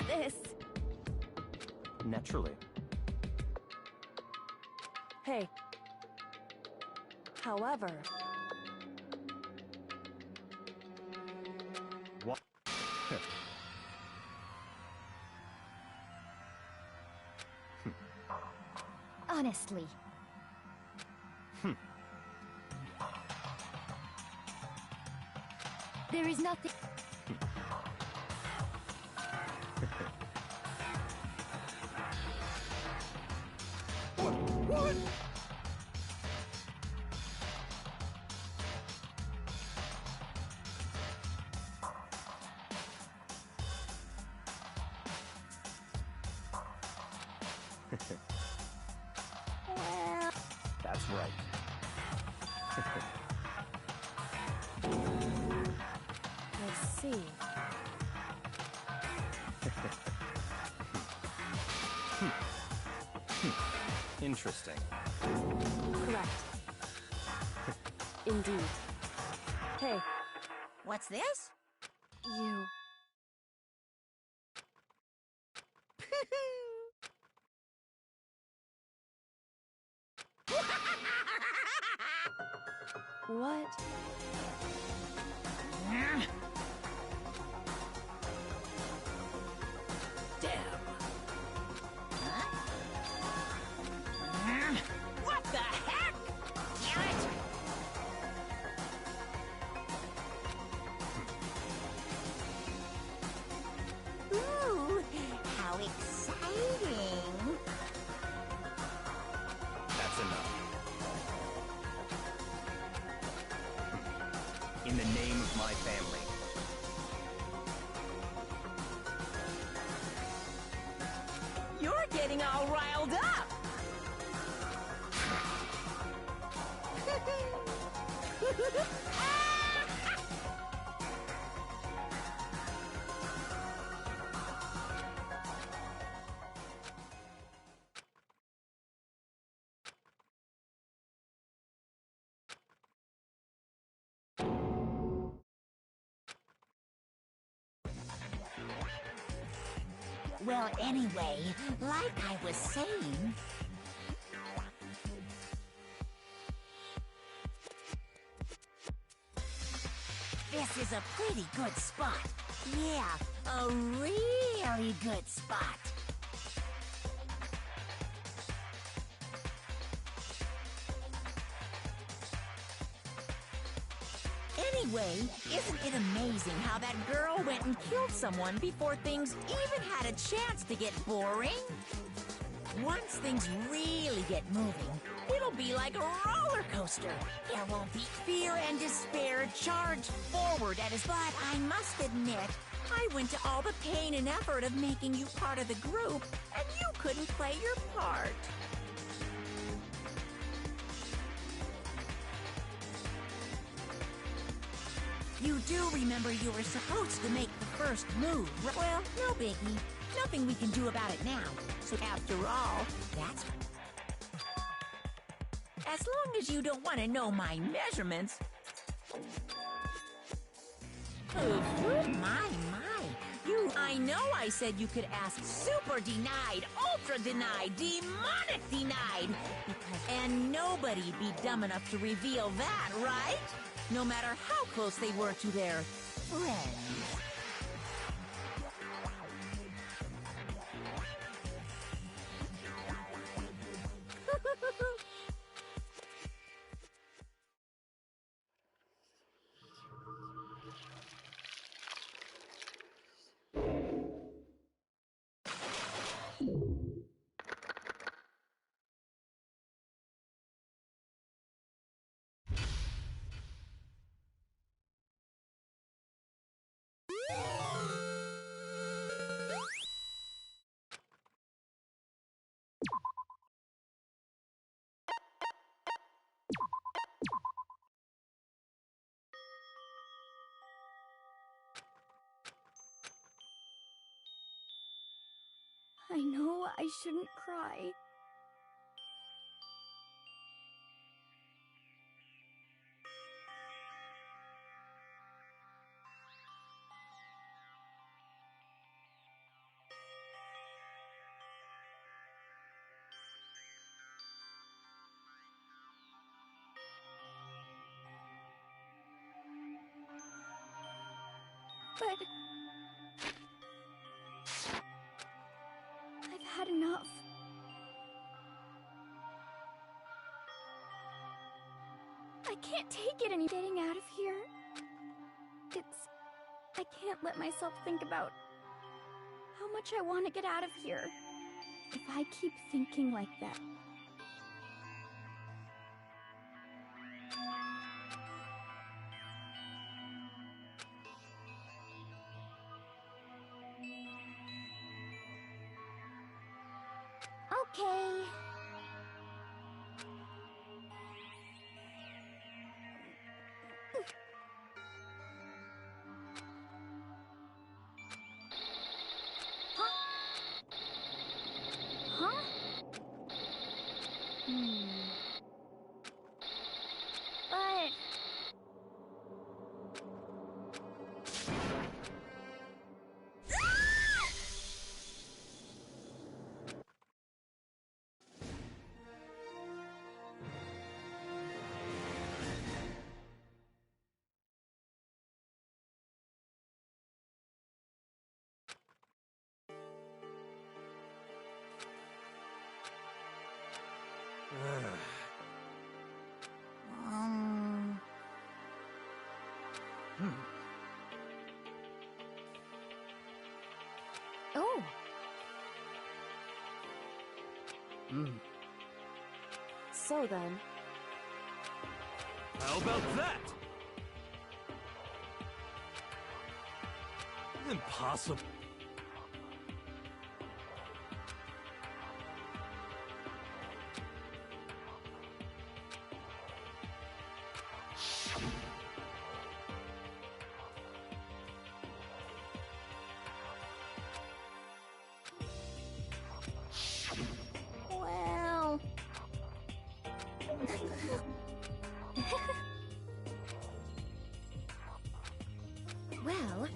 This. Naturally. Hey. However, What? Honestly. There is nothing. What? That's right. let's see. Interesting. Correct. Indeed. Hey, What's this? you. What? Damn. What the heck? Damn it! Ooh, how exciting! That's enough. In the name of my family. You're getting all riled up! Well, anyway, like I was saying... This is a pretty good spot. Yeah, a really good spot. Anyway, isn't it amazing how that girl went and killed someone before things even had a chance to get boring? Once things really get moving, it'll be like a roller coaster. There won't be fear and despair charged forward at us. But I must admit, I went to all the pain and effort of making you part of the group, and you couldn't play your part. You do remember you were supposed to make the first move. Well, no biggie. Nothing we can do about it now. So after all, that's... As long as you don't want to know my measurements... My. I know I said you could ask super denied, ultra denied, demonic denied. And nobody'd be dumb enough to reveal that, right? No matter how close they were to their friends. I know I shouldn't cry. But... I've had enough. I can't take it any getting out of here. I can't let myself think about how much I want to get out of here. If I keep thinking like that. Okay. Huh? But... Oh. So then. How about that? Impossible. Well... Well...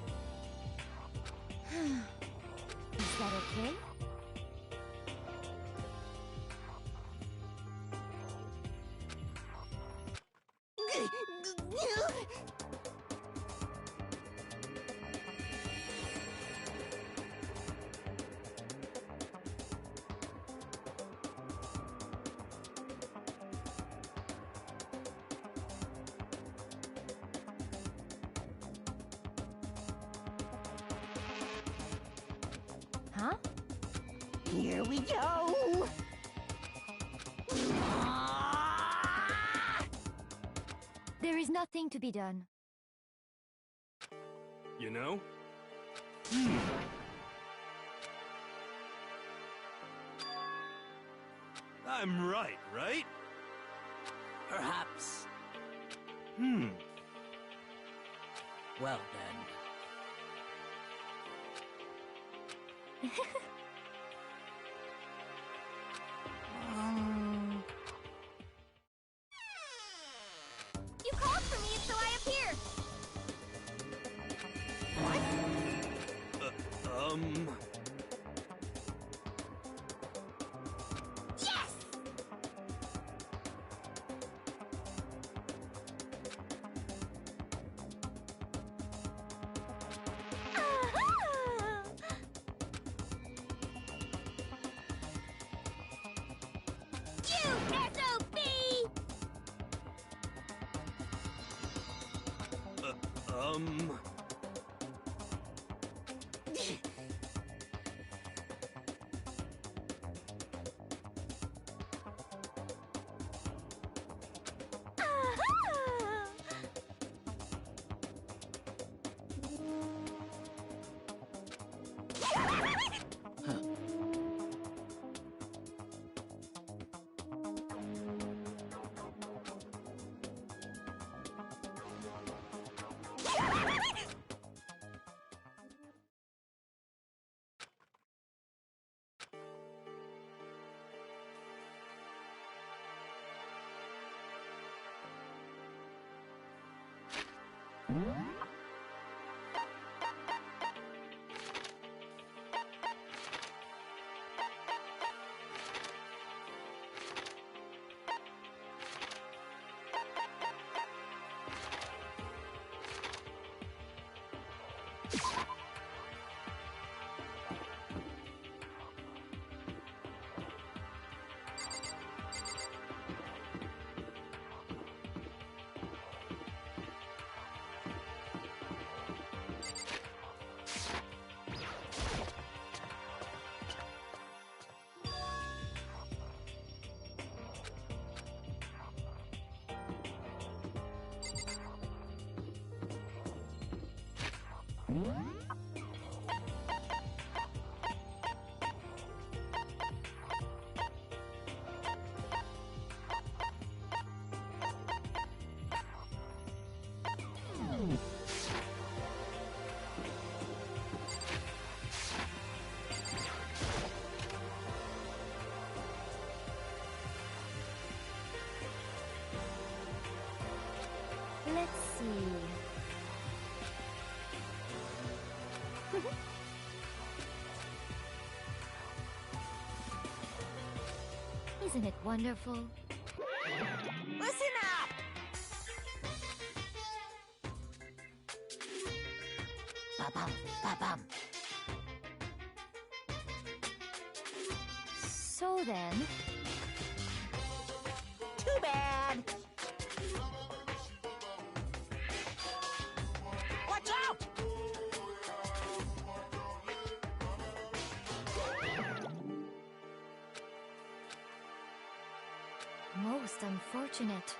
Here we go! There is nothing to be done. You know? I'm right, right? Perhaps. Well then. You called for me, so I appeared! Yes! Aha! You SOB! Let's see. Isn't it wonderful? Listen up! Ba-bum, ba-bum. So then, Too bad! Watch out! most unfortunate.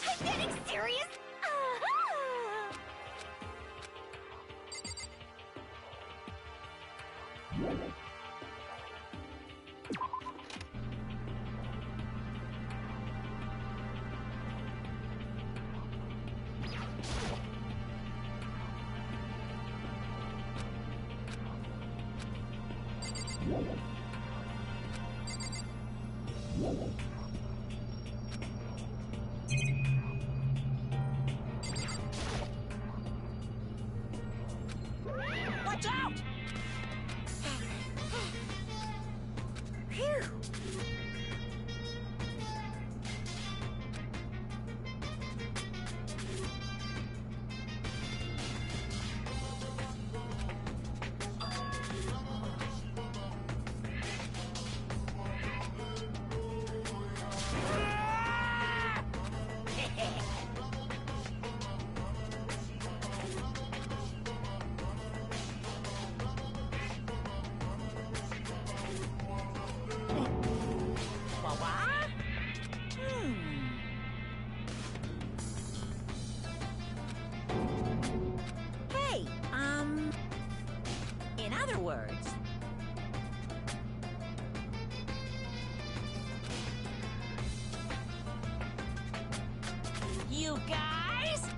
I'm getting serious! Watch out! Phew. Hey, in other words, you guys?